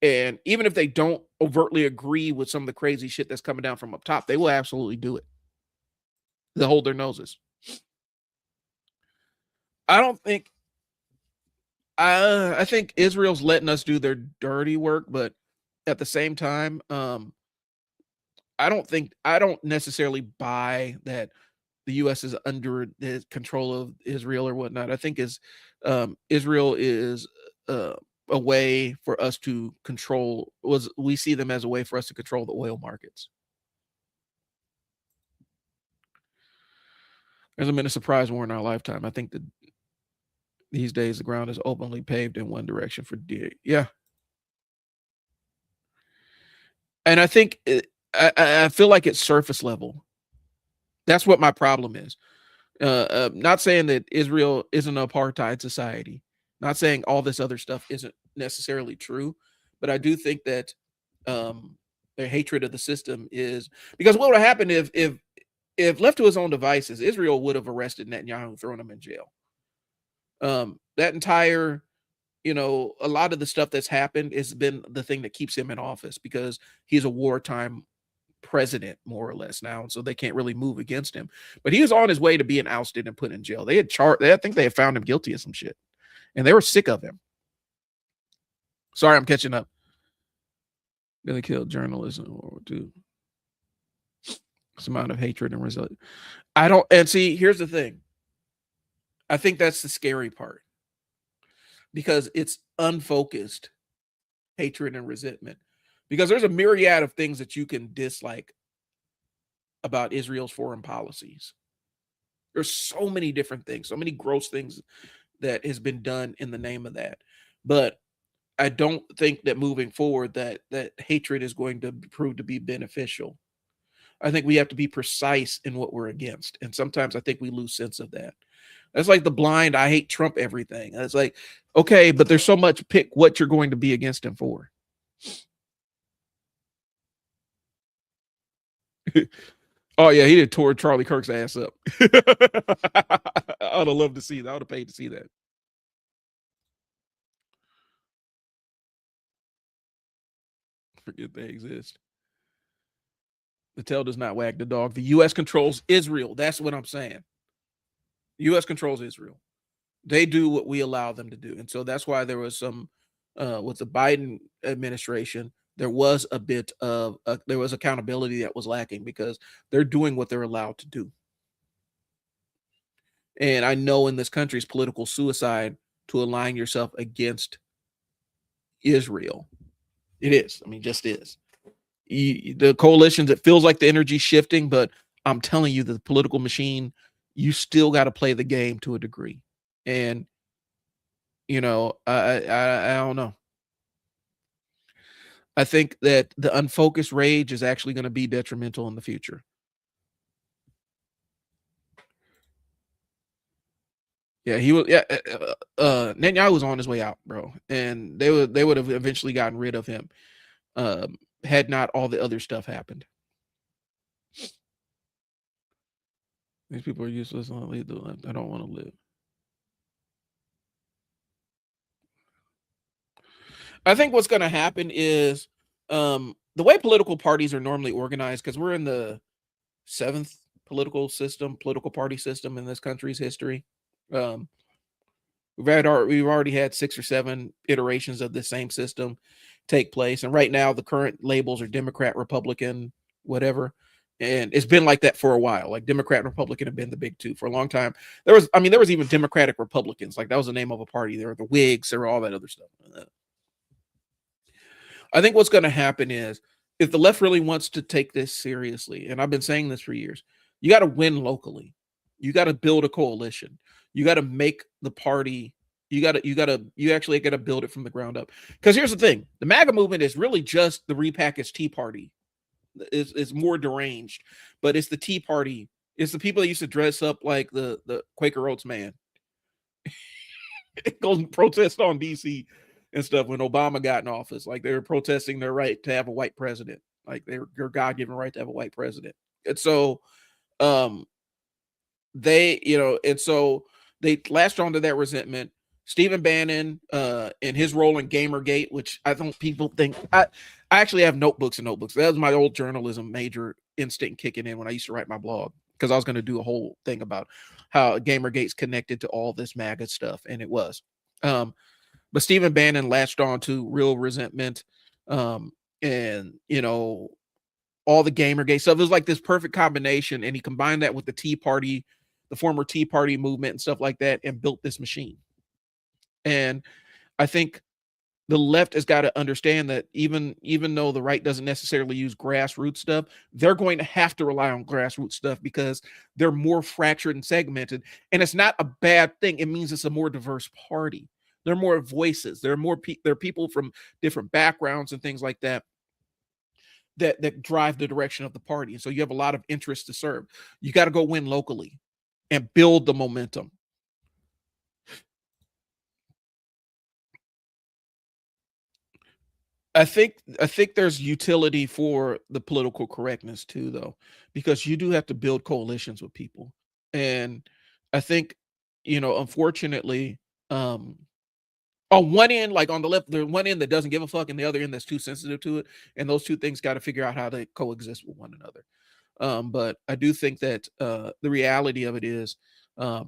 And even if they don't overtly agree with some of the crazy shit that's coming down from up top, they will absolutely do it. They'll hold their noses. I think Israel's letting us do their dirty work, but at the same time, I don't necessarily buy that the U.S. is under the control of Israel or whatnot. I think Israel is a way for us to control. We see them as a way for us to control the oil markets. There hasn't been a surprise war in our lifetime. I think that these days the ground is openly paved in one direction for yeah. And I think I feel like it's surface level. That's what my problem is. Not saying that Israel isn't an apartheid society. Not saying all this other stuff isn't necessarily true, but I do think that their hatred of the system is, because what would have happened if left to his own devices, Israel would have arrested Netanyahu, thrown him in jail. That entire, a lot of the stuff that's happened has been the thing that keeps him in office, because he's a wartime president, more or less, now, and so they can't really move against him. But he was on his way to being ousted and put in jail. I think they had found him guilty of some shit, and they were sick of him. Sorry, I'm catching up. Gonna kill journalism or do some amount of hatred and result. Here's the thing. I think that's the scary part, because it's unfocused hatred and resentment, because there's a myriad of things that you can dislike about Israel's foreign policies. There's so many different things, so many gross things that has been done in the name of that. But I don't think that moving forward that hatred is going to prove to be beneficial. I think we have to be precise in what we're against. And sometimes I think we lose sense of that. That's like the blind, I hate Trump everything. It's like, okay, but there's so much, pick what you're going to be against him for. Oh yeah, he did tore Charlie Kirk's ass up. I would have loved to see that. I would have paid to see that. Forget they exist. The tail does not wag the dog. The U.S. controls Israel. That's what I'm saying. The U.S. controls Israel. They do what we allow them to do. And so that's why there was some, with the Biden administration, there was a bit of, there was accountability that was lacking because they're doing what they're allowed to do. And I know in this country it's political suicide to align yourself against Israel. It is. I mean, just is. The coalitions, it feels like the energy's shifting, but I'm telling you, the political machine, you still got to play the game to a degree. And I don't know. I think that the unfocused rage is actually going to be detrimental in the future. Yeah, he was. Yeah, Netanyahu was on his way out, bro, and they would have eventually gotten rid of him, had not all the other stuff happened. These people are useless. I don't want to live. I think what's going to happen is the way political parties are normally organized, because we're in the 7th political party system in this country's history. We've already had 6 or 7 iterations of the same system take place, and right now the current labels are Democrat, Republican, whatever, and it's been like that for a while. Like Democrat and Republican have been the big two for a long time. There was even Democratic Republicans, like that was the name of a party. There were the Whigs, there were all that other stuff. I think what's going to happen is, if the left really wants to take this seriously, and I've been saying this for years, you got to win locally. You got to build a coalition. You got to make the party. You actually got to build it from the ground up. Because here's the thing: the MAGA movement is really just the repackaged Tea Party. It's more deranged, but it's the Tea Party. It's the people that used to dress up like the Quaker Oats man, go and protest on DC and stuff when Obama got in office. Like they were protesting their right to have a white president, like their God-given right to have a white president. And so they latched onto that resentment. Stephen Bannon and his role in Gamergate, which I don't people think, I actually have notebooks and notebooks. That was my old journalism major instinct kicking in when I used to write my blog, because I was going to do a whole thing about how Gamergate's connected to all this MAGA stuff, and it was. But Stephen Bannon latched on to real resentment, and all the Gamergate stuff. It was like this perfect combination, and he combined that with the Tea Party, the former Tea Party movement and stuff like that, and built this machine. And I think the left has got to understand that even though the right doesn't necessarily use grassroots stuff, they're going to have to rely on grassroots stuff because they're more fractured and segmented. And it's not a bad thing. It means it's a more diverse party. There are more voices. There are people from different backgrounds and things like that that drive the direction of the party. And so you have a lot of interest to serve. You got to go win locally and build the momentum. I think there's utility for the political correctness too, though, because you do have to build coalitions with people. And I think, unfortunately, on one end, like on the left, there's one end that doesn't give a fuck, and the other end that's too sensitive to it. And those two things got to figure out how to coexist with one another. But I do think that the reality of it is, we're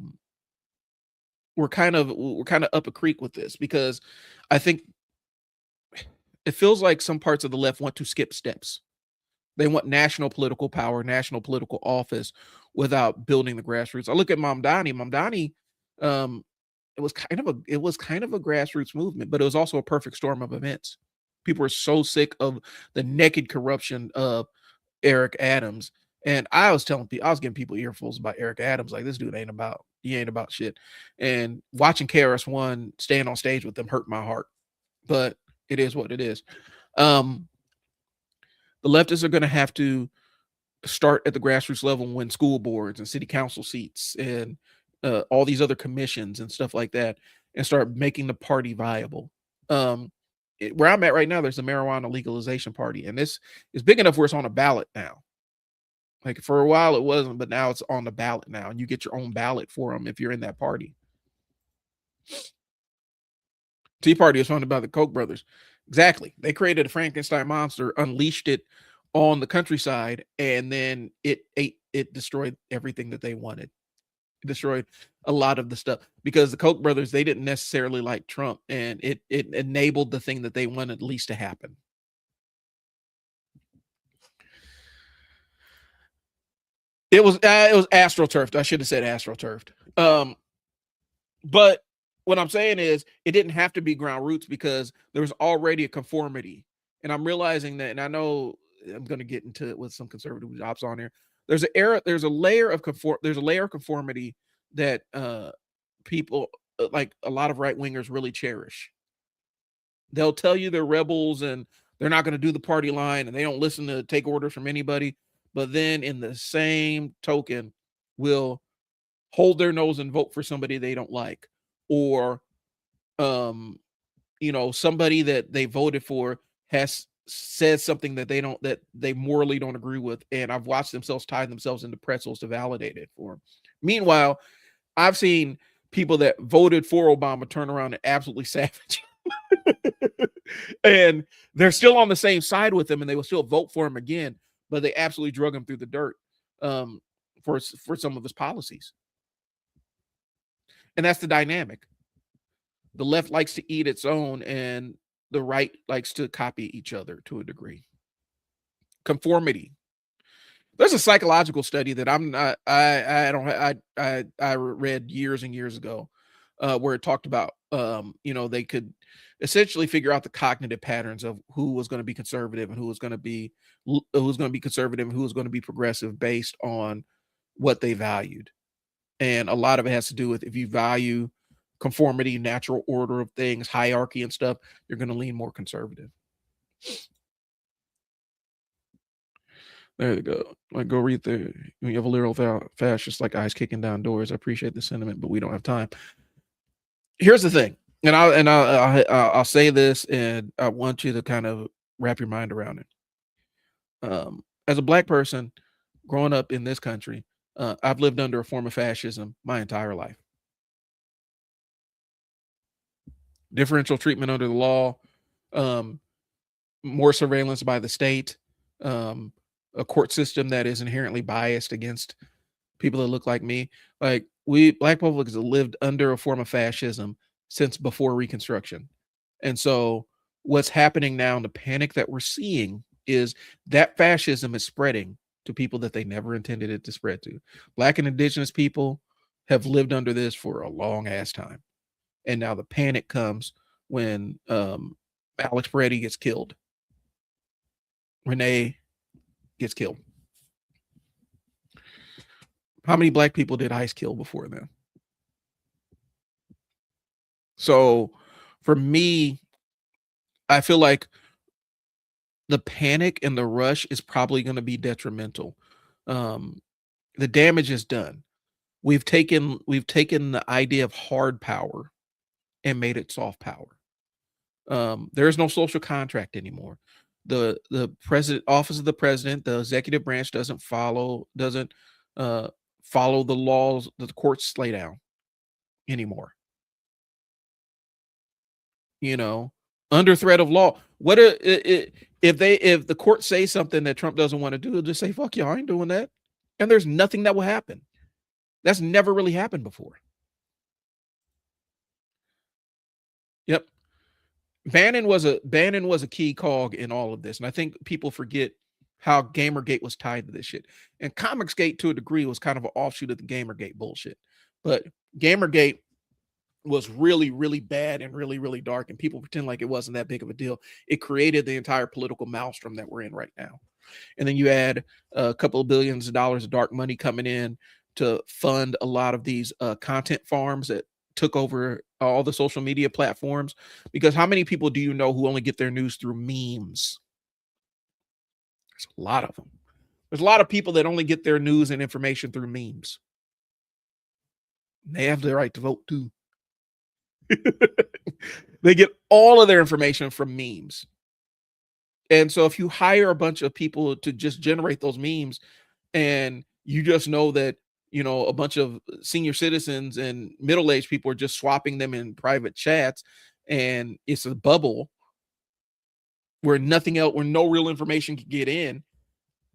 kind of up a creek with this, because I think it feels like some parts of the left want to skip steps. They want national political power, national political office, without building the grassroots. I look at Mamdani. It was kind of a grassroots movement, but it was also a perfect storm of events. People are so sick of the naked corruption of Eric Adams. And I was telling people, I was giving people earfuls about Eric Adams. Like, this dude he ain't about shit. And watching KRS-One stand on stage with them hurt my heart. But it is what it is. The leftists are going to have to start at the grassroots level and win school boards and city council seats and all these other commissions and stuff like that, and start making the party viable. Where I'm at right now, there's a marijuana legalization party, and this is big enough where it's on a ballot now. Like, for a while it wasn't, but now it's on the ballot now, and you get your own ballot for them if you're in that party. Tea Party is funded by the Koch brothers. Exactly. They created a Frankenstein monster, unleashed it on the countryside, and then it destroyed everything that they wanted. It destroyed a lot of the stuff because the Koch brothers, they didn't necessarily like Trump, and it enabled the thing that they wanted least to happen. It was astroturfed. I should have said astroturfed. But what I'm saying is, it didn't have to be ground roots because there was already a conformity. And I'm realizing that, and I know I'm going to get into it with some conservative jobs on here. There's a layer of conformity that people like a lot of right wingers really cherish. They'll tell you they're rebels and they're not going to do the party line and they don't listen to take orders from anybody. But then in the same token, will hold their nose and vote for somebody they don't like, or somebody that they voted for has said something that they morally don't agree with, and I've watched themselves tie themselves into pretzels to validate it for them. Meanwhile, I've seen people that voted for Obama turn around and absolutely savage. And they're still on the same side with him, and they will still vote for him again, but they absolutely drug him through the dirt for some of his policies. And that's the dynamic. The left likes to eat its own, and the right likes to copy each other to a degree. Conformity. There's a psychological study that I read years and years ago, where it talked about they could essentially figure out the cognitive patterns of who was going to be conservative and who was going to be conservative and who was going to be progressive based on what they valued. And a lot of it has to do with, if you value conformity, natural order of things, hierarchy and stuff, you're going to lean more conservative. There you go. Like, go read you have a literal fascist like eyes kicking down doors. I appreciate the sentiment, but we don't have time. Here's the thing, and I'll say this, and I want you to kind of wrap your mind around it. As a Black person growing up in this country, I've lived under a form of fascism my entire life. Differential treatment under the law, more surveillance by the state, a court system that is inherently biased against people that look like me. Like, we Black publics have lived under a form of fascism since before Reconstruction. And so what's happening now, and the panic that we're seeing, is that fascism is spreading to people that they never intended it to spread to. Black and indigenous people have lived under this for a long ass time. And now the panic comes when Alex Peretti gets killed. Renee gets killed. How many Black people did ICE kill before then? So for me, I feel like the panic and the rush is probably going to be detrimental. The damage is done. We've taken the idea of hard power and made it soft power. There is no social contract anymore. The office of the president, the executive branch, doesn't follow the laws that the courts lay down anymore. Under threat of law. What if the court say something that Trump doesn't want to do, they'll just say, fuck you, I ain't doing that. And there's nothing that will happen. That's never really happened before. Yep. Bannon was a key cog in all of this. And I think people forget how Gamergate was tied to this shit. And Comicsgate, to a degree, was kind of an offshoot of the Gamergate bullshit. But Gamergate was really, really bad and really, really dark, and people pretend like it wasn't that big of a deal. It created the entire political maelstrom that we're in right now. And then you add a couple of billions of dollars of dark money coming in to fund a lot of these content farms that took over all the social media platforms. Because how many people do you know who only get their news through memes? There's a lot of them. There's a lot of people that only get their news and information through memes. They have the right to vote too. They get all of their information from memes. And so if you hire a bunch of people to just generate those memes, and you just know that, a bunch of senior citizens and middle-aged people are just swapping them in private chats, and it's a bubble where nothing else, where no real information can get in,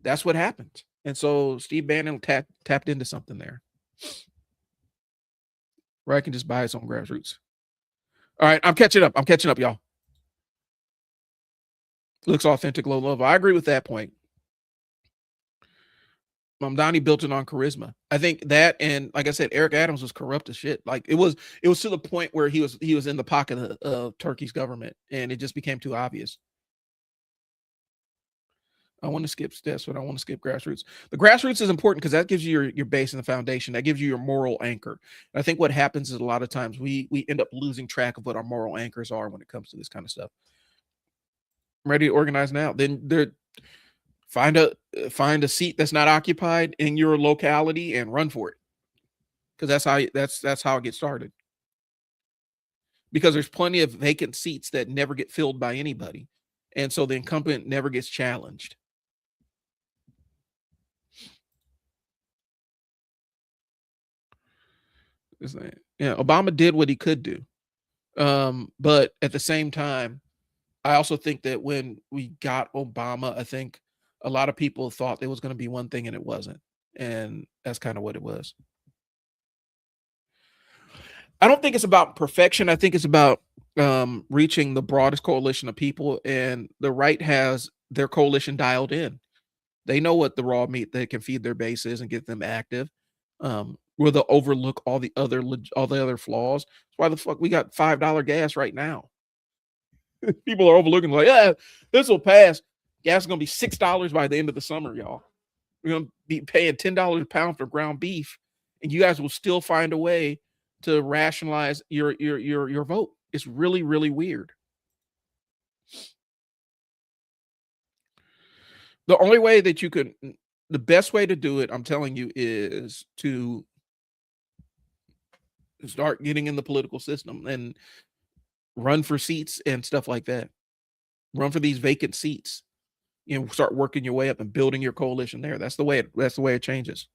that's what happened. And so Steve Bannon tapped into something there, where I can just buy its own grassroots. All right, I'm catching up, y'all. Looks authentic, low level. I agree with that point. Donnie built it on charisma. I think that, and like I said, Eric Adams was corrupt as shit. Like it was to the point where he was in the pocket of Turkey's government, and it just became too obvious. I want to skip steps, but I want to skip grassroots. The grassroots is important because that gives you your base and the foundation. That gives you your moral anchor. And I think what happens is a lot of times we end up losing track of what our moral anchors are when it comes to this kind of stuff. I'm ready to organize now. Then find a seat that's not occupied in your locality and run for it, because that's how it gets started. Because there's plenty of vacant seats that never get filled by anybody, and so the incumbent never gets challenged. Yeah, Obama did what he could do, but at the same time, I also think that when we got Obama, I think a lot of people thought it was going to be one thing and it wasn't. And that's kind of what it was. I don't think it's about perfection. I think it's about reaching the broadest coalition of people, and the right has their coalition dialed in. They know what the raw meat that can feed their base is and get them active. Where they'll overlook all the other flaws. That's why the fuck we got $5 gas right now. People are overlooking like, yeah, this will pass. Gas is gonna be $6 by the end of the summer, y'all. We're gonna be paying $10 a pound for ground beef, and you guys will still find a way to rationalize your vote. It's really, really weird. The only way that you could, the best way to do it, I'm telling you, is to start getting in the political system and run for seats and stuff like that. Run for these vacant seats. Start working your way up and building your coalition there. That's the way it changes.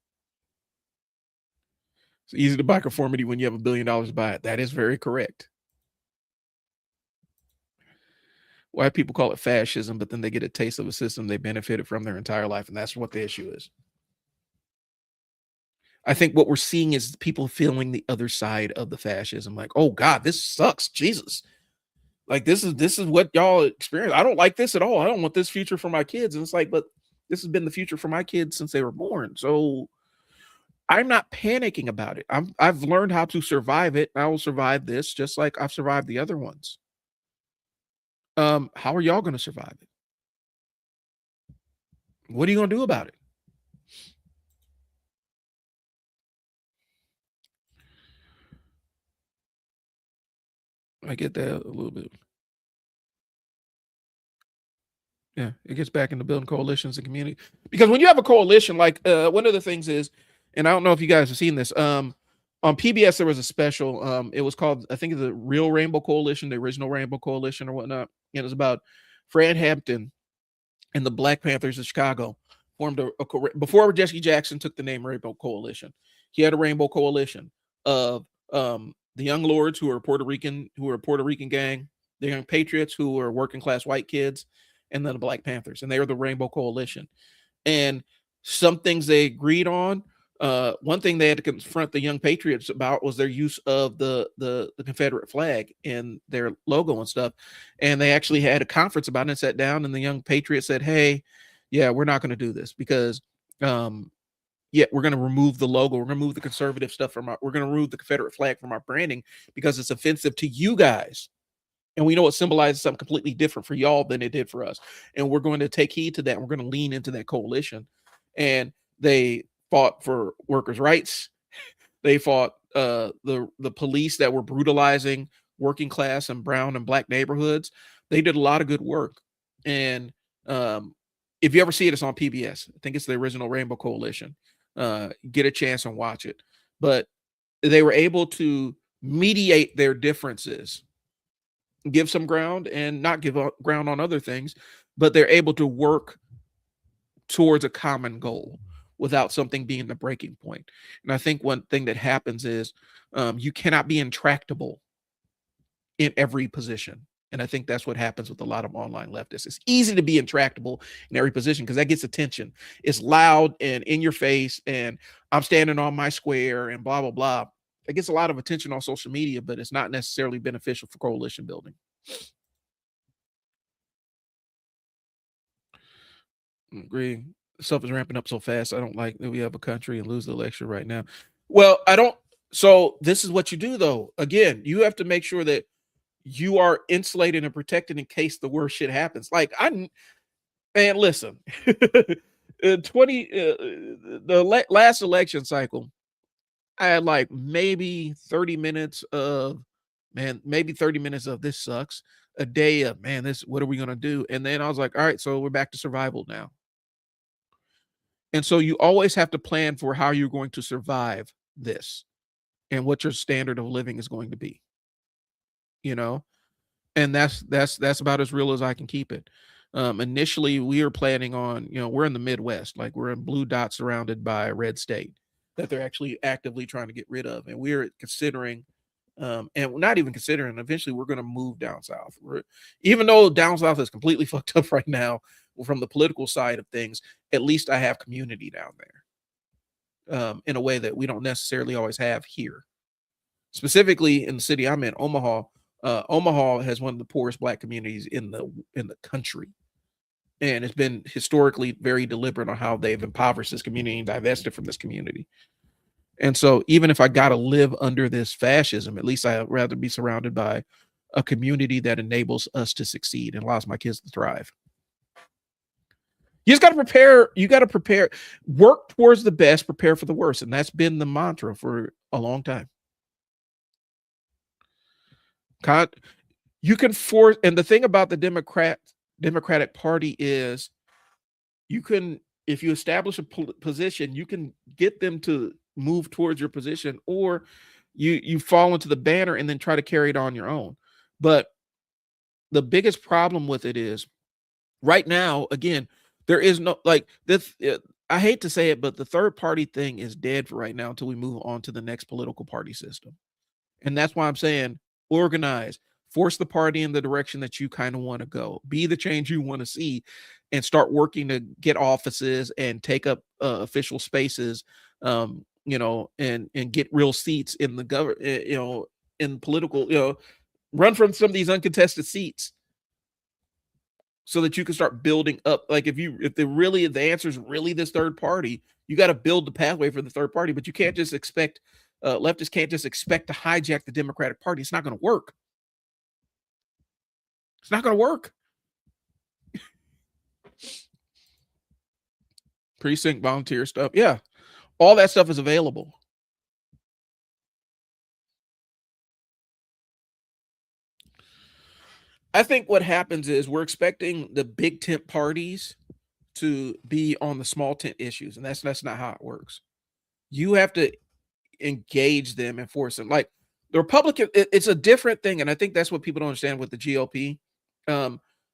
It's easy to buy conformity when you have $1 billion to buy it. That is very correct. Why people call it fascism, but then they get a taste of a system they benefited from their entire life, and that's what the issue is. I think what we're seeing is people feeling the other side of the fascism, like, oh God, this sucks. Jesus. Like this is what y'all experience. I don't like this at all. I don't want this future for my kids. And it's like, but this has been the future for my kids since they were born. So I'm not panicking about it. I've learned how to survive it. I will survive this just like I've survived the other ones. How are y'all going to survive it? What are you going to do about it? I get that a little bit. Yeah, it gets back into building coalitions and community. Because when you have a coalition, like one of the things is, and I don't know if you guys have seen this, on PBS there was a special. It was called, I think, the Real Rainbow Coalition, the original Rainbow Coalition or whatnot. And it was about Fred Hampton and the Black Panthers of Chicago formed before Jesse Jackson took the name Rainbow Coalition. He had a Rainbow Coalition of the Young Lords, who are Puerto Rican gang, the Young Patriots, who are working class white kids, and then the Black Panthers, and they were the Rainbow Coalition. And some things they agreed on. One thing they had to confront the Young Patriots about was their use of the Confederate flag in their logo and stuff. And they actually had a conference about it and sat down, and the Young Patriots said, hey, yeah, we're not going to do this because yet we're going to remove the logo. We're going to remove the conservative stuff we're going to remove the Confederate flag from our branding because it's offensive to you guys. And we know it symbolizes something completely different for y'all than it did for us. And we're going to take heed to that. We're going to lean into that coalition. And they fought for workers' rights. They fought the police that were brutalizing working class and brown and black neighborhoods. They did a lot of good work. And if you ever see it, it's on PBS. I think it's the original Rainbow Coalition. Get a chance and watch it. But they were able to mediate their differences, give some ground and not give ground on other things, but they're able to work towards a common goal without something being the breaking point. And I think one thing that happens is you cannot be intractable in every position. And I think that's what happens with a lot of online leftists. It's easy to be intractable in every position because that gets attention. It's loud and in your face, and I'm standing on my square and blah, blah, blah. It gets a lot of attention on social media, but it's not necessarily beneficial for coalition building. Agree. Stuff is ramping up so fast. I don't like that we have a country and lose the election right now. Well, I don't. So this is what you do, though. Again, you have to make sure that you are insulated and protected in case the worst shit happens. Like man, listen, 20 last election cycle, I had like maybe 30 minutes of this sucks. A day of man, what are we gonna do? And then I was like, all right, so we're back to survival now. And so you always have to plan for how you're going to survive this and what your standard of living is going to be. You know, and that's about as real as I can keep it. Initially, we are planning on, we're in the Midwest, like we're in blue dots surrounded by a red state that they're actually actively trying to get rid of, and we're considering, and we're not even considering. Eventually, we're going to move down south. Even though down south is completely fucked up right now from the political side of things, at least I have community down there, in a way that we don't necessarily always have here. Specifically in the city I'm in, Omaha. Omaha has one of the poorest black communities in the country, and it's been historically very deliberate on how they've impoverished this community and divested from this community. And so, even if I got to live under this fascism, at least I'd rather be surrounded by a community that enables us to succeed and allows my kids to thrive. You just got to prepare. You got to prepare, work towards the best, prepare for the worst, and that's been the mantra for a long time. You can force, and the thing about the Democratic Party is if you establish a position, you can get them to move towards your position, or you fall into the banner and then try to carry it on your own. But the biggest problem with it is right now, again, there is no, like this. I hate to say it, but the third party thing is dead for right now until we move on to the next political party system. And that's why I'm saying organize, force the party in the direction that you kind of want to go, be the change you want to see, and start working to get offices and take up official spaces, and get real seats in the government, in political, run from some of these uncontested seats so that you can start building up. Like if the answer is really this third party, you got to build the pathway for the third party, but you can't just expect, leftists can't just expect to hijack the Democratic Party. It's not going to work. It's not going to work. Precinct volunteer stuff. Yeah. All that stuff is available. I think what happens is we're expecting the big tent parties to be on the small tent issues, and that's not how it works. You have to engage them and force them. Like the Republican, it's a different thing, and I think that's what people don't understand with the GOP.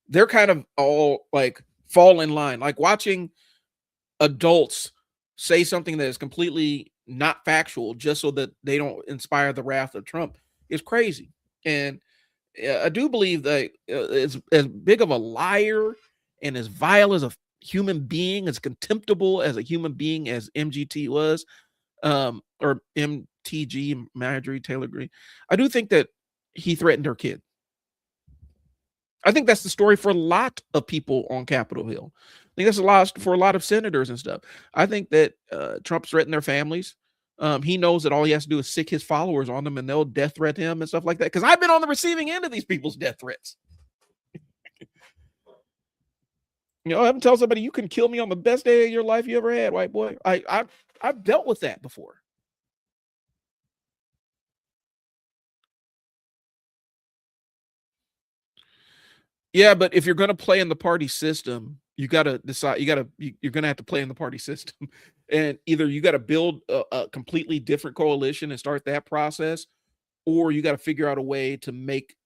They're kind of all like fall in line, like watching adults say something that is completely not factual just so that they don't inspire the wrath of Trump is crazy. And I do believe that as big of a liar and as vile as a human being, as contemptible as a human being as MGT was, or MTG, Marjorie Taylor Greene, I do think that he threatened her kid. I think that's the story for a lot of people on Capitol Hill. think that's a lot for a lot of senators and stuff. I think that Trump's threatened their families. He knows that all he has to do is sick his followers on them, and they'll death threat him and stuff like that. Because I've been on the receiving end of these people's death threats. I haven't tell somebody you can kill me on the best day of your life you ever had, white boy. I've dealt with that before. Yeah, but if you're going to play in the party system, you got to decide. You're going to have to play in the party system, and either you got to build a completely different coalition and start that process, or you got to figure out a way to make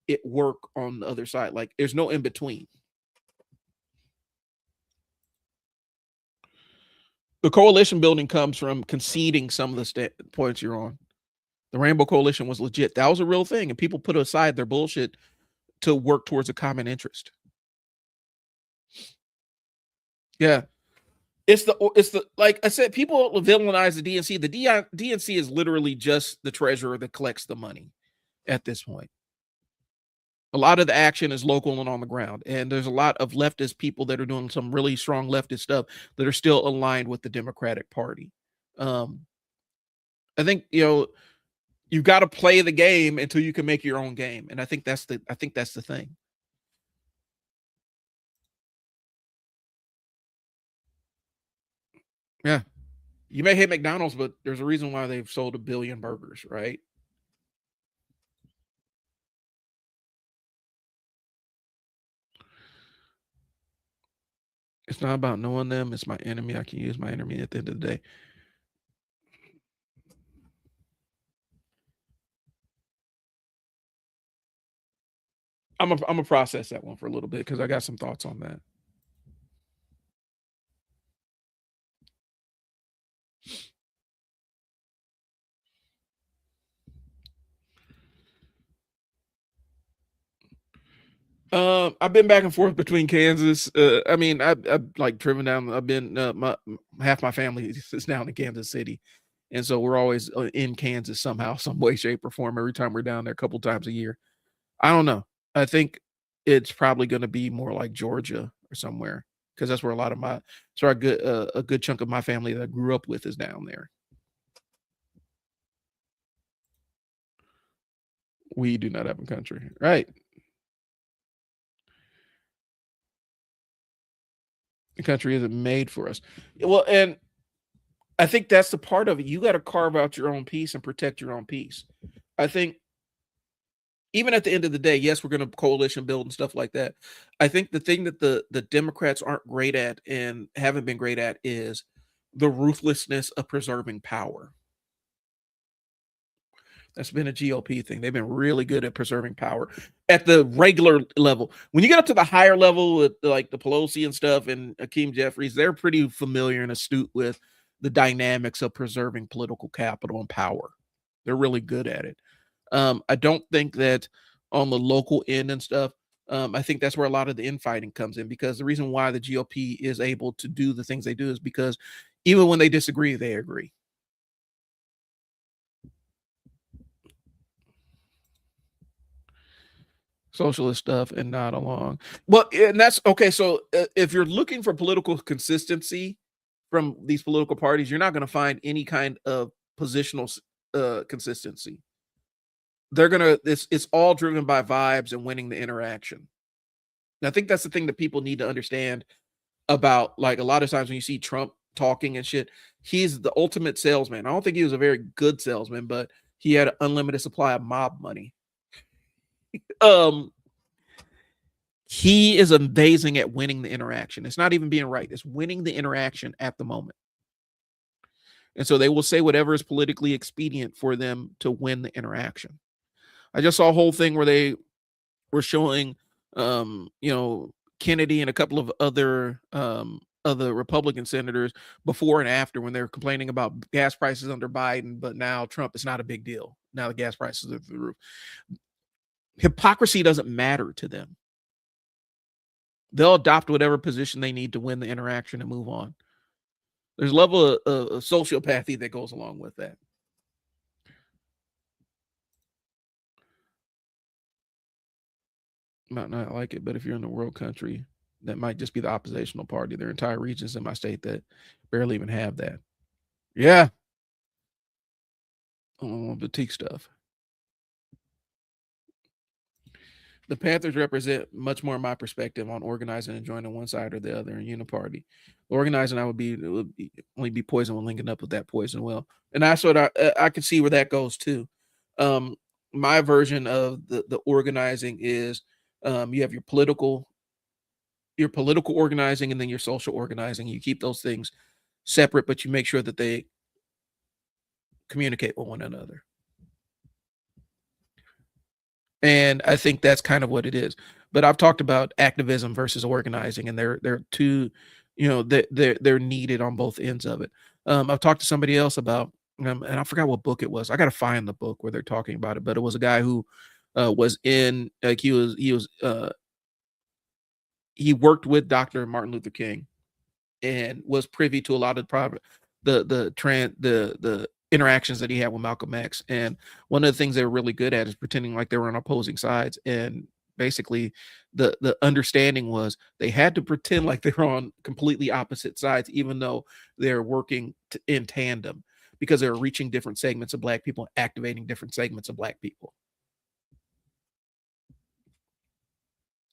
it work on the other side. Like there's no in between. The coalition building comes from conceding some of the points you're on. The Rainbow Coalition was legit. That was a real thing, and people put aside their bullshit to work towards a common interest. Yeah. It's the like I said, people villainize the DNC. The DNC is literally just the treasurer that collects the money at this point. A lot of the action is local and on the ground, and there's a lot of leftist people that are doing some really strong leftist stuff that are still aligned with the Democratic Party. I think you've got to play the game until you can make your own game, and I think that's the thing. Yeah. You may hate McDonald's, but there's a reason why they've sold 1 billion burgers, right? It's not about knowing them. It's my enemy. I can use my enemy at the end of the day. I'm gonna process that one for a little bit because I got some thoughts on that. I've been back and forth between Kansas. I mean, I've like driven down. I've been half my family is down in Kansas City, and so we're always in Kansas somehow, some way, shape, or form. Every time we're down there, a couple times a year. I don't know. I think it's probably going to be more like Georgia or somewhere because that's where a lot of my so a good chunk of my family that I grew up with is down there. We do not have a country, right? The country isn't made for us. Well, and I think that's the part of it. You got to carve out your own peace and protect your own peace. I think even at the end of the day, yes, we're going to coalition build and stuff like that. I think the thing that the Democrats aren't great at and haven't been great at is the ruthlessness of preserving power. That's been a GOP thing. They've been really good at preserving power at the regular level. When you get up to the higher level with like the Pelosi and stuff and Akeem Jeffries, they're pretty familiar and astute with the dynamics of preserving political capital and power. They're really good at it. I don't think that on the local end and stuff, I think that's where a lot of the infighting comes in because the reason why the GOP is able to do the things they do is because even when they disagree, they agree. Socialist stuff and not along. Well, and that's okay. So if you're looking for political consistency from these political parties, you're not going to find any kind of positional consistency. They're gonna it's all driven by vibes and winning the interaction. And I think that's the thing that people need to understand about like a lot of times when you see Trump talking and shit, he's the ultimate salesman. I don't think he was a very good salesman, but he had an unlimited supply of mob money. Um, he is amazing at winning the interaction. It's not even being right, it's winning the interaction at the moment. And so they will say whatever is politically expedient for them to win the interaction. I just saw a whole thing where they were showing Kennedy and a couple of other Republican senators before and after when they were complaining about gas prices under Biden, but now Trump is not a big deal. Now the gas prices are through the roof. Hypocrisy doesn't matter to them. They'll adopt whatever position they need to win the interaction and move on. There's a level of sociopathy that goes along with that. Might not like it, but if you're in the world country, that might just be the oppositional party. There are entire regions in my state that barely even have that. Yeah. Boutique stuff. The Panthers represent much more my perspective on organizing and joining one side or the other in uniparty. Organizing, only be poison when linking up with that poison well, and that's what I can see where that goes too. Um, my version of the organizing is you have your political organizing and then your social organizing. You keep those things separate, but you make sure that they communicate with one another. And I think that's kind of what it is. But I've talked about activism versus organizing, and they're two, they're needed on both ends of it. I've talked to somebody else about, and I forgot what book it was. I got to find the book where they're talking about it, but it was a guy who was in like he worked with Dr. Martin Luther King and was privy to a lot of the interactions that he had with Malcolm X. And one of the things they were really good at is pretending like they were on opposing sides. And basically the understanding was they had to pretend like they were on completely opposite sides, even though they're working in tandem, because they're reaching different segments of Black people, activating different segments of Black people.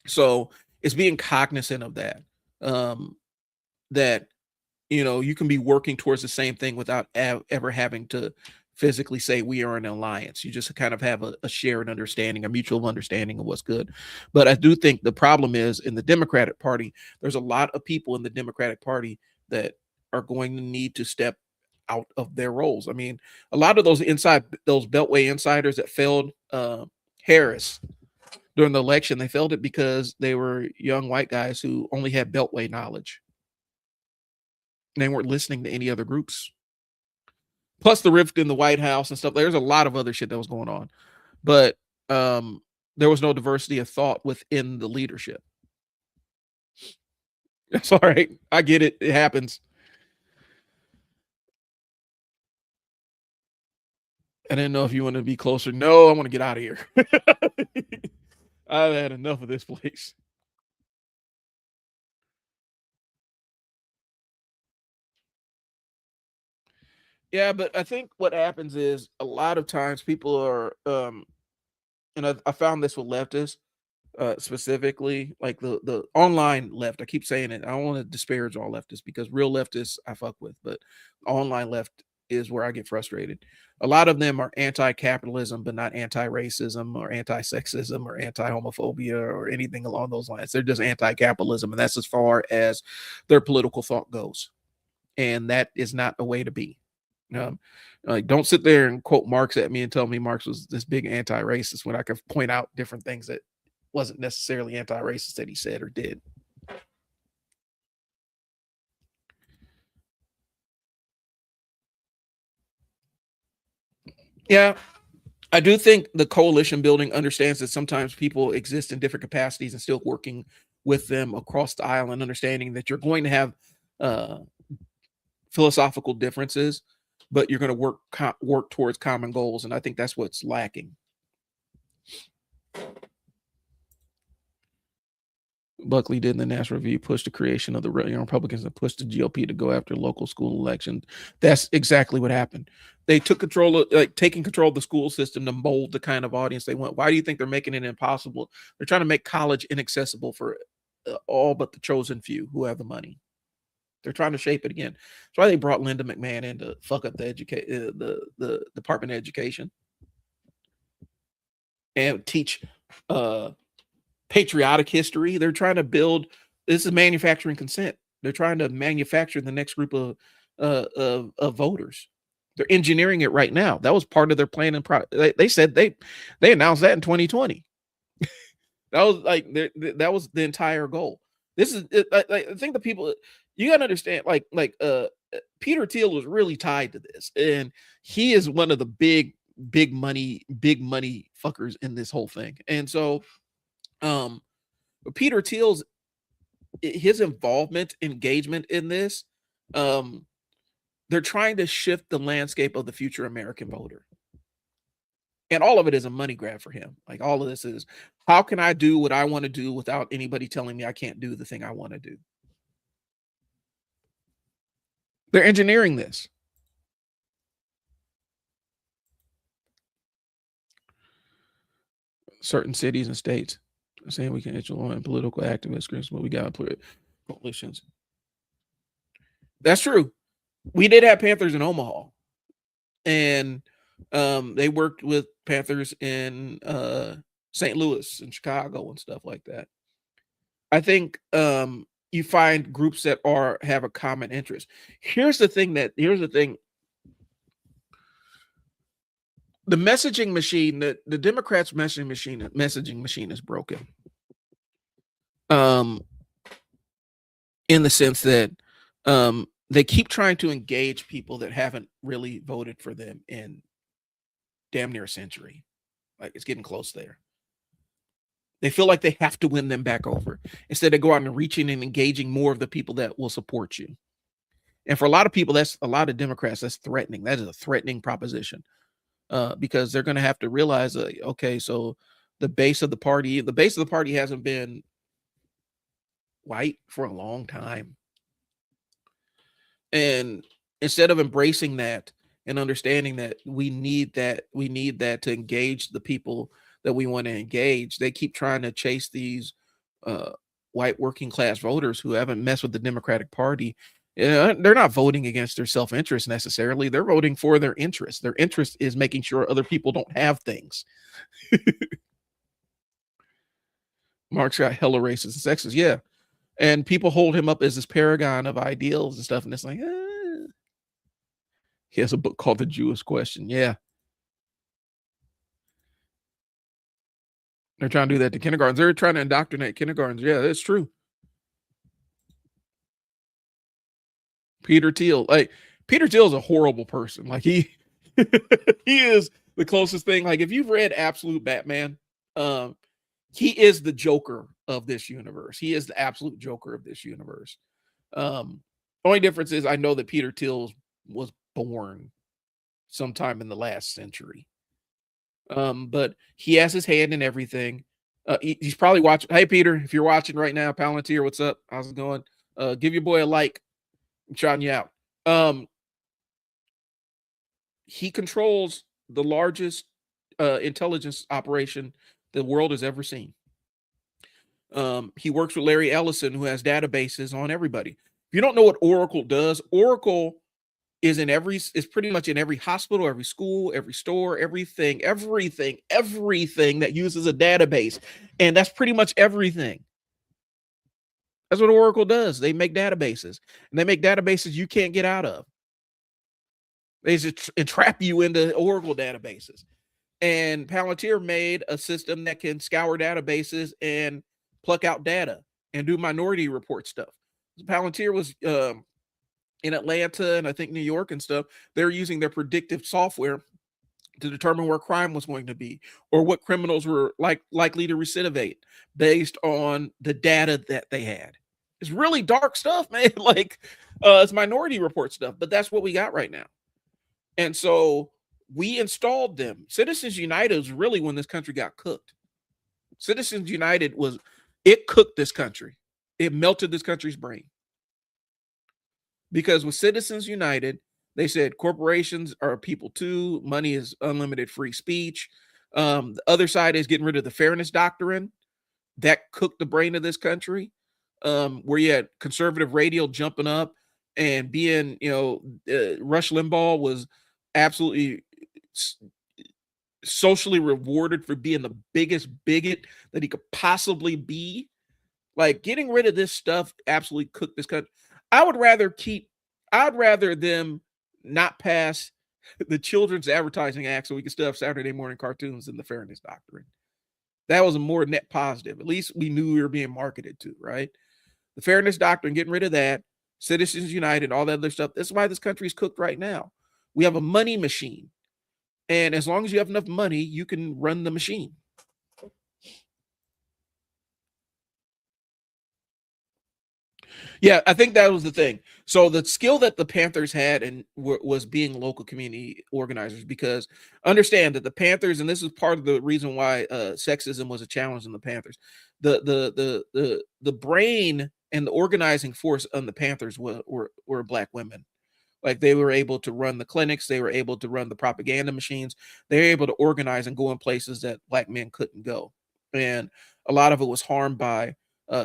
So it's being cognizant of that, that you can be working towards the same thing without ever having to physically say we are an alliance. You just kind of have a shared understanding, a mutual understanding of what's good. But I do think the problem is in the Democratic Party, there's a lot of people in the Democratic Party that are going to need to step out of their roles. I mean, a lot of those Beltway insiders that failed Harris during the election, they failed it because they were young white guys who only had Beltway knowledge. They weren't listening to any other groups. Plus the rift in the White House and stuff. There's a lot of other shit that was going on. But there was no diversity of thought within the leadership. That's all right. I get it. It happens. I didn't know if you want to be closer. No, I want to get out of here. I've had enough of this place. Yeah, but I think what happens is a lot of times people are, and I found this with leftists, specifically like the online left. I keep saying it. I don't want to disparage all leftists because real leftists I fuck with, but online left is where I get frustrated. A lot of them are anti-capitalism, but not anti-racism or anti-sexism or anti-homophobia or anything along those lines. They're just anti-capitalism, and that's as far as their political thought goes. And that is not a way to be. Don't sit there and quote Marx at me and tell me Marx was this big anti-racist when I can point out different things that wasn't necessarily anti-racist that he said or did. Yeah, I do think the coalition building understands that sometimes people exist in different capacities and still working with them across the aisle and understanding that you're going to have uh, philosophical differences, but you're going to work towards common goals, and I think that's what's lacking. Buckley did in the National Review push the creation of the Republicans and pushed the GOP to go after local school elections. That's exactly what happened. They took taking control of the school system to mold the kind of audience they want. Why do you think they're making it impossible? They're trying to make college inaccessible for all but the chosen few who have the money. They're trying to shape it again. That's why they brought Linda McMahon in to fuck up the Department of Education and teach patriotic history. They're trying to build. This is manufacturing consent. They're trying to manufacture the next group of voters. They're engineering it right now. That was part of their plan and they said they announced that in 2020. That was that was the entire goal. This is I think the people, you gotta understand, Peter Thiel was really tied to this, and he is one of the big money fuckers in this whole thing. And so Peter Thiel's his involvement, engagement in this, they're trying to shift the landscape of the future American voter. And all of it is a money grab for him. Like all of this is, how can I do what I want to do without anybody telling me I can't do the thing I want to do? They're engineering this. Certain cities and states are saying we can influence political activists, but we got coalitions. That's true. We did have Panthers in Omaha, and they worked with Panthers in St. Louis and Chicago and stuff like that. I think you find groups that have a common interest. Here's the thing. The messaging machine, the Democrats' messaging machine is broken. In the sense that they keep trying to engage people that haven't really voted for them in damn near a century. Like, it's getting close there. They feel like they have to win them back over instead of go out and reaching and engaging more of the people that will support you. And for a lot of people, that's a lot of Democrats, that's threatening. That is a threatening proposition. Because they're going to have to realize, okay, so the base of the party hasn't been white for a long time. And instead of embracing that and understanding that we need that to engage the people that we want to engage, they keep trying to chase these white working class voters who haven't messed with the Democratic Party. They're not voting against their self-interest necessarily. They're voting for their interest. Their interest is making sure other people don't have things. Mark's got hella racist and sexist. Yeah. And people hold him up as this paragon of ideals and stuff. And it's like, he has a book called The Jewish Question. Yeah. They're trying to do that to kindergartens. They're trying to indoctrinate kindergartens. Yeah, that's true. Peter Thiel. Peter Thiel is a horrible person. Like he is the closest thing. Like if you've read Absolute Batman, he is the Joker of this universe. He is the absolute Joker of this universe. Only difference is I know that Peter Thiel was born sometime in the last century. But he has his hand in everything. He's probably watching. Hey, Peter, if you're watching right now, Palantir, what's up? How's it going? Give your boy a like. I'm shouting you out. He controls the largest intelligence operation the world has ever seen. He works with Larry Ellison, who has databases on everybody. If you don't know what Oracle does, Oracle is pretty much in every hospital, every school, every store, everything that uses a database. And that's pretty much everything. That's what Oracle does. They make databases, and they make databases you can't get out of. They just entrap you into Oracle databases. And Palantir made a system that can scour databases and pluck out data and do Minority Report stuff. Palantir was in Atlanta and I think New York and stuff. They're using their predictive software to determine where crime was going to be or what criminals were likely to recidivate based on the data that they had. It's really dark stuff, man. It's Minority Report stuff, but that's what we got right now. And so we installed them. Citizens United was really when this country got cooked. Citizens United it cooked this country. It melted this country's brain. Because with Citizens United, they said corporations are people too. Money is unlimited free speech. The other side is getting rid of the fairness doctrine. That cooked the brain of this country. Where you had conservative radio jumping up and being, Rush Limbaugh was absolutely socially rewarded for being the biggest bigot that he could possibly be. Like, getting rid of this stuff absolutely cooked this country. I'd rather them not pass the Children's Advertising Act so we can still have Saturday morning cartoons than the fairness doctrine. That was a more net positive. At least we knew we were being marketed to, right? The fairness doctrine, getting rid of that, Citizens United, all that other stuff. That's why this country is cooked right now. We have a money machine. And as long as you have enough money, you can run the machine. Yeah, I think that was the thing. So the skill that the Panthers had and was being local community organizers, because understand that the Panthers, and this is part of the reason why sexism was a challenge in the Panthers. The brain and the organizing force on the Panthers were black women. Like they were able to run the clinics, they were able to run the propaganda machines, they were able to organize and go in places that black men couldn't go. And a lot of it was harmed by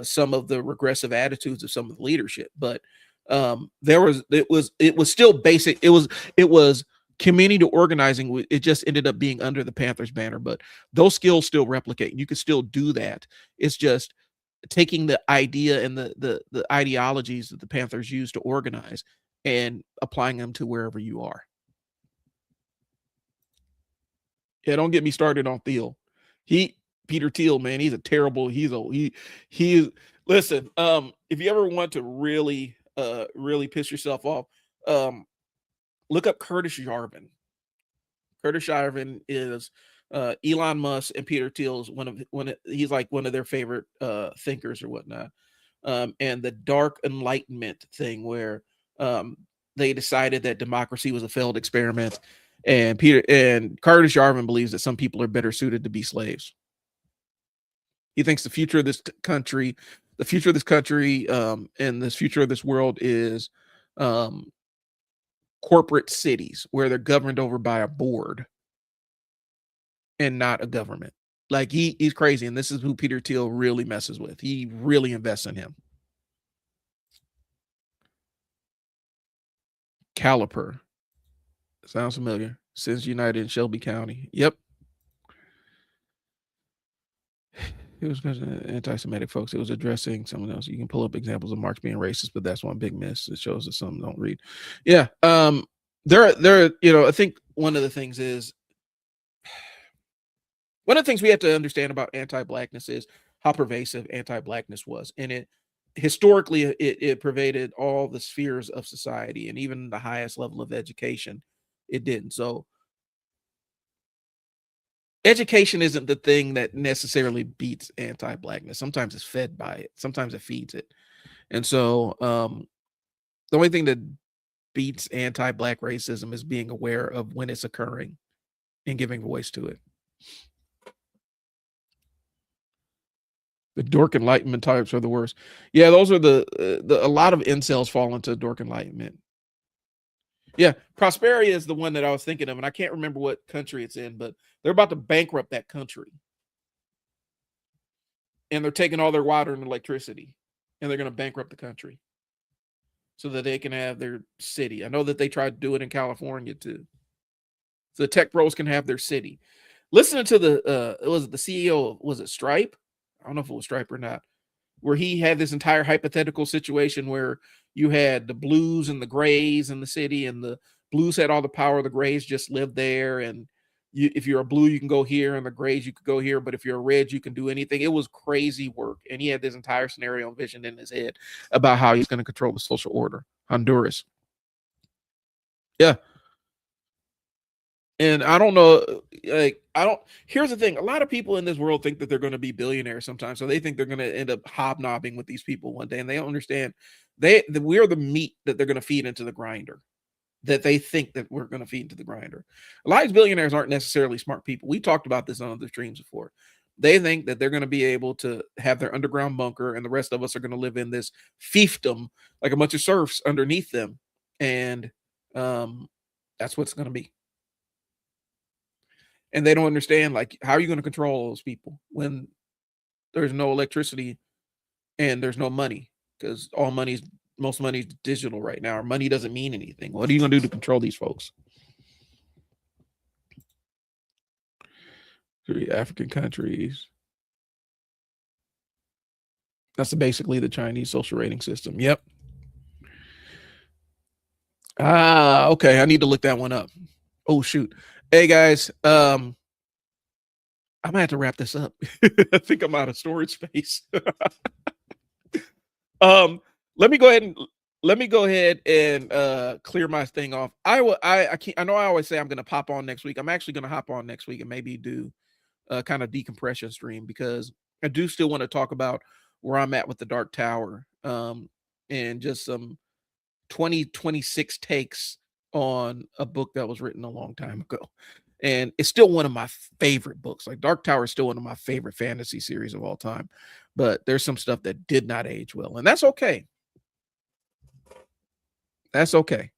some of the regressive attitudes of some of the leadership. But it was still basic. It was community organizing. It just ended up being under the Panthers banner, but those skills still replicate. You can still do that. It's just taking the idea and the ideologies that the Panthers use to organize and applying them to wherever you are. Yeah, don't get me started on Thiel. He Peter Thiel, man, he's a terrible. He is. Listen, if you ever want to really piss yourself off, um, look up Curtis Yarvin. Curtis Yarvin is Elon Musk and Peter Thiel's he's like one of their favorite thinkers or whatnot. And the dark enlightenment thing where they decided that democracy was a failed experiment, and Curtis Yarvin believes that some people are better suited to be slaves. He thinks the future of this country, and this future of this world is um, corporate cities where they're governed over by a board and not a government. Like he's crazy, and this is who Peter Thiel really messes with. He really invests in him. Caliper. Sounds familiar. Since United in Shelby County. Yep. It was anti-Semitic folks. It was addressing someone else. You can pull up examples of Marx being racist, but that's one big miss. It shows that some don't read. Yeah. I think one of the things we have to understand about anti-blackness is how pervasive anti-blackness was. And historically it pervaded all the spheres of society, and even the highest level of education it didn't. So education isn't the thing that necessarily beats anti-blackness. Sometimes it's fed by it, sometimes it feeds it. And so the only thing that beats anti-black racism is being aware of when it's occurring and giving voice to it. The dork enlightenment types are the worst. Yeah, those are a lot of incels fall into dork enlightenment. Yeah, Prosperia is the one that I was thinking of, and I can't remember what country it's in, but they're about to bankrupt that country. And they're taking all their water and electricity, and they're going to bankrupt the country so that they can have their city. I know that they tried to do it in California too. So the tech bros can have their city. Listening to the CEO, was it Stripe? I don't know if it was Stripe or not, where he had this entire hypothetical situation where you had the blues and the grays in the city, and the blues had all the power, the grays just lived there, and if you're a blue you can go here, and the grays you could go here, but if you're a red you can do anything. It was crazy work, and he had this entire scenario envisioned in his head about how he's going to control the social order. Honduras. Yeah. And I don't know, here's the thing. A lot of people in this world think that they're going to be billionaires sometimes. So they think they're going to end up hobnobbing with these people one day. And they don't understand we're the meat that they're going to feed into the grinder, that they think that we're going to feed into the grinder. A lot of these billionaires aren't necessarily smart people. We talked about this on other streams before. They think that they're going to be able to have their underground bunker, and the rest of us are going to live in this fiefdom, like a bunch of serfs underneath them. And that's what's going to be. And they don't understand, like, how are you going to control those people when there's no electricity and there's no money? Because most money is digital right now. Or money doesn't mean anything. What are you going to do to control these folks? 3 African countries. That's basically the Chinese social rating system. Yep. Okay. I need to look that one up. Oh shoot. Hey guys, I'm gonna have to wrap this up. I think I'm out of storage space. Let me go ahead and clear my thing off. I can't. I know I always say I'm gonna pop on next week. I'm actually gonna hop on next week and maybe do a kind of decompression stream, because I do still want to talk about where I'm at with the Dark Tower. and just some 2026 takes on a book that was written a long time ago. And it's still one of my favorite books. Like Dark Tower is still one of my favorite fantasy series of all time. But there's some stuff that did not age well, and that's okay. That's okay.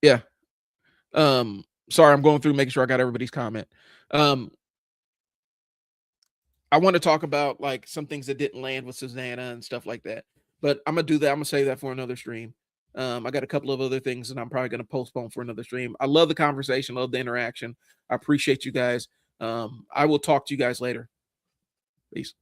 Yeah. Sorry, I'm going through making sure I got everybody's comment. Um, I want to talk about like some things that didn't land with Susanna and stuff like that. But I'm gonna do that. I'm gonna save that for another stream. I got a couple of other things that I'm probably gonna postpone for another stream. I love the conversation, love the interaction. I appreciate you guys. I will talk to you guys later. Peace.